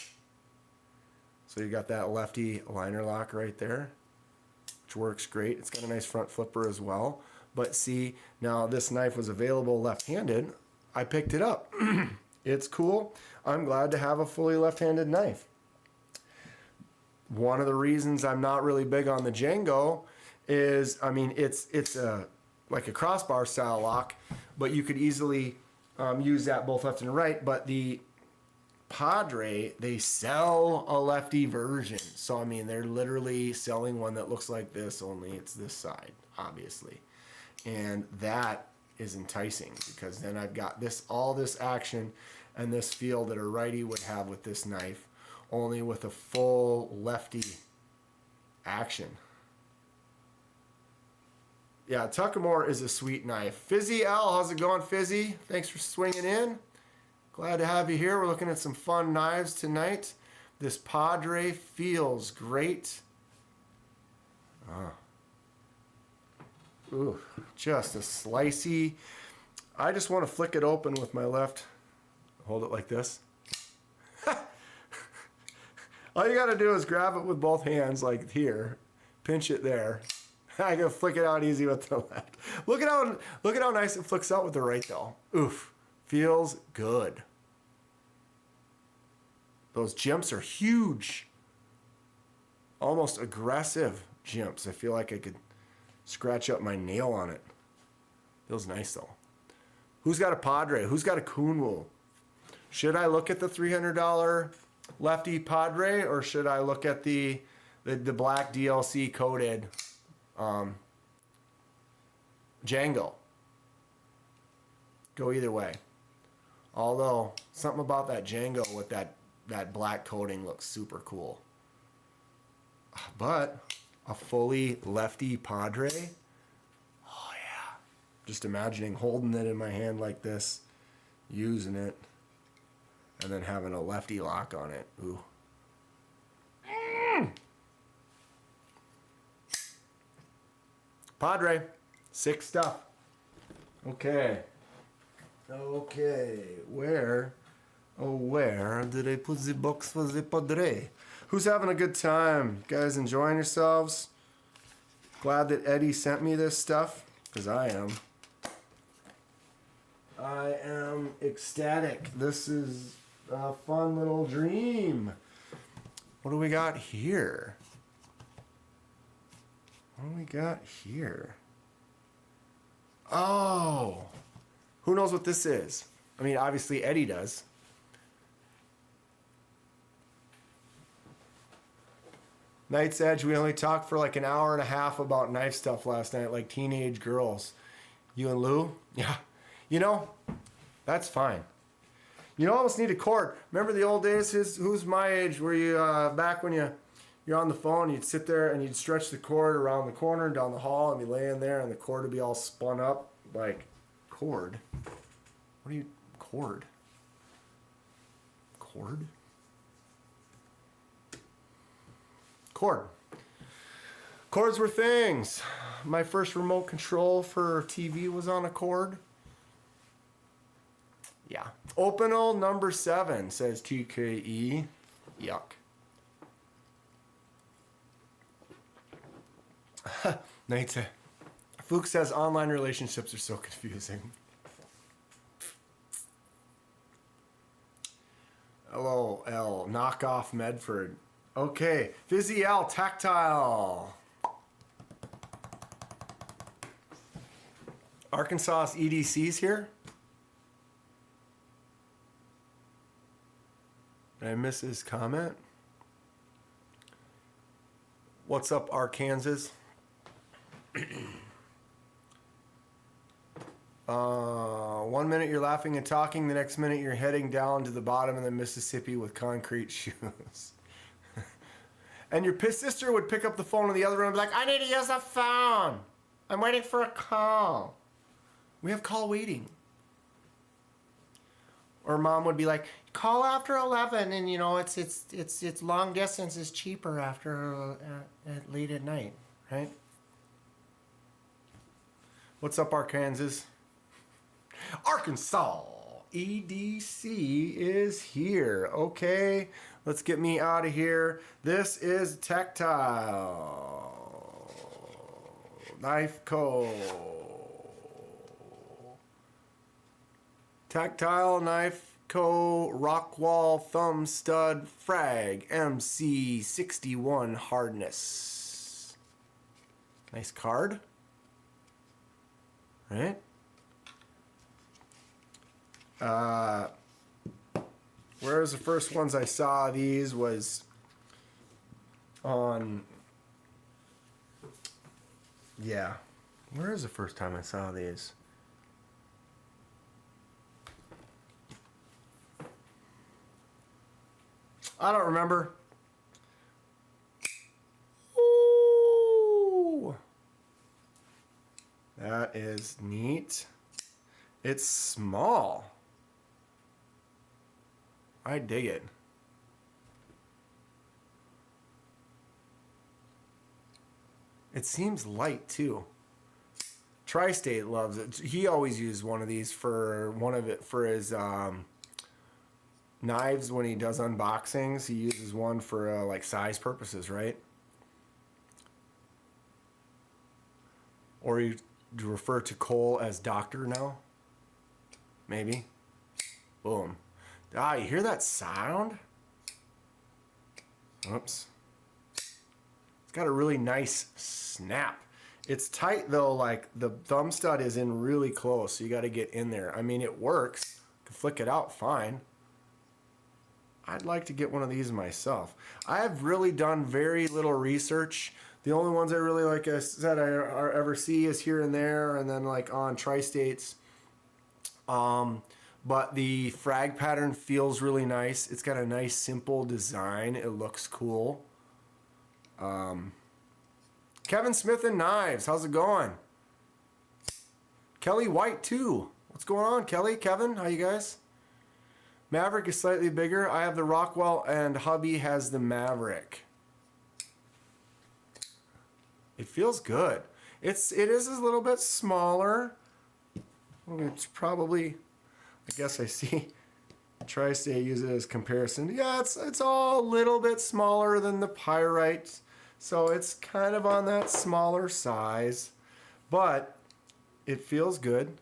So you got that lefty liner lock right there, which works great. It's got a nice front flipper as well. But see, now this knife was available left-handed. I picked it up. It's cool. I'm glad to have a fully left-handed knife. One of the reasons I'm not really big on the Django is, I mean, it's like a crossbar style lock, but you could easily use that both left and right. But the Padre, they sell a lefty version. So, I mean, they're literally selling one that looks like this, only it's this side, obviously. And that is enticing because then I've got all this action and this feel that a righty would have with this knife, only with a full lefty action. Yeah, Tuckamore is a sweet knife. Fizzy L, how's it going, Fizzy? Thanks for swinging in. Glad to have you here. We're looking at some fun knives tonight. This Padre feels great. Ooh, just a slicey. I just want to flick it open with my left. Hold it like this. All you got to do is grab it with both hands like here, pinch it there, I can flick it out easy with the left. Look at how nice it flicks out with the right though. Oof. Feels good. Those jumps are huge. Almost aggressive jumps. I feel like I could scratch up my nail on it. Feels nice though. Who's got a Padre? Who's got a Coonwool? Should I look at the $300 lefty Padre, or should I look at the black DLC coated Django? Go either way. Although something about that Django with that black coating looks super cool. But a fully lefty Padre, oh yeah. Just imagining holding it in my hand like this, using it, and then having a lefty lock on it. Ooh. Padre, sick stuff. Okay. Okay, where did I put the box for the Padre? Who's having a good time? Guys enjoying yourselves? Glad that Eddie sent me this stuff, because I am. I am ecstatic. This is a fun little dream. What do we got here? What do we got here? Oh! Who knows what this is? I mean, obviously Eddie does. Night's Edge, we only talked for like an hour and a half about knife stuff last night, like teenage girls. You and Lou? Yeah. You know, that's fine. You almost need a cord. Remember the old days? Who's my age where you, back when you're on the phone, you'd sit there and you'd stretch the cord around the corner and down the hall and be laying there and the cord would be all spun up like cord. What are you, cord? Cord? Cord. Cords were things. My first remote control for TV was on a cord. Yeah. Opinel number 7 says TKE. Yuck. Night. Fook says online relationships are so confusing. LOL. Knockoff Medford. Okay. Fizzy L. Tactile. Arkansas EDC's here. Did I miss his comment? What's up, Arkansas? 1 minute you're laughing and talking, the next minute you're heading down to the bottom of the Mississippi with concrete shoes. And your sister would pick up the phone in the other room and be like, I need to use the phone. I'm waiting for a call. We have call waiting. Or mom would be like, call after 11, and you know it's long distance is cheaper after late at night, right? What's up, Arkansas? Arkansas EDC is here. Okay, let's get me out of here. This is Tactile Knife Co. Tactile Knife Co. Rockwall Thumb Stud Frag MC61 hardness. Nice card. Right? Whereas the first ones I saw these was on, yeah. Where is the first time I saw these? I don't remember. Ooh. That is neat. It's small. I dig it. It seems light too. Tri-State loves it. He always used one of these for his knives when he does unboxings. He uses one for like size purposes, right? Or you refer to Cole as doctor now? Maybe. Boom. Ah, you hear that sound? Oops. It's got a really nice snap. It's tight though, like the thumb stud is in really close, so you got to get in there. I mean, it works. You can flick it out fine. I'd like to get one of these myself. I have really done very little research. The only ones I really, like I said, I ever see is here and there, and then like on tri-states. But the frag pattern feels really nice. It's got a nice simple design. It looks cool. Kevin Smith and Knives, how's it going? Kelly White too. What's going on, Kelly? Kevin, how you guys? Maverick is slightly bigger. I have the Rockwell and hubby has the Maverick. It feels good. It is a little bit smaller. It's probably, I guess I see Tri-State use it as comparison. Yeah, it's all a little bit smaller than the Pyrite. So it's kind of on that smaller size, but it feels good.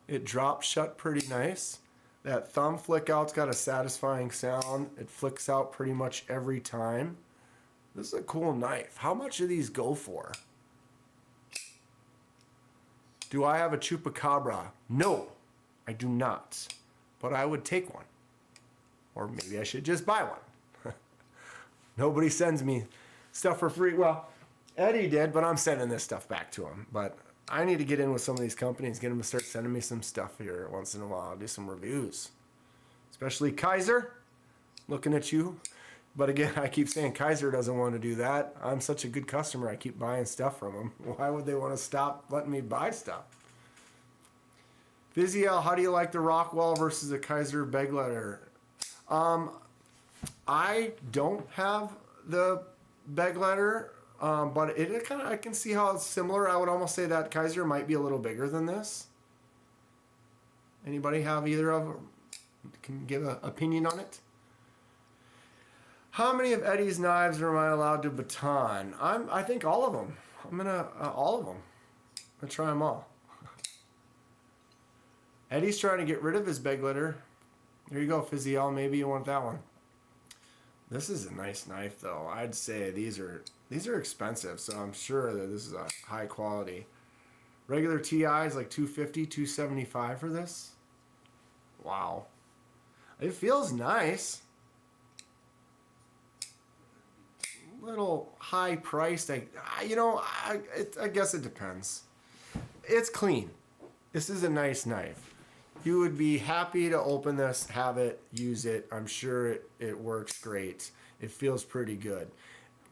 It drops shut pretty nice. That thumb flick out's got a satisfying sound. It flicks out pretty much every time. This is a cool knife. How much do these go for? Do I have a Chupacabra? No, I do not. But I would take one. Or maybe I should just buy one. Nobody sends me stuff for free. Well, Eddie did, but I'm sending this stuff back to him. But I need to get in with some of these companies, get them to start sending me some stuff here once in a while. I'll do some reviews. Especially Kaiser, looking at you. But again, I keep saying Kaiser doesn't want to do that. I'm such a good customer. I keep buying stuff from them. Why would they want to stop letting me buy stuff? Viziel, how do you like the Rockwell versus the Kaiser beg letter? I don't have the beg letter, but it kind of, I can see how it's similar. I would almost say that Kaiser might be a little bigger than this. Anybody have either of them? Can give an opinion on it? How many of Eddie's knives am I allowed to baton? I think all of them. I'm gonna all of them. I'm gonna try them all. Eddie's trying to get rid of his beg letter. There you go, Physiel. Maybe you want that one. This is a nice knife, though. I'd say these are expensive, so I'm sure that this is a high quality. Regular TI is like $250, $275 for this. Wow. It feels nice. Little high priced. I guess it depends. It's clean. This is a nice knife. You would be happy to open this, have it, use it. I'm sure it works great. It feels pretty good.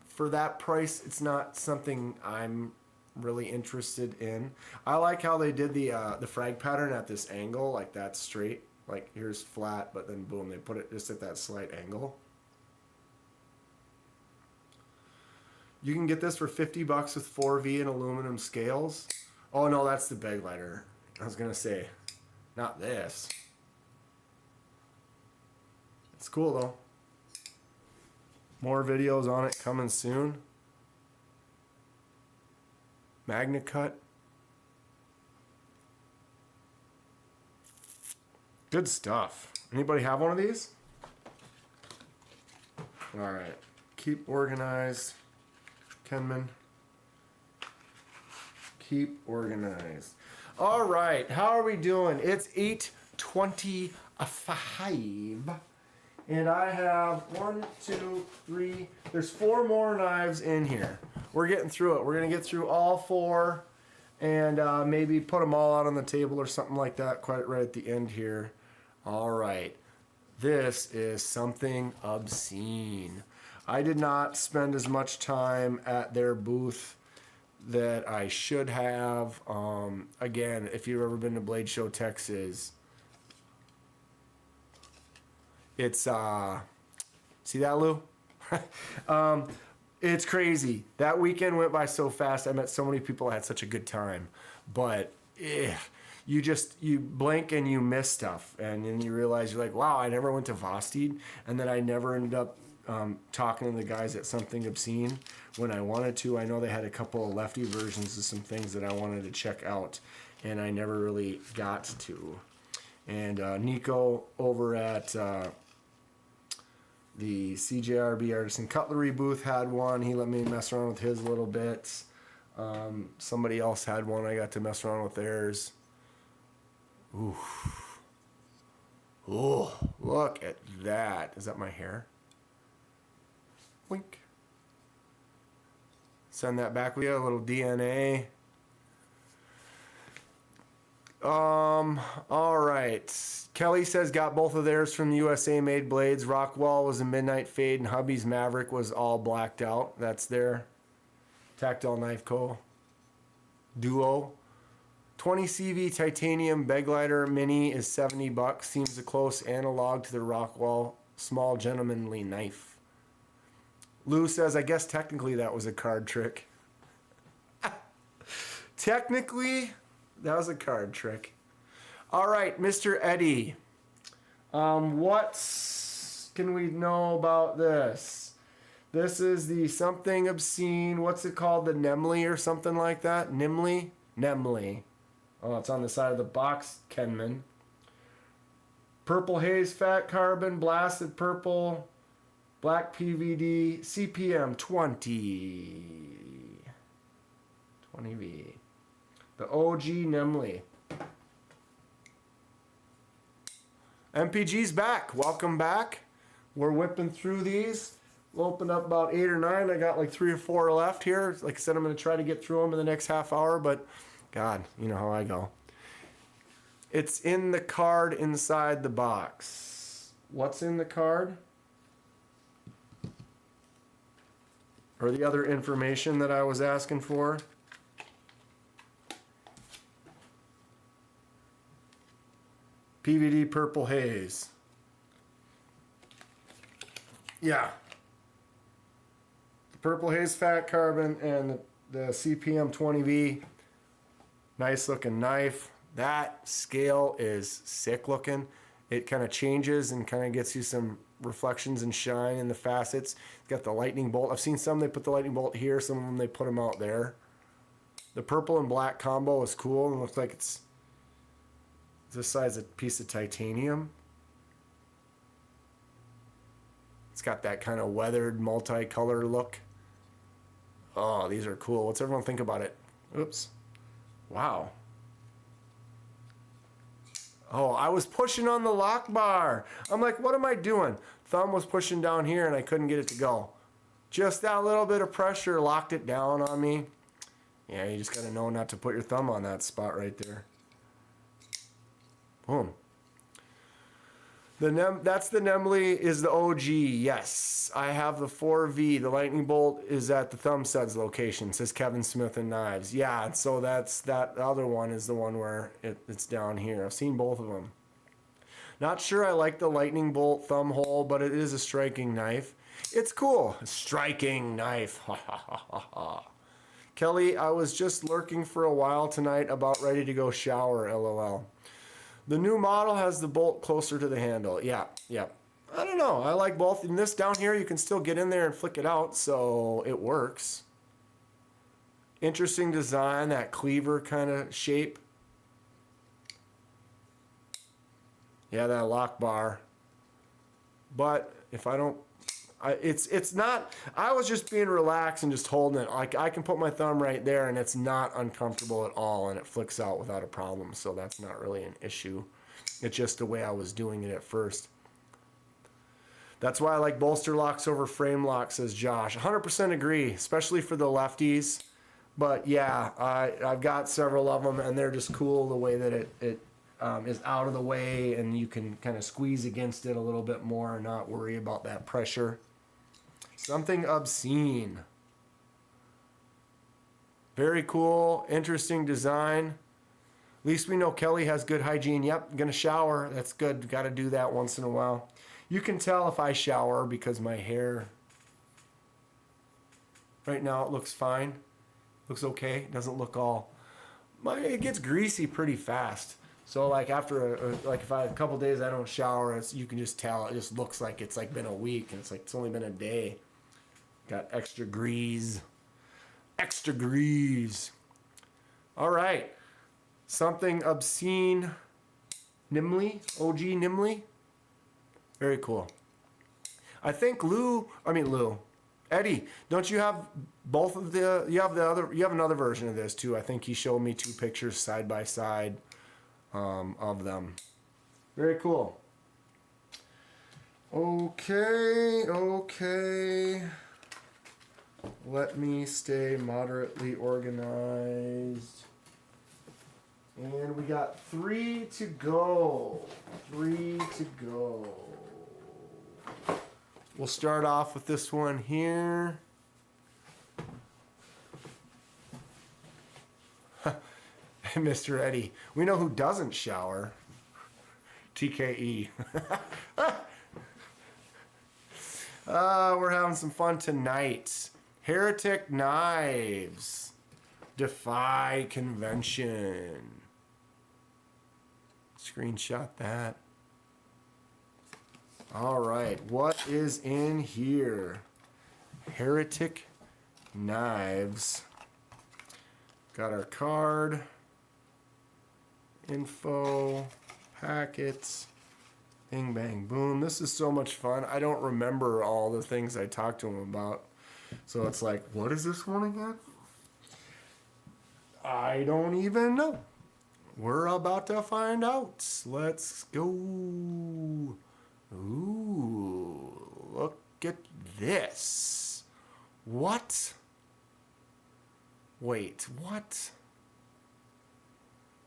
For that price, it's not something I'm really interested in. I like how they did the frag pattern at this angle, like that's straight. Like here's flat, but then boom, they put it just at that slight angle. You can get this for $50 with 4V and aluminum scales. Oh no, that's the beg lighter. I was gonna say, not this. It's cool though. More videos on it coming soon. Magna Cut. Good stuff. Anybody have one of these? All right. Keep organized. Kenman. Keep organized. All right. How are we doing? It's 8:25. And I have 1, 2, 3. There's 4 more knives in here. We're getting through it. We're going to get through all 4 and maybe put them all out on the table or something like that quite right at the end here. All right. This is something obscene. I did not spend as much time at their booth that I should have. Again, if you've ever been to Blade Show Texas, it's see that, Lou? It's crazy. That weekend went by so fast. I met so many people. I had such a good time. But you blink and you miss stuff, and then you realize you're like, wow, I never went to Vosted, and then I never ended up talking to the guys at Something Obscene when I wanted to. I know they had a couple of lefty versions of some things that I wanted to check out, and I never really got to. And Nico over at the CJRB Artisan Cutlery booth had one. He let me mess around with his a little bit. Somebody else had one. I got to mess around with theirs. Ooh. Oh, look at that. Is that my hair? Wink. Send that back with you, a little DNA. All right. Kelly says got both of theirs from the USA made blades. Rockwall was a midnight fade and hubby's Maverick was all blacked out. That's their Tactile Knife Co. Duo. 20 CV titanium Beglider Mini is $70. Seems a close analog to the Rockwall small gentlemanly knife. Lou says, I guess technically that was a card trick. Technically, that was a card trick. All right, Mr. Eddie. What can we know about this? This is the Something Obscene. What's it called? The Nemly or something like that? Nimley? Nemly. Oh, it's on the side of the box, Kenman. Purple Haze Fat Carbon, Blasted Purple, Black PVD, CPM 20. 20V. The OG Nemly. MPG's back. Welcome back. We're whipping through these. We'll open up about 8 or 9. I got like 3 or 4 left here. Like I said, I'm going to try to get through them in the next half hour, but God, you know how I go. It's in the card inside the box. What's in the card? Or the other information that I was asking for? PVD Purple Haze. Yeah. The Purple Haze Fat Carbon and the CPM 20V. Nice looking knife. That scale is sick looking. It kind of changes and kind of gets you some reflections and shine in the facets. It's got the lightning bolt. I've seen some they put the lightning bolt here. Some of them they put them out there. The purple and black combo is cool and looks like it's this size a piece of titanium. It's got that kind of weathered multicolor look. Oh, these are cool. What's everyone think about it? Oops. Wow. Oh, I was pushing on the lock bar. I'm like, what am I doing? Thumb was pushing down here and I couldn't get it to go. Just that little bit of pressure locked it down on me. Yeah, you just got to know not to put your thumb on that spot right there. Boom. That's the Nemly is the OG. Yes, I have the 4V. The lightning bolt is at the thumb studs location. Says Kevin Smith and Knives. Yeah, so that's that other one is the one where it's down here. I've seen both of them. Not sure I like the lightning bolt thumb hole, but it is a striking knife. It's cool. Striking knife. Ha ha ha ha ha. Kelly, I was just lurking for a while tonight, about ready to go shower. LOL. The new model has the bolt closer to the handle. Yeah. I don't know. I like both. In this down here, you can still get in there and flick it out, so it works. Interesting design, that cleaver kind of shape. Yeah, that lock bar. But if I don't, it's not, I was just being relaxed and just holding it. Like I can put my thumb right there and it's not uncomfortable at all and it flicks out without a problem. So that's not really an issue. It's just the way I was doing it at first. That's why I like bolster locks over frame locks, says Josh. 100% agree, especially for the lefties. But yeah, I've got several of them and they're just cool the way that it is out of the way and you can kind of squeeze against it a little bit more and not worry about that pressure. Something Obscene. Very cool, interesting design. At least we know Kelly has good hygiene. Yep, gonna shower. That's good. Got to do that once in a while. You can tell if I shower because my hair, right now it looks fine. Looks okay. It doesn't look all, it gets greasy pretty fast. So like after like if I a couple days I don't shower, you can just tell it just looks like it's like been a week, and it's like it's only been a day. Got extra grease. Extra grease. All right. Something obscene. Nimley. OG Nimley. Very cool. I think Lou. Eddie, don't you have both of you have another version of this too. I think he showed me 2 pictures side by side of them. Very cool. Okay. Let me stay moderately organized. And we got 3 to go. 3 to go. We'll start off with this one here. Mr. Eddie. We know who doesn't shower. TKE. We're having some fun tonight. Heretic Knives. Defy convention. Screenshot that. All right, what is in here? Heretic Knives. Got our card, info, packets, bing, bang, boom. This is so much fun. I don't remember all the things I talked to him about. So it's like, what is this one again? I don't even know. We're about to find out. Let's go. Ooh, look at this. What? Wait, what?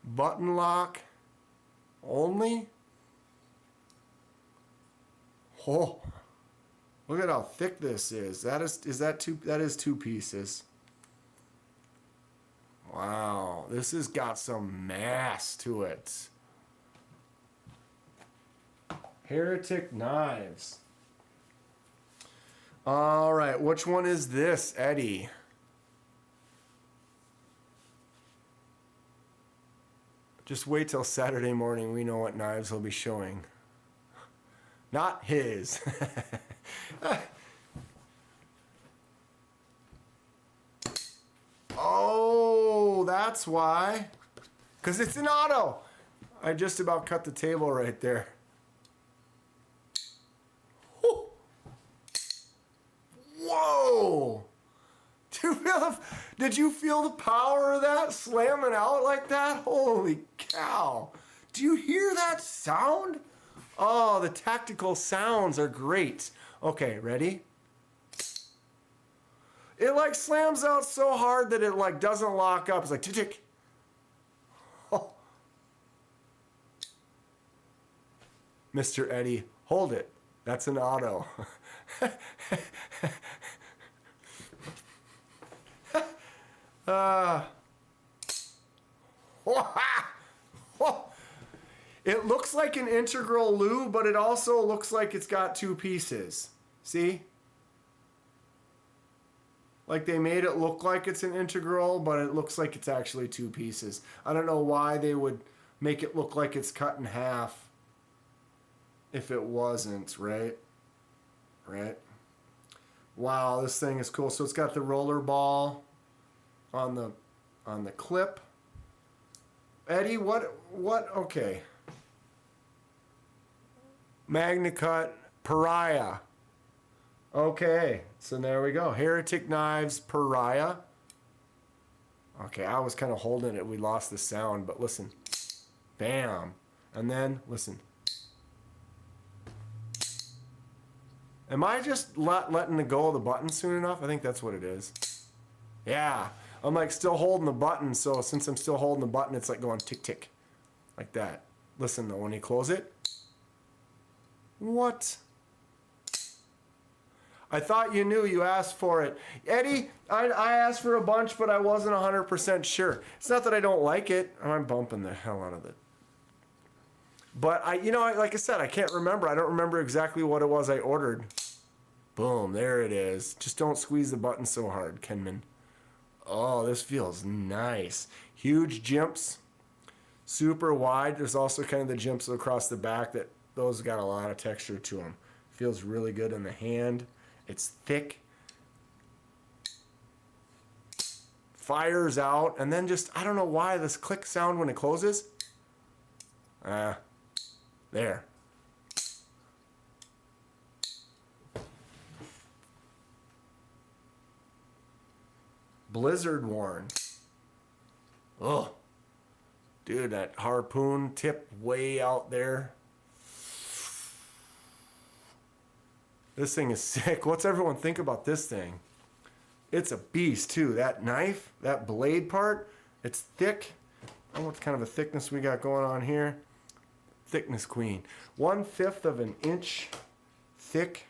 Button lock only? Oh, look at how thick this is. That is 2 pieces. Wow, this has got some mass to it. Heretic Knives. All right, which one is this, Eddie? Just wait till Saturday morning. We know what knives he'll be showing. Not his. Oh, that's why. Because it's an auto. I just about cut the table right there. Whoa! Did you feel the power of that slamming out like that? Holy cow. Do you hear that sound? Oh, the tactical sounds are great. Okay, ready? It like slams out so hard that it like doesn't lock up. It's like tick. Oh. Mr. Eddie, hold it. That's an auto. It looks like an integral lube, but it also looks like it's got 2 pieces. See? Like they made it look like it's an integral, but it looks like it's actually 2 pieces. I don't know why they would make it look like it's cut in half if it wasn't, right? Right? Wow, this thing is cool. So it's got the roller ball on the clip. Eddie, what okay. MagnaCut Pariah. Okay, so there we go. Heretic Knives Pariah. Okay, I was kind of holding it. We lost the sound, but listen. Bam. And then, listen. Am I just letting the go of the button soon enough? I think that's what it is. Yeah. I'm like still holding the button, so since I'm still holding the button, it's like going tick tick. Like that. Listen though, when you close it. What? I thought you knew. You asked for it. Eddie, I asked for a bunch, but I wasn't 100% sure. It's not that I don't like it. I'm bumping the hell out of it. But like I said, I can't remember. I don't remember exactly what it was I ordered. Boom, there it is. Just don't squeeze the button so hard, Kenman. Oh, this feels nice. Huge jimps. super wide. There's also kind of the jimps across the back that those got a lot of texture to them. Feels really good in the hand. It's thick. Fires out, and then just, I don't know why, this click sound when it closes. There. Blizzard worn. Oh, dude, that harpoon tip way out there. This thing is sick. What's everyone think about this thing? It's a beast too. That knife, that blade part, it's thick. I don't know what kind of a thickness we got going on here. Thickness queen. 1/5 of an inch thick.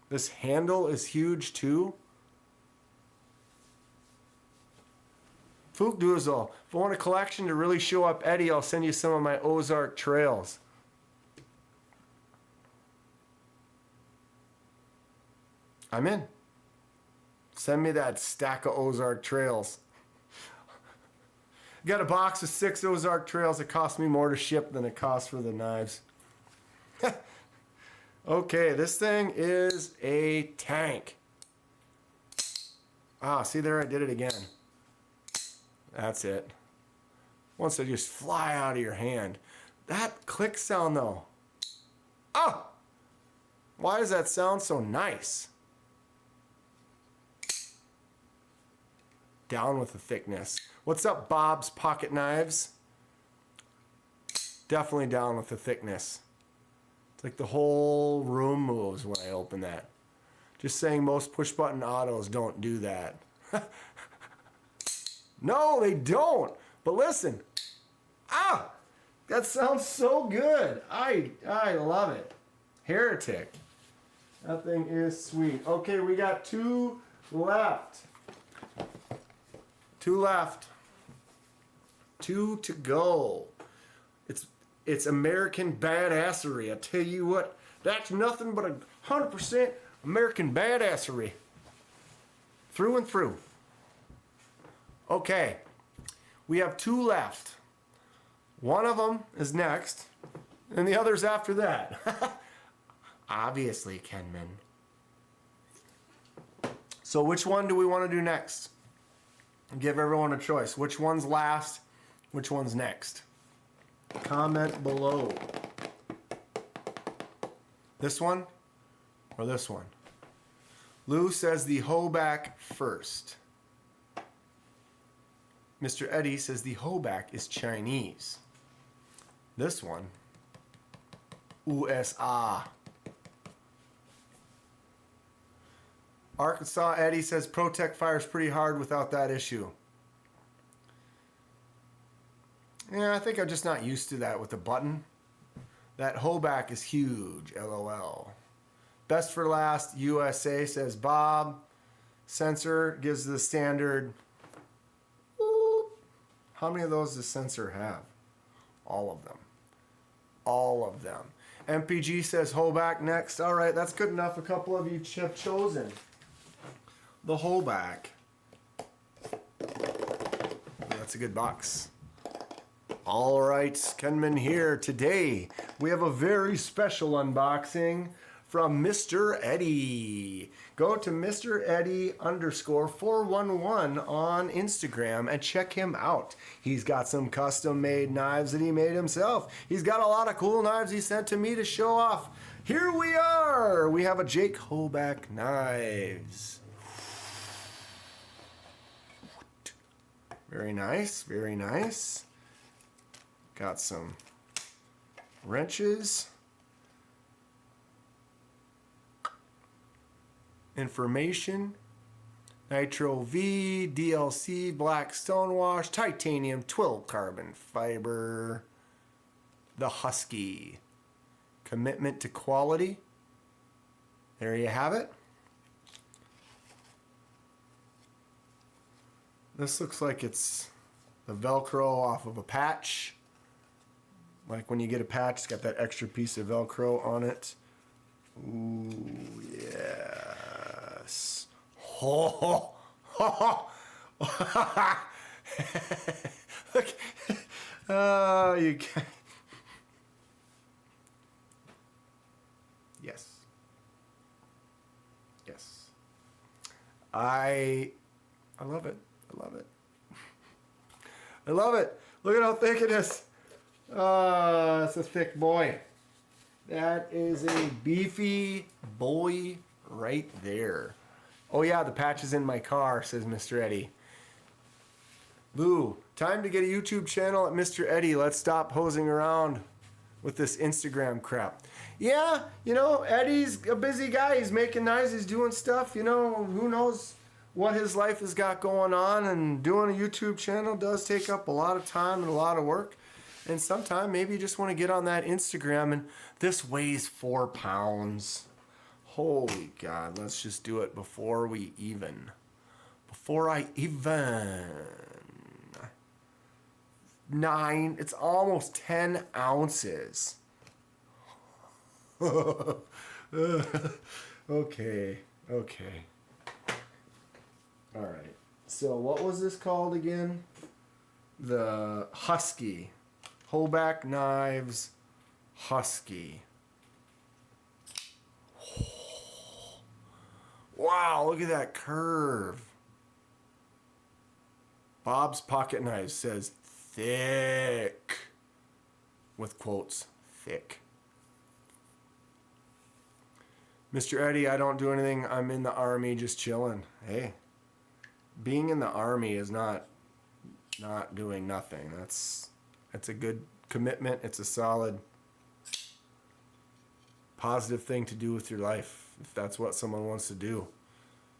This handle is huge too. Fookdoozle. If I want a collection to really show up Eddie, I'll send you some of my Ozark trails. I'm in. Send me that stack of Ozark trails. Got a box of 6 Ozark trails. It cost me more to ship than it cost for the knives. Okay, this thing is a tank. Ah, see there, I did it again. That's it. Once they just fly out of your hand. That click sound though. Oh! Why does that sound so nice? Down with the thickness. What's up, Bob's Pocket Knives? Definitely down with the thickness. It's like the whole room moves when I open that. Just saying, most push button autos don't do that. No, they don't. But listen. Ah! That sounds so good. I love it. Heretic. That thing is sweet. Okay, we got 2 left. 2 left. 2 to go. It's American badassery. I tell you what, that's nothing but 100% American badassery. Through and through. Okay, we have 2 left. One of them is next, and the other's after that. Obviously, Kenman. So which one do we want to do next? Give everyone a choice. Which one's last? Which one's next? Comment below. This one or this one? Lou says the hoback first. Mr. Eddie says the hoback is Chinese. This one, USA. Arkansas Eddie says ProTech fires pretty hard without that issue. Yeah, I think I'm just not used to that with the button. That hoback is huge, LOL. Best for last, USA, says Bob. Sensor gives the standard. How many of those does Sensor have? All of them. All of them. MPG says hoback next. All right, that's good enough. A couple of you have chosen the hoback. That's a good box. All right, Kenman here. Today, we have a very special unboxing from Mr. Eddie. Go to Mr. Eddie _411 on Instagram and check him out. He's got some custom made knives that he made himself. He's got a lot of cool knives he sent to me to show off. Here we are. We have a Jake Hoback Knives. Very nice, very nice. Got some wrenches. Information. Nitro V, DLC, black stonewash, titanium, twill carbon fiber. The Husky. Commitment to quality. There you have it. This looks like it's the Velcro off of a patch. Like when you get a patch, it's got that extra piece of Velcro on it. Ooh, yes. Look, Oh, you can. Yes. Yes. I love it. I love it. I love it. Look at how thick it is. It's a thick boy. That is a beefy boy right there. Oh yeah, the patch is in my car, says Mr. Eddie. Lou, time to get a YouTube channel at Mr. Eddie. Let's stop posing around with this Instagram crap. Yeah, you know, Eddie's a busy guy. He's making knives. He's doing stuff. You know, who knows what his life has got going on. And doing a YouTube channel does take up a lot of time and a lot of work. And sometime maybe you just want to get on that Instagram. And this weighs 4 pounds. Holy God, let's just do it before we even. Before I even. 9, it's almost 10 ounces. Okay. All right. So what was this called again? The Husky. Hoback Knives Husky. Wow, look at that curve. Bob's Pocket Knives says thick. With quotes, thick. Mr. Eddie, I don't do anything. I'm in the Army just chilling. Hey, being in the Army is not doing nothing. That's a good commitment. It's a solid, positive thing to do with your life if that's what someone wants to do.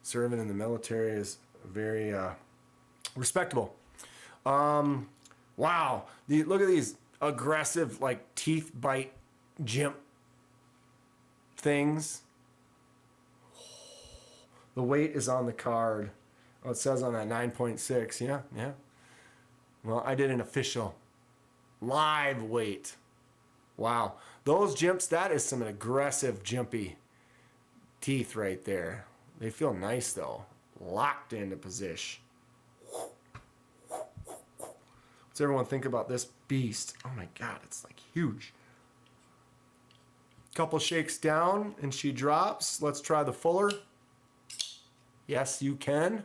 Serving in the military is very respectable. Wow, look at these aggressive like teeth bite gimp things. The weight is on the card. Oh, it says on that 9.6. Yeah. Well, I did an official live weight. Wow. Those jimps, that is some aggressive jimpy teeth right there. They feel nice though. Locked into position. What's everyone think about this beast? Oh my God, it's like huge. Couple shakes down and she drops. Let's try the fuller. Yes, you can.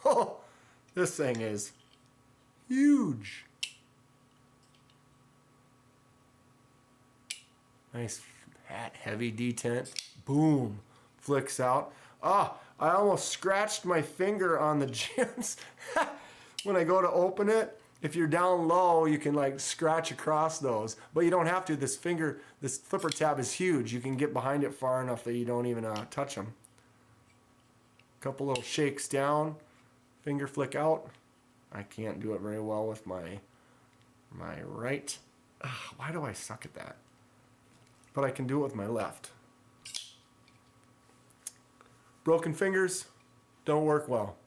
Oh, this thing is huge. Nice fat, heavy detent. Boom. Flicks out. Ah, I almost scratched my finger on the gems. When I go to open it, if you're down low, you can like scratch across those. But you don't have to. This flipper tab is huge. You can get behind it far enough that you don't even touch them. Couple little shakes down. Finger flick out. I can't do it very well with my right. Why do I suck at that? But I can do it with my left. Broken fingers don't work well.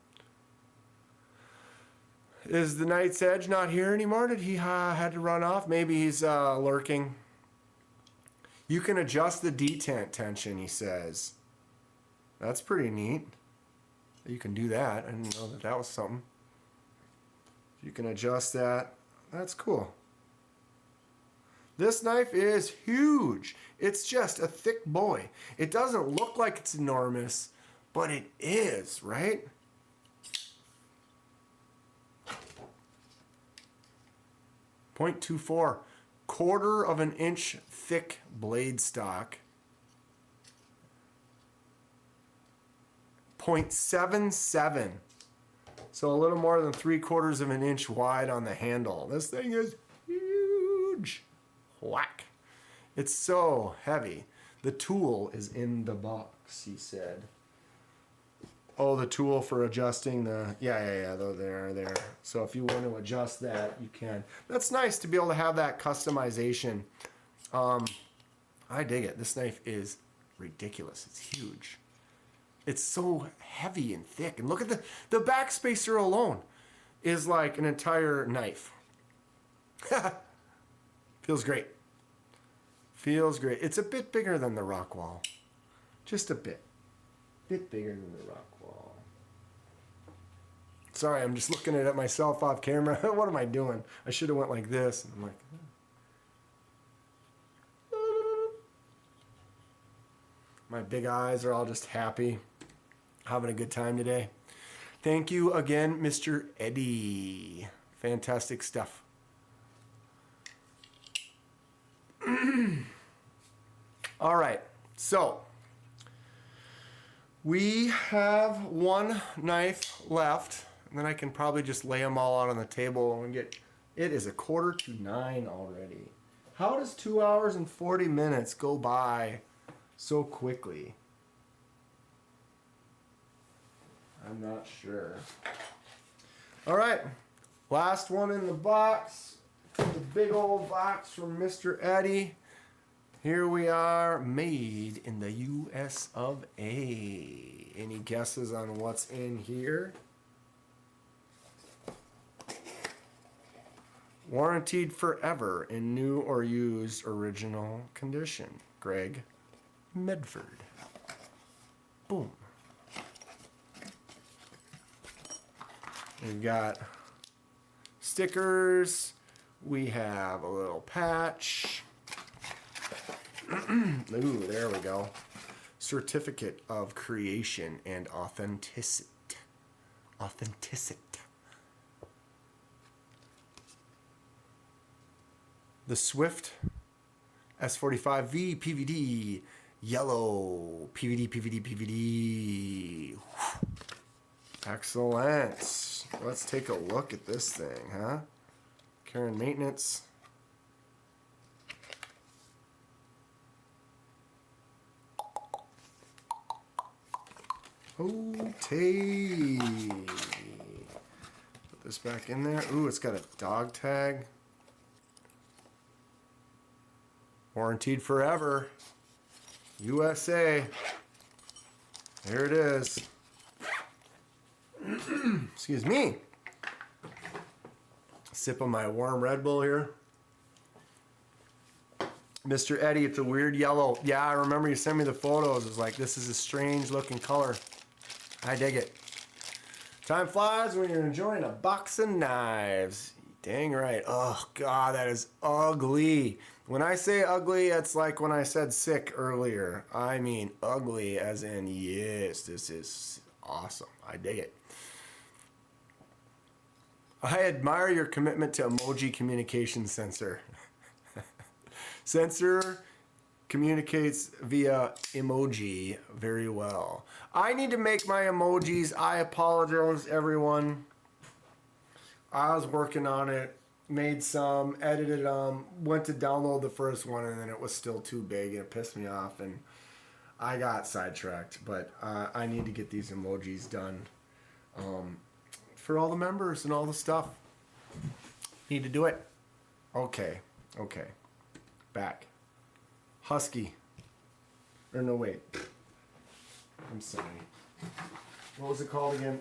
Is the Knight's Edge not here anymore? Did he had to run off? Maybe he's lurking. You can adjust the detent tension, he says. That's pretty neat. You can do that. I didn't know that was something. You can adjust that. That's cool. This knife is huge. It's just a thick boy. It doesn't look like it's enormous, but it is, right? .24, 1/4 inch thick blade stock. 0.77, so a little more than 3/4 inch wide on the handle. This thing is huge. Whack. It's so heavy. The tool is in the box, he said. Oh, the tool for adjusting the, yeah, they're there. So if you want to adjust that, you can. That's nice to be able to have that customization. I dig it. This knife is ridiculous. It's huge. It's so heavy and thick. And look at the back spacer alone is like an entire knife. Feels great. Feels great. It's a bit bigger than the Rockwall. Just a bit. Bit bigger than the Rockwall. Sorry, I'm just looking at myself off camera. What am I doing? I should have went like this. And I'm like, my big eyes are all just happy, having a good time today. Thank you again, Mr. Eddie. Fantastic stuff. All right, so we have one knife left, and then I can probably just lay them all out on the table and get. It is 8:45 already. How does 2 hours and 40 minutes go by so quickly? I'm not sure. All right, last one in the box. The big old box from Mr. Eddie. Here we are, made in the US of A. Any guesses on what's in here? Warranted forever in new or used original condition. Greg Medford. Boom. We've got stickers. We have a little patch. Ooh, there we go. Certificate of creation and authenticity. The Swift S45V PVD. Yellow. PVD. Excellent. Let's take a look at this thing, huh? Care and maintenance. Okay. Put this back in there. Ooh, it's got a dog tag. Warranted forever. USA. There it is. Excuse me. Sip of my warm Red Bull here. Mr. Eddie, it's a weird yellow. Yeah, I remember you sent me the photos. It's like, this is a strange looking color. I dig it. Time flies when you're enjoying a box of knives. Dang right. Oh, God, that is ugly. When I say ugly, it's like when I said sick earlier. I mean ugly as in, yes, this is awesome. I dig it. I admire your commitment to emoji communication sensor. Sensor communicates via emoji very well. I need to make my emojis. I apologize, everyone. I was working on it, made some, edited them, went to download the first one, and then it was still too big, and it pissed me off, and I got sidetracked. But I need to get these emojis done for all the members and all the stuff. Need to do it. Okay. Back. Husky. Or no, wait. I'm sorry. What was it called again?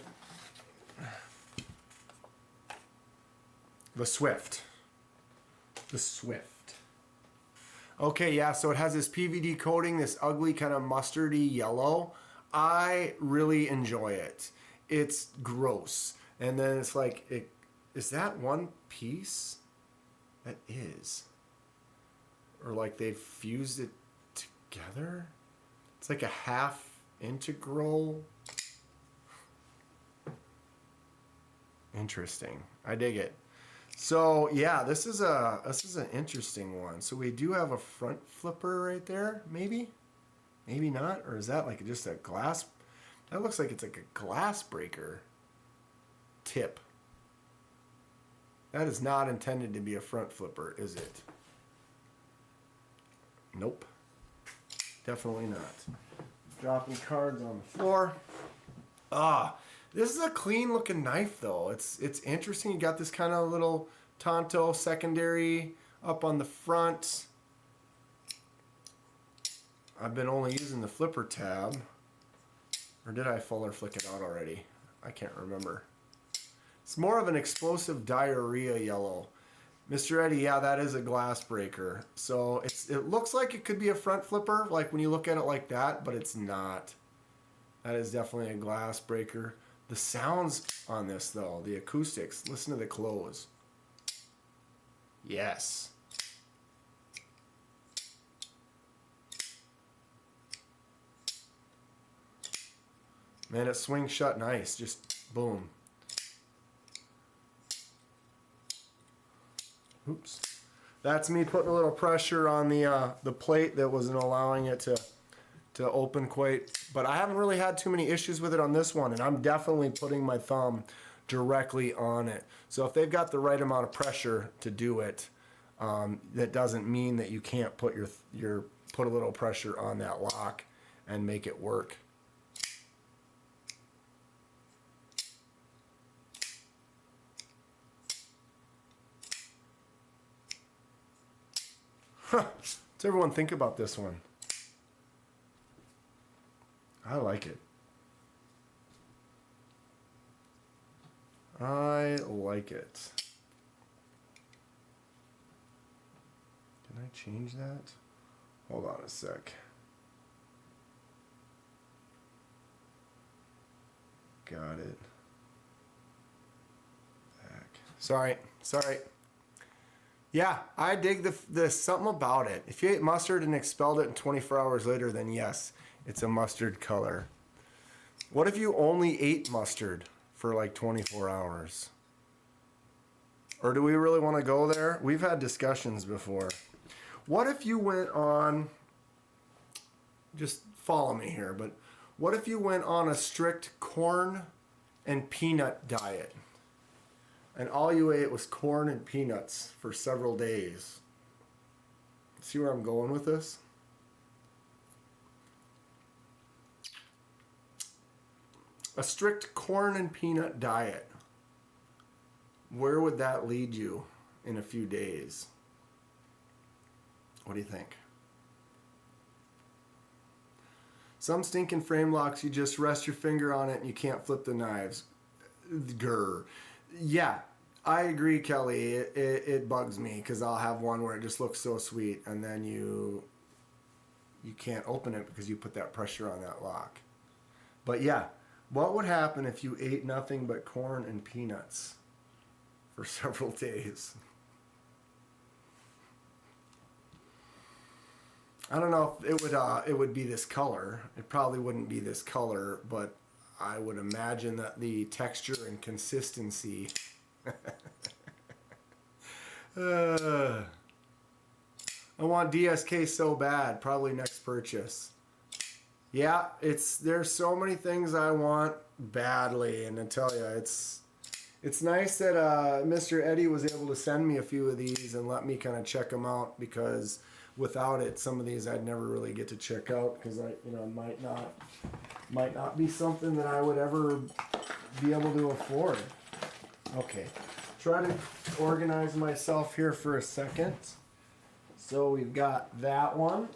The Swift. The Swift. Okay, yeah, so it has this PVD coating, this ugly kind of mustardy yellow. I really enjoy it. It's gross. And then it's like, is that one piece? That is. Or like they've fused it together? It's like a half integral. Interesting. I dig it. So yeah, this is an interesting one. So we do have a front flipper right there, maybe not, or is that like just a glass? That looks like it's like a glass breaker tip. That is not intended to be a front flipper, is it? Nope. Definitely not. Dropping cards on the floor. This is a clean looking knife though. It's interesting. You got this kind of little Tonto secondary up on the front. I've been only using the flipper tab. Or did I fuller flick it out already? I can't remember. It's more of an explosive diarrhea yellow. Mr. Eddie, yeah, that is a glass breaker. So it looks like it could be a front flipper, like when you look at it like that, but it's not. That is definitely a glass breaker. The sounds on this though, the acoustics, listen to the close. Yes. Man, it swings shut nice, just boom. Oops. That's me putting a little pressure on the plate that wasn't allowing it to open quite. But I haven't really had too many issues with it on this one, and I'm definitely putting my thumb directly on it. So if they've got the right amount of pressure to do it, that doesn't mean that you can't put put a little pressure on that lock and make it work. Huh. What's everyone think about this one? I like it. I like it. Can I change that? Hold on a sec. Got it. Back. Sorry. Yeah, I dig the something about it. If you ate mustard and expelled it 24 hours later, then yes, it's a mustard color. What if you only ate mustard for like 24 hours? Or do we really want to go there? We've had discussions before. What if you went on, just follow me here, but what if you went on a strict corn and peanut diet? And all you ate was corn and peanuts for several days. See where I'm going with this? A strict corn and peanut diet. Where would that lead you in a few days? What do you think? Some stinking frame locks, you just rest your finger on it and you can't flip the knives. Grr. Yeah, I agree, Kelly. It bugs me because I'll have one where it just looks so sweet and then you can't open it because you put that pressure on that lock. But yeah, what would happen if you ate nothing but corn and peanuts for several days? I don't know if it would be this color. It probably wouldn't be this color, but I would imagine that the texture and consistency. I want DSK so bad. Probably next purchase. Yeah, there's so many things I want badly, and I tell you, it's nice that Mr. Eddie was able to send me a few of these and let me kind of check them out, because without it, some of these I'd never really get to check out because might not be something that I would ever be able to afford. Okay, try to organize myself here for a second. So we've got that one.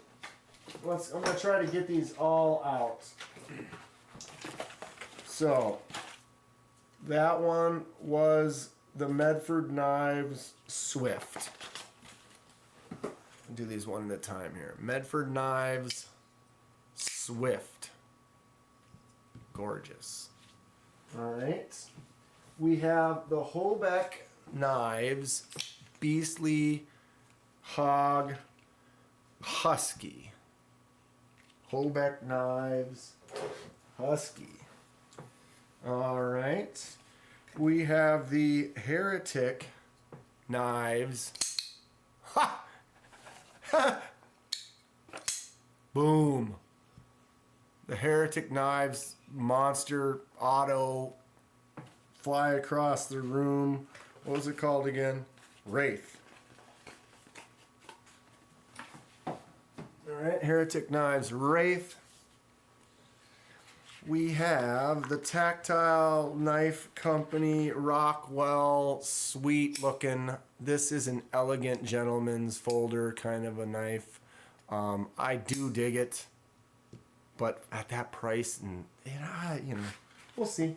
I'm gonna try to get these all out. So that one was the Medford Knives Swift. Do these one at a time here. Medford Knives Swift. Gorgeous. All right. We have the Holbeck Knives Beastly Hog Husky. Holbeck Knives Husky. All right. We have the Heretic Knives. Ha! Boom. The Heretic Knives Monster Auto Fly Across the Room. What was it called again? Wraith. Alright, Heretic Knives Wraith. We have the Tactile Knife Company Rockwell, sweet looking. This is an elegant gentleman's folder kind of a knife. I do dig it, but at that price, and we'll see.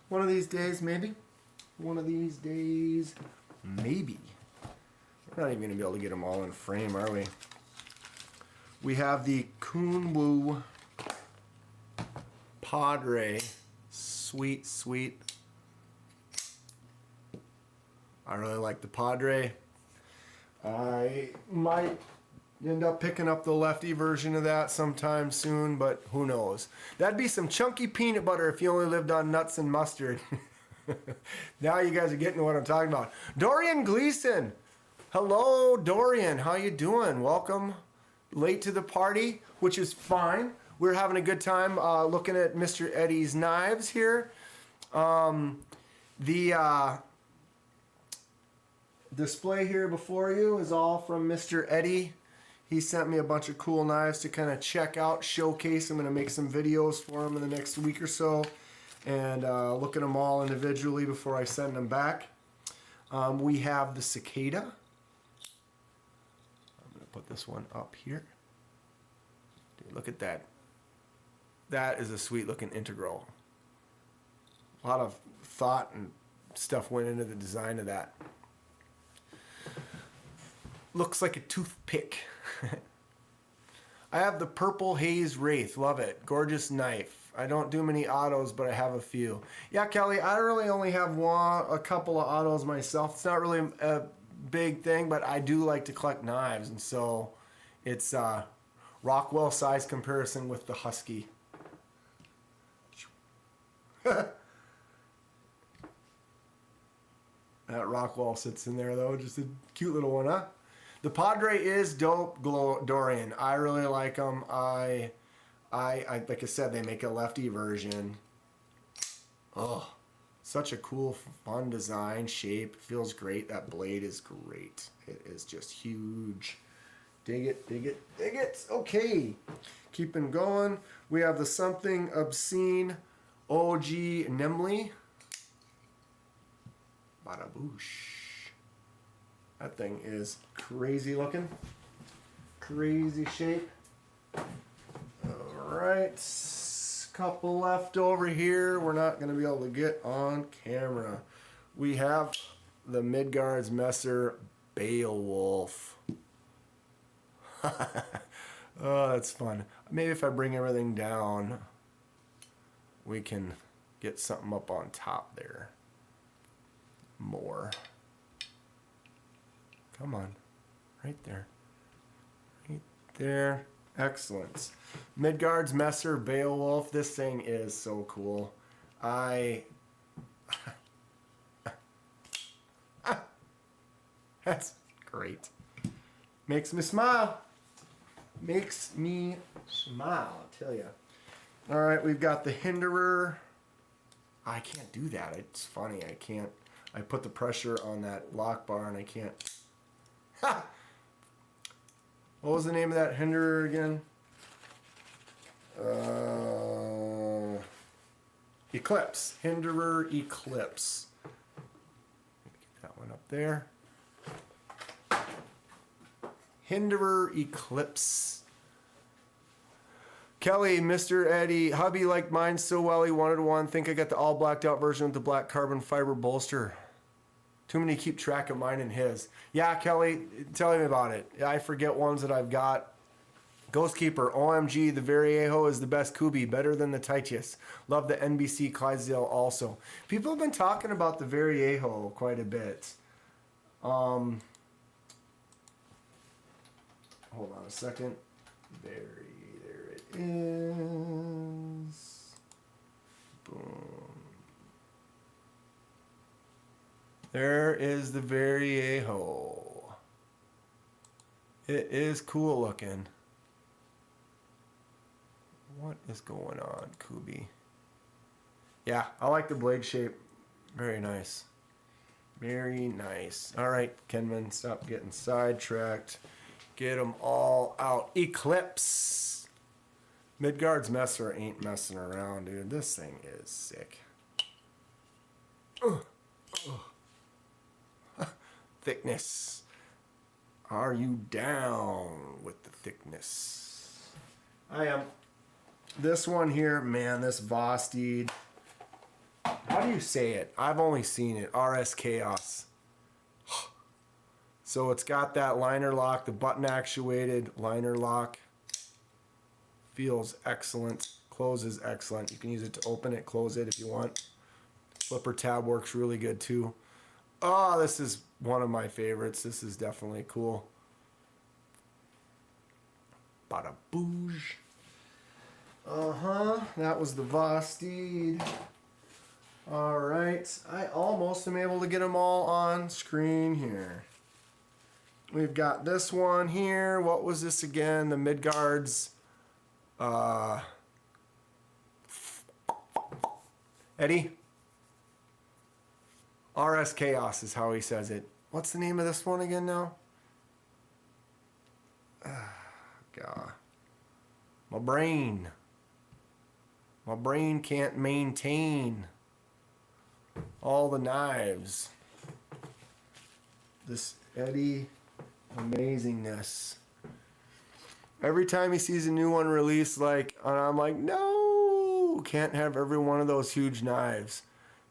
One of these days, maybe. One of these days, maybe. We're not even going to be able to get them all in frame, are we? We have the Kunwu Padre Sweet, sweet. I really like the Padre. I might end up picking up the lefty version of that sometime soon, but who knows. That'd be some chunky peanut butter if you only lived on nuts and mustard. Now you guys are getting what I'm talking about. Dorian Gleason. Hello, Dorian. How you doing? Welcome late to the party, which is fine. We're having a good time looking at Mr. Eddie's knives here. The display here before you is all from Mr. Eddie. He sent me a bunch of cool knives to kind of check out, showcase. I'm going to make some videos for him in the next week or so and look at them all individually before I send them back. We have the Cicada. I'm going to put this one up here. Dude, look at that. That is a sweet looking integral. A lot of thought and stuff went into the design of that. Looks like a toothpick. I have the Purple Haze Wraith. Love it. Gorgeous knife. I don't do many autos, but I have a few. Yeah, Kelly, I really only have a couple of autos myself. It's not really a big thing, but I do like to collect knives, and so it's Rockwell size comparison with the Husky. That Rockwell sits in there, though. Just a cute little one, huh? The Padre is dope, Dorian. I really like them. I like I said, they make a lefty version. Oh, such a cool, fun design, shape. Feels great. That blade is great. It is just huge. Dig it, dig it, dig it. Okay, keeping going. We have the Something Obscene OG Nimley. Bada boosh. That thing is crazy looking. Crazy shape. Alright. Couple left over here. We're not going to be able to get on camera. We have the Midgard's Messer Beowulf. Oh, that's fun. Maybe if I bring everything down, we can get something up on top there. More. Come on. Right there. Right there. Excellent. Midgard's Messer Beowulf. This thing is so cool. That's great. Makes me smile. Makes me smile, I tell you. All right, we've got the Hinderer. I can't do that. It's funny. I can't. I put the pressure on that lock bar and I can't. Ha! What was the name of that Hinderer again? Eclipse. Hinderer Eclipse. Get that one up there. Hinderer Eclipse. Kelly, Mr. Eddie, hubby liked mine so well he wanted one. Think I got the all blacked out version with the black carbon fiber bolster. Too many to keep track of mine and his. Yeah, Kelly, tell me about it. I forget ones that I've got. Ghostkeeper, OMG, the Variejo is the best Kubi, better than the Titius. Love the NBC Clydesdale also. People have been talking about the Variejo quite a bit. Hold on a second. There it is. Boom. There is the Variejo. It is cool looking. What is going on, Kubi? Yeah, I like the blade shape. Very nice. Very nice. All right, Kenman, stop getting sidetracked. Get them all out. Eclipse. Midgard's Messer ain't messing around, dude. This thing is sick. Thickness. Are you down with the thickness? I am. This one here, man, this Vostede. How do you say it? I've only seen it. RS Chaos. So it's got that liner lock, the button actuated liner lock. Feels excellent. close is excellent. You can use it to open it, close it if you want. Flipper tab works really good too. Oh, this is one of my favorites. This is definitely cool. Bada boosh. That was the Thusday. Alright, I almost am able to get them all on screen here. We've got this one here. What was this again? The Midgard's Eddie? RS Chaos is how he says it. What's the name of this one again now? God. My brain can't maintain all the knives. This Eddie amazingness. Every time he sees a new one released, like, and I'm like, no, can't have every one of those huge knives.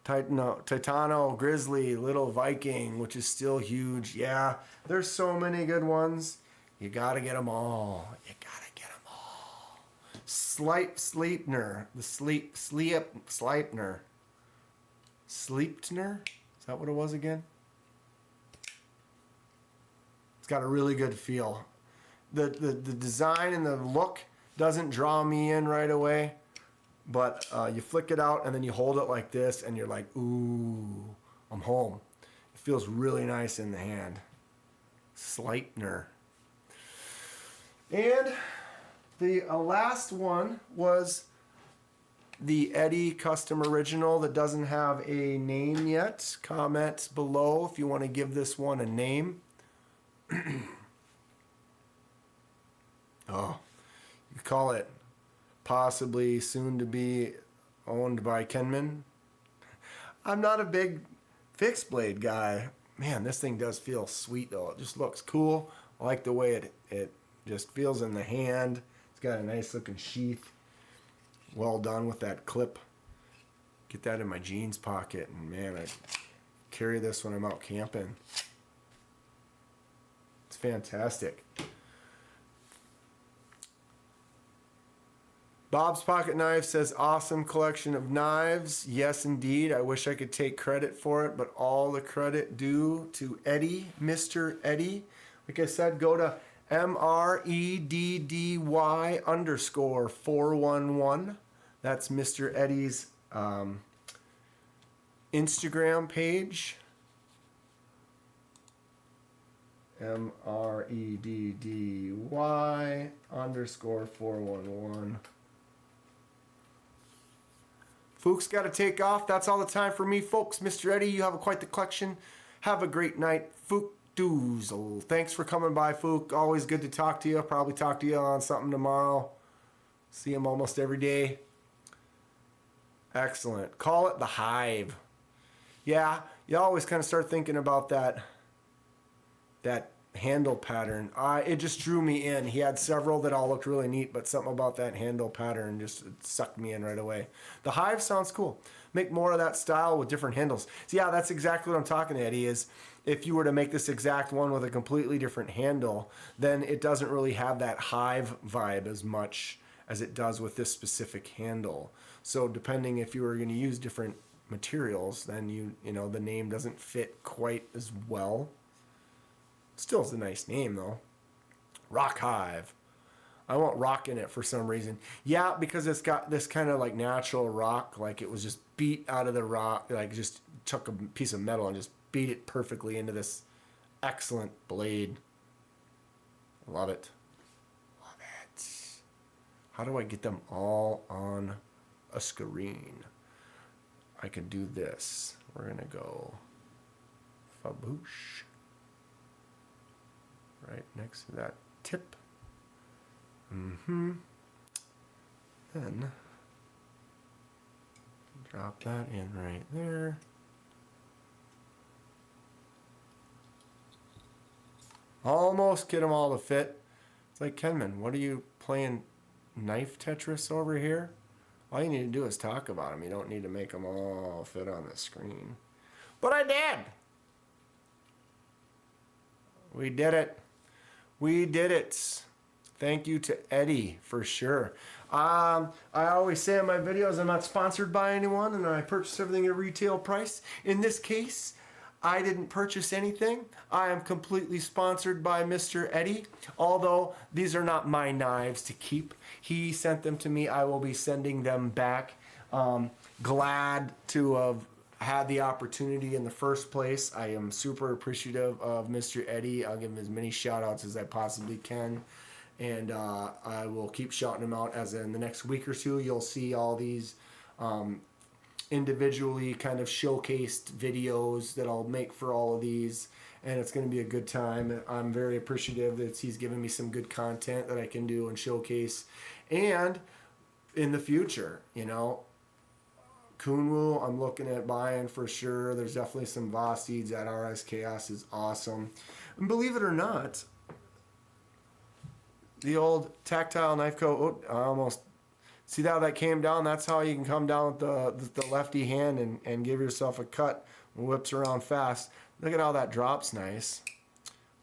Titano, Grizzly, Little Viking, which is still huge. Yeah, there's so many good ones. You gotta get them all. You gotta get them all. Sleipner, the Sleipner. Sleipner? Is that what it was again? It's got a really good feel. The design and the look doesn't draw me in right away, but you flick it out and then you hold it like this and you're like, ooh, I'm home. It feels really nice in the hand. Sleipner. And the last one was the Eddie Custom Original that doesn't have a name yet. Comment below if you want to give this one a name. Oh, you call it possibly soon to be owned by Kenman. I'm not a big fixed blade guy. Man, this thing does feel sweet though. It just looks cool. I like the way it just feels in the hand. It's got a nice looking sheath. Well done with that clip. Get that in my jeans pocket, and man, I carry this when I'm out camping. It's fantastic. Bob's Pocket Knife says, awesome collection of knives. Yes, indeed. I wish I could take credit for it, but all the credit due to Eddie, Mr. Eddie. Like I said, go to MREDDY_411. That's Mr. Eddie's Instagram page. MREDDY_411. Fook's got to take off. That's all the time for me, folks. Mr. Eddie, you have quite the collection. Have a great night. Fook Doozle. Thanks for coming by, Fook. Always good to talk to you. Probably talk to you on something tomorrow. See him almost every day. Excellent. Call it the Hive. Yeah, you always kind of start thinking about that handle pattern. It just drew me in. He had several that all looked really neat, but something about that handle pattern just sucked me in right away. The Hive sounds cool. Make more of that style with different handles. So yeah, that's exactly what I'm talking to, Eddie, is if you were to make this exact one with a completely different handle, then it doesn't really have that Hive vibe as much as it does with this specific handle. So depending if you were going to use different materials, then you know the name doesn't fit quite as well. Still is a nice name though. Rock Hive. I want rock in it for some reason. Yeah, because it's got this kind of like natural rock, like it was just beat out of the rock, like just took a piece of metal and just beat it perfectly into this excellent blade. Love it. Love it. How do I get them all on a screen? I can do this. We're gonna go faboosh. Right next to that tip. Then drop that in right there. Almost get them all to fit. It's like, Kenman, what are you playing knife Tetris over here? All you need to do is talk about them. You don't need to make them all fit on the screen. But I did. We did it. We did it. Thank you to Eddie for sure. I always say in my videos I'm not sponsored by anyone and I purchase everything at retail price. In this case, I didn't purchase anything. I am completely sponsored by Mr. Eddie, although these are not my knives to keep. He sent them to me. I will be sending them back. Glad to have had the opportunity in the first place. I am super appreciative of Mr. Eddie. I'll give him as many shout outs as I possibly can. And I will keep shouting them out as in the next week or two. You'll see all these individually kind of showcased videos that I'll make for all of these. And it's going to be a good time. I'm very appreciative that he's given me some good content that I can do and showcase. And in the future, you know, Kunwu, I'm looking at buying for sure. There's definitely some Voss seeds. That RS Chaos is awesome. And believe it or not, the old tactile knife coat, I almost, see how that came down? That's how you can come down with the lefty hand and give yourself a cut when it whips around fast. Look at how that drops nice.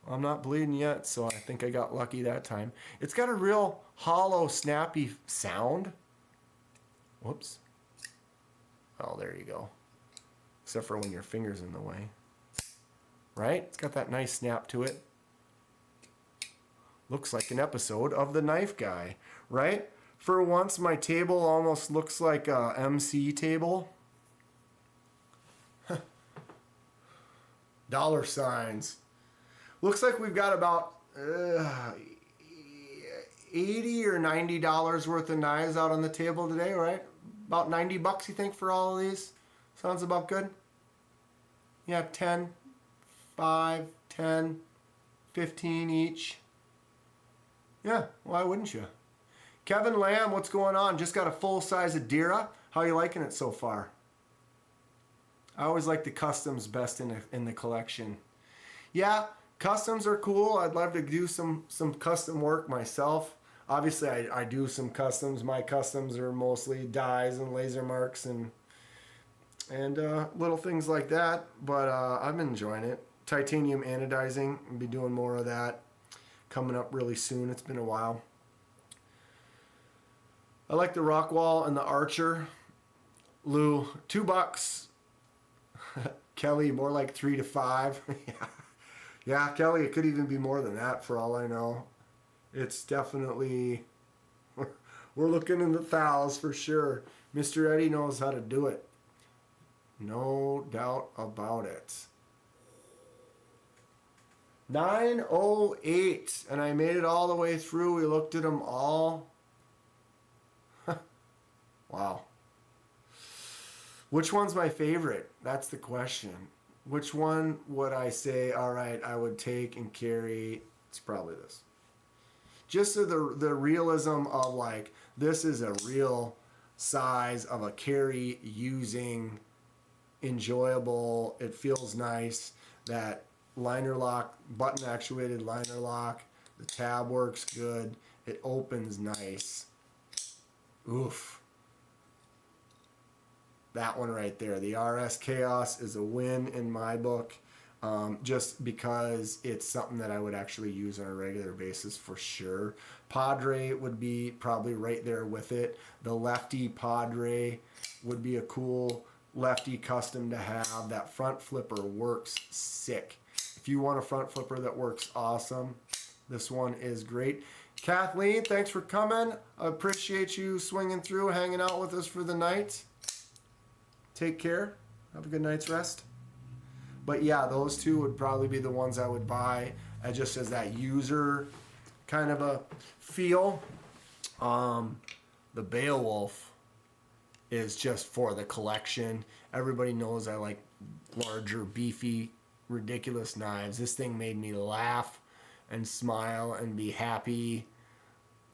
Well, I'm not bleeding yet, so I think I got lucky that time. It's got a real hollow, snappy sound. Whoops. Oh, there you go. Except for when your finger's in the way. Right? It's got that nice snap to it. Looks like an episode of The Knife Guy, right? For once, my table almost looks like a MC table. Dollar signs. Looks like we've got about $80 or $90 worth of knives out on the table today, right? About 90 bucks, you think, for all of these? Sounds about good? Yeah, 10, 5, 10, 15 each. Yeah, why wouldn't you? Kevin Lamb, what's going on? Just got a full size Adira. How are you liking it so far? I always like the customs best in the collection. Yeah, customs are cool. I'd love to do some custom work myself. Obviously, I do some customs. My customs are mostly dyes and laser marks and little things like that. But I'm enjoying it. Titanium anodizing. I'll be doing more of that coming up really soon. It's been a while. I like the Rockwall and the Archer. Lou, $2. Kelly, more like 3 to 5. Yeah, Kelly, it could even be more than that for all I know. It's definitely, we're looking in the thousands for sure. Mr. Eddie knows how to do it. No doubt about it. 908, and I made it all the way through. We looked at them all. Wow. Which one's my favorite? That's the question. Which one would I say, all right, I would take and carry? It's probably this. Just so the realism of like, this is a real size of a carry using, enjoyable, it feels nice, that liner lock, button actuated liner lock, the tab works good, it opens nice. Oof. That one right there, the RS Chaos, is a win in my book, just because it's something that I would actually use on a regular basis for sure. Padre would be probably right there with it. The lefty Padre would be a cool lefty custom to have. That front flipper works sick. If you want a front flipper that works awesome, this one is great. Kathleen, thanks for coming. I appreciate you swinging through, hanging out with us for the night. Take care. Have a good night's rest. But yeah, those two would probably be the ones I would buy just as that user kind of a feel. The Beowulf is just for the collection. Everybody knows I like larger, beefy, ridiculous knives. This thing made me laugh and smile and be happy.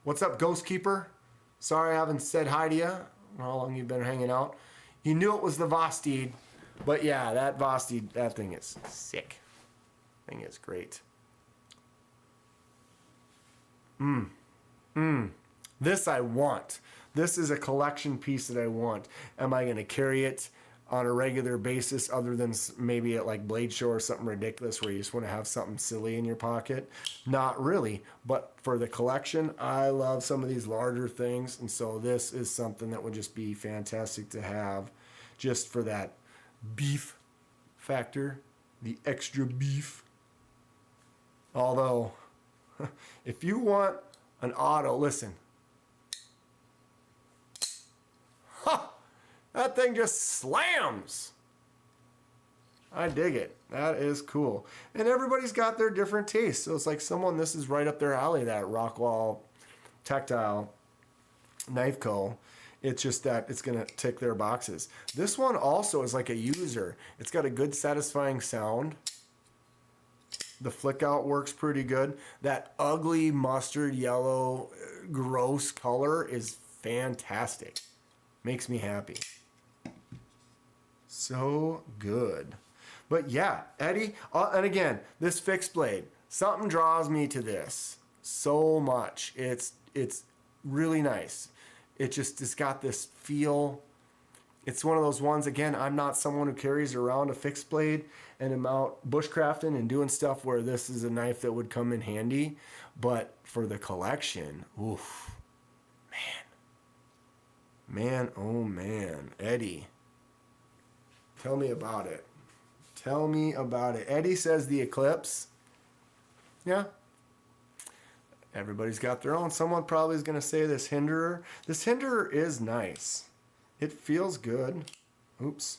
What's up, Ghost Keeper? Sorry I haven't said hi to you. How long you've been hanging out? You knew it was the Vostede, but yeah, that Vostede, that thing is sick. Thing is great. This I want. This is a collection piece that I want. Am I going to carry it? on a regular basis, other than maybe at like Blade Show or something ridiculous where you just want to have something silly in your pocket. Not really, but for the collection, I love some of these larger things, and so this is something that would just be fantastic to have just for that beef factor, the extra beef. Although, if you want an auto, listen. Ha! That thing just slams. I dig it. That is cool. And everybody's got their different tastes. So it's like this is right up their alley, that Rockwall Tactile Knife Co. It's just that it's going to tick their boxes. This one also is like a user. It's got a good satisfying sound. The flick out works pretty good. That ugly mustard yellow gross color is fantastic. Makes me happy. So good. But yeah, Eddie, and again, this fixed blade, something draws me to this so much. It's really nice. It's got this feel. It's one of those ones, again, I'm not someone who carries around a fixed blade and am out bushcrafting and doing stuff where this is a knife that would come in handy. But for the collection, oof, man, oh man, Eddie, tell me about it. Tell me about it. Eddie says the Eclipse. Yeah. Everybody's got their own. Someone probably is going to say this Hinderer. This Hinderer is nice. It feels good. Oops.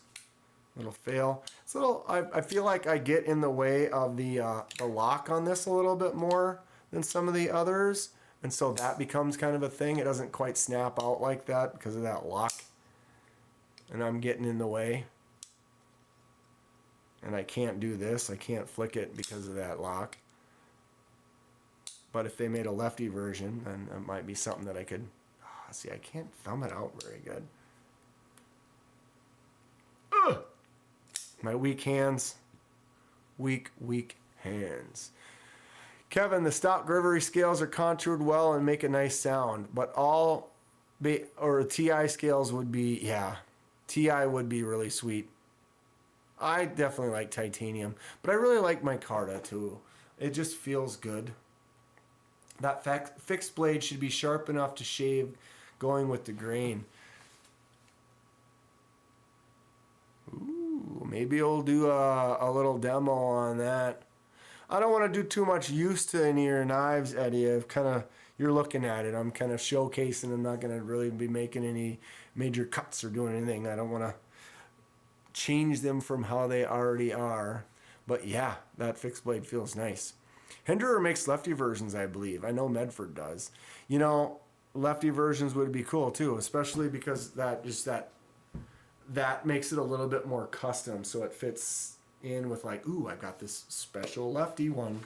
Little fail. It's a little, I feel like I get in the way of the lock on this a little bit more than some of the others. And so that becomes kind of a thing. It doesn't quite snap out like that because of that lock. And I'm getting in the way. And I can't do this. I can't flick it because of that lock. But if they made a lefty version, then it might be something that I could... see, I can't thumb it out very good. Ugh! My weak hands. Weak hands. Kevin, the stock Grivery scales are contoured well and make a nice sound. But TI scales would be... Yeah. TI would be really sweet. I definitely like titanium, but I really like micarta too. It just feels good. That fixed blade should be sharp enough to shave going with the grain. Ooh, maybe I'll do a little demo on that. I don't want to do too much use to any of your knives, Eddie. You're looking at it. I'm kind of showcasing. I'm not going to really be making any major cuts or doing anything. I don't want to change them from how they already are. But yeah, that fixed blade feels nice. Hinderer makes lefty versions, I believe. I know Medford does. You know, lefty versions would be cool too, especially because that makes it a little bit more custom, so it fits in with like, ooh, I got this special lefty one.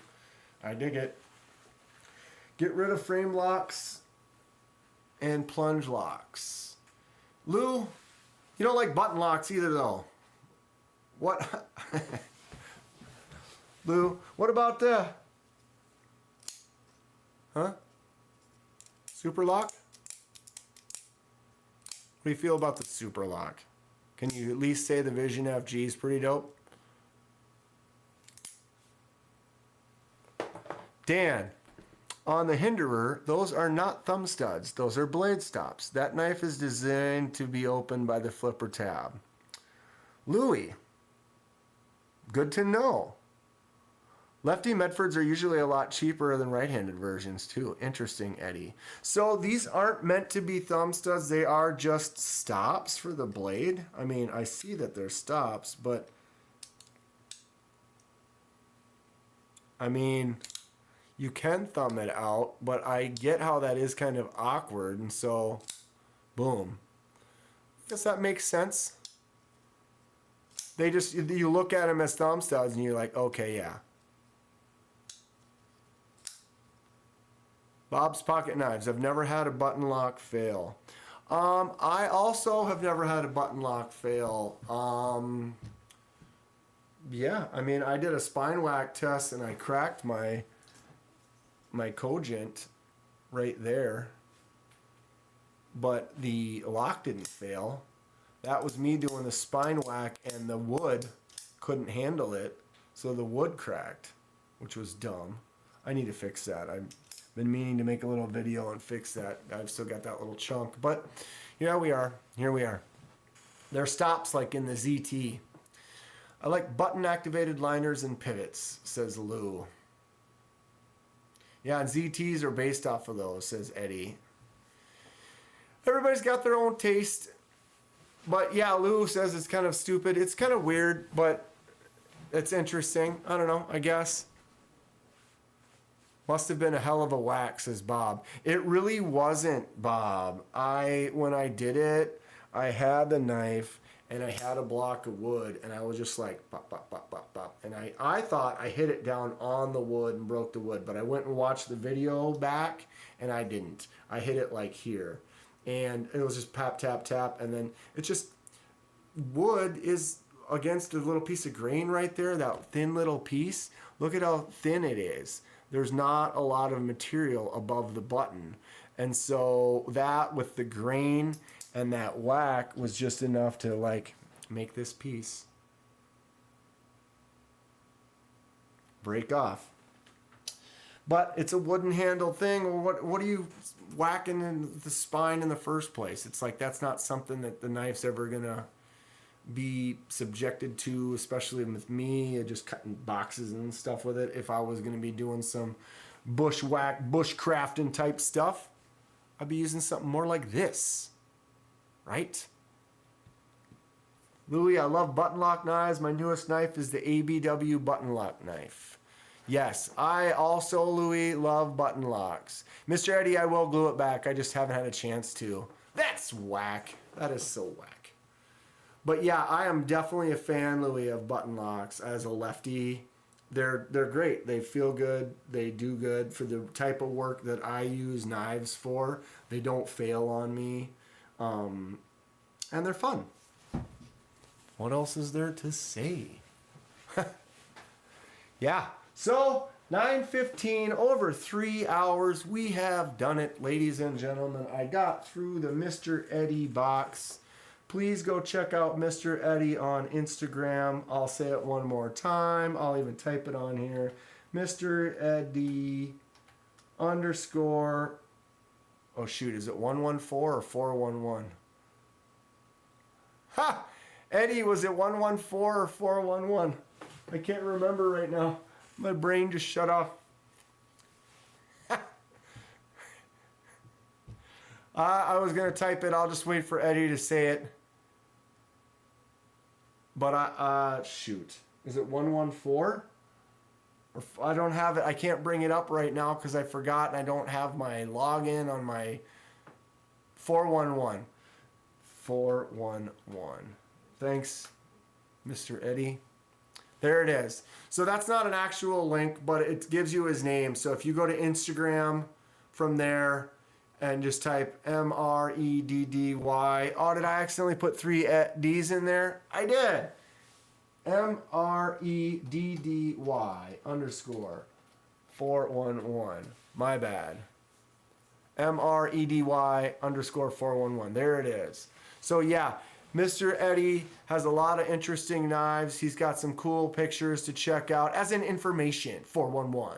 I dig it. Get rid of frame locks and plunge locks. Lou, you don't like button locks either though. What? Lou, what about the... Huh? Super lock? What do you feel about the super lock? Can you at least say the Vision FG is pretty dope? Dan, on the Hinderer, those are not thumb studs. Those are blade stops. That knife is designed to be opened by the flipper tab. Louis, good to know. Lefty Medfords are usually a lot cheaper than right-handed versions too. Interesting, Eddie. So these aren't meant to be thumb studs. They are just stops for the blade. I mean, I see that they're stops, but I mean, you can thumb it out, but I get how that is kind of awkward, and so boom. I guess that makes sense. You look at them as thumb studs and you're like, okay, yeah. Bob's Pocket Knives. I've never had a button lock fail. I also have never had a button lock fail. Yeah, I mean, I did a spine whack test and I cracked my Cogent right there. But the lock didn't fail. that was me doing the spine whack, and the wood couldn't handle it, so the wood cracked, which was dumb. I need to fix that. I've been meaning to make a little video and fix that. I've still got that little chunk, but here we are. Here we are. There are stops like in the ZT. I like button-activated liners and pivots, says Lou. Yeah, and ZTs are based off of those, says Eddie. Everybody's got their own taste. But yeah, Lou says it's kind of stupid. It's kind of weird, but it's interesting. I don't know, I guess. Must have been a hell of a whack, says Bob. It really wasn't, Bob. When I did it, I had the knife and I had a block of wood, and I was just like, bop, bop, bop, bop, bop. And I thought I hit it down on the wood and broke the wood, but I went and watched the video back, and I didn't. I hit it like here. And it was just tap, tap, tap, and then it just, wood is against a little piece of grain right there, that thin little piece. Look at how thin it is. There's not a lot of material above the button. And so that with the grain and that whack was just enough to like make this piece break off. But it's a wooden handle thing. What are you whacking in the spine in the first place? It's like that's not something that the knife's ever gonna be subjected to, especially with me just cutting boxes and stuff with it. If I was gonna be doing some bushcrafting type stuff, I'd be using something more like this, right? Louis, I love button lock knives. My newest knife is the ABW button lock knife. Yes, I also, Louis, love button locks. Mr. Eddie, I will glue it back. I just haven't had a chance to. That's whack. That is so whack. But yeah, I am definitely a fan, Louis, of button locks as a lefty. They're great. They feel good. They do good for the type of work that I use knives for. They don't fail on me. And they're fun. What else is there to say? Yeah. So, 9:15, over 3 hours. We have done it, ladies and gentlemen. I got through the Mr. Eddie box. Please go check out Mr. Eddie on Instagram. I'll say it one more time. I'll even type it on here. Mr. Eddie underscore. Oh, shoot. Is it 114 or 411? Ha! Eddie, was it 114 or 411? I can't remember right now. My brain just shut off. I was going to type it. I'll just wait for Eddie to say it. But shoot. Is it 114? Or I don't have it. I can't bring it up right now because I forgot and I don't have my login on my 411. 411. Thanks, Mr. Eddie. There it is. So that's not an actual link, but it gives you his name. So if you go to Instagram from there and just type Mreddy. Oh, did I accidentally put 3 D's in there? I did. Mreddy underscore 411. My bad. Mreddy underscore 411. There it is. So yeah. Mr. Eddie has a lot of interesting knives. He's got some cool pictures to check out. As in information, 411.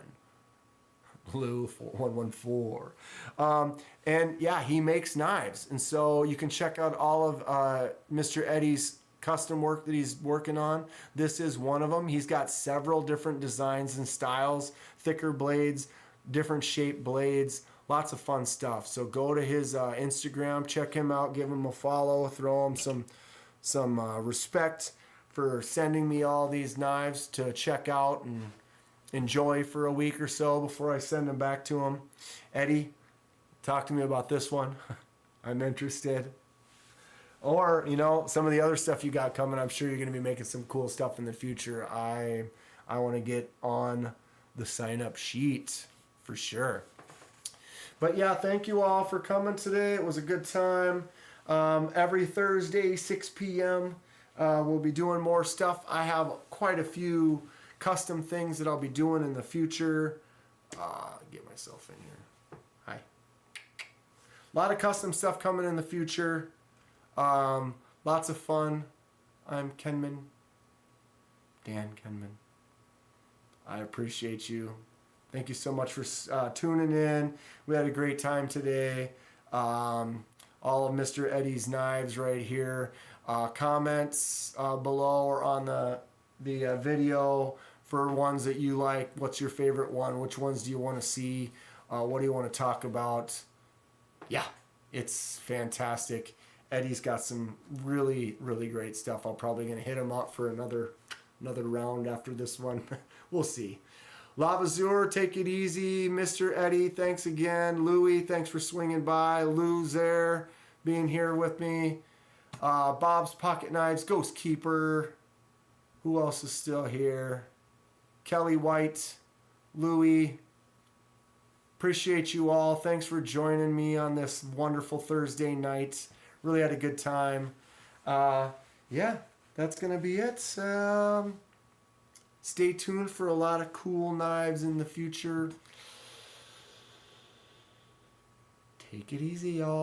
Blue 4114. And yeah, he makes knives. And so you can check out all of Mr. Eddie's custom work that he's working on. This is one of them. He's got several different designs and styles, thicker blades, different shaped blades. Lots of fun stuff. So go to his Instagram, check him out, give him a follow, throw him some respect for sending me all these knives to check out and enjoy for a week or so before I send them back to him. Eddie, talk to me about this one. I'm interested. Or, you know, some of the other stuff you got coming. I'm sure you're going to be making some cool stuff in the future. I want to get on the sign-up sheet for sure. But yeah, thank you all for coming today. It was a good time. Every Thursday, 6 p.m., we'll be doing more stuff. I have quite a few custom things that I'll be doing in the future. Get myself in here. Hi. A lot of custom stuff coming in the future. Lots of fun. I'm KenmanDanKenman. I appreciate you. Thank you so much for tuning in. We had a great time today. All of Mr. Eddie's knives right here. Comments below or on the video for ones that you like. What's your favorite one? Which ones do you want to see? What do you want to talk about? Yeah, it's fantastic. Eddie's got some really, really great stuff. I'm probably going to hit him up for another round after this one. We'll see. Lavazur, take it easy. Mr. Eddie, thanks again. Louie, thanks for swinging by. Lou's there, being here with me. Bob's Pocket Knives, Ghost Keeper. Who else is still here? Kelly White, Louie. Appreciate you all. Thanks for joining me on this wonderful Thursday night. Really had a good time. Yeah, that's going to be it. Stay tuned for a lot of cool knives in the future. Take it easy, y'all.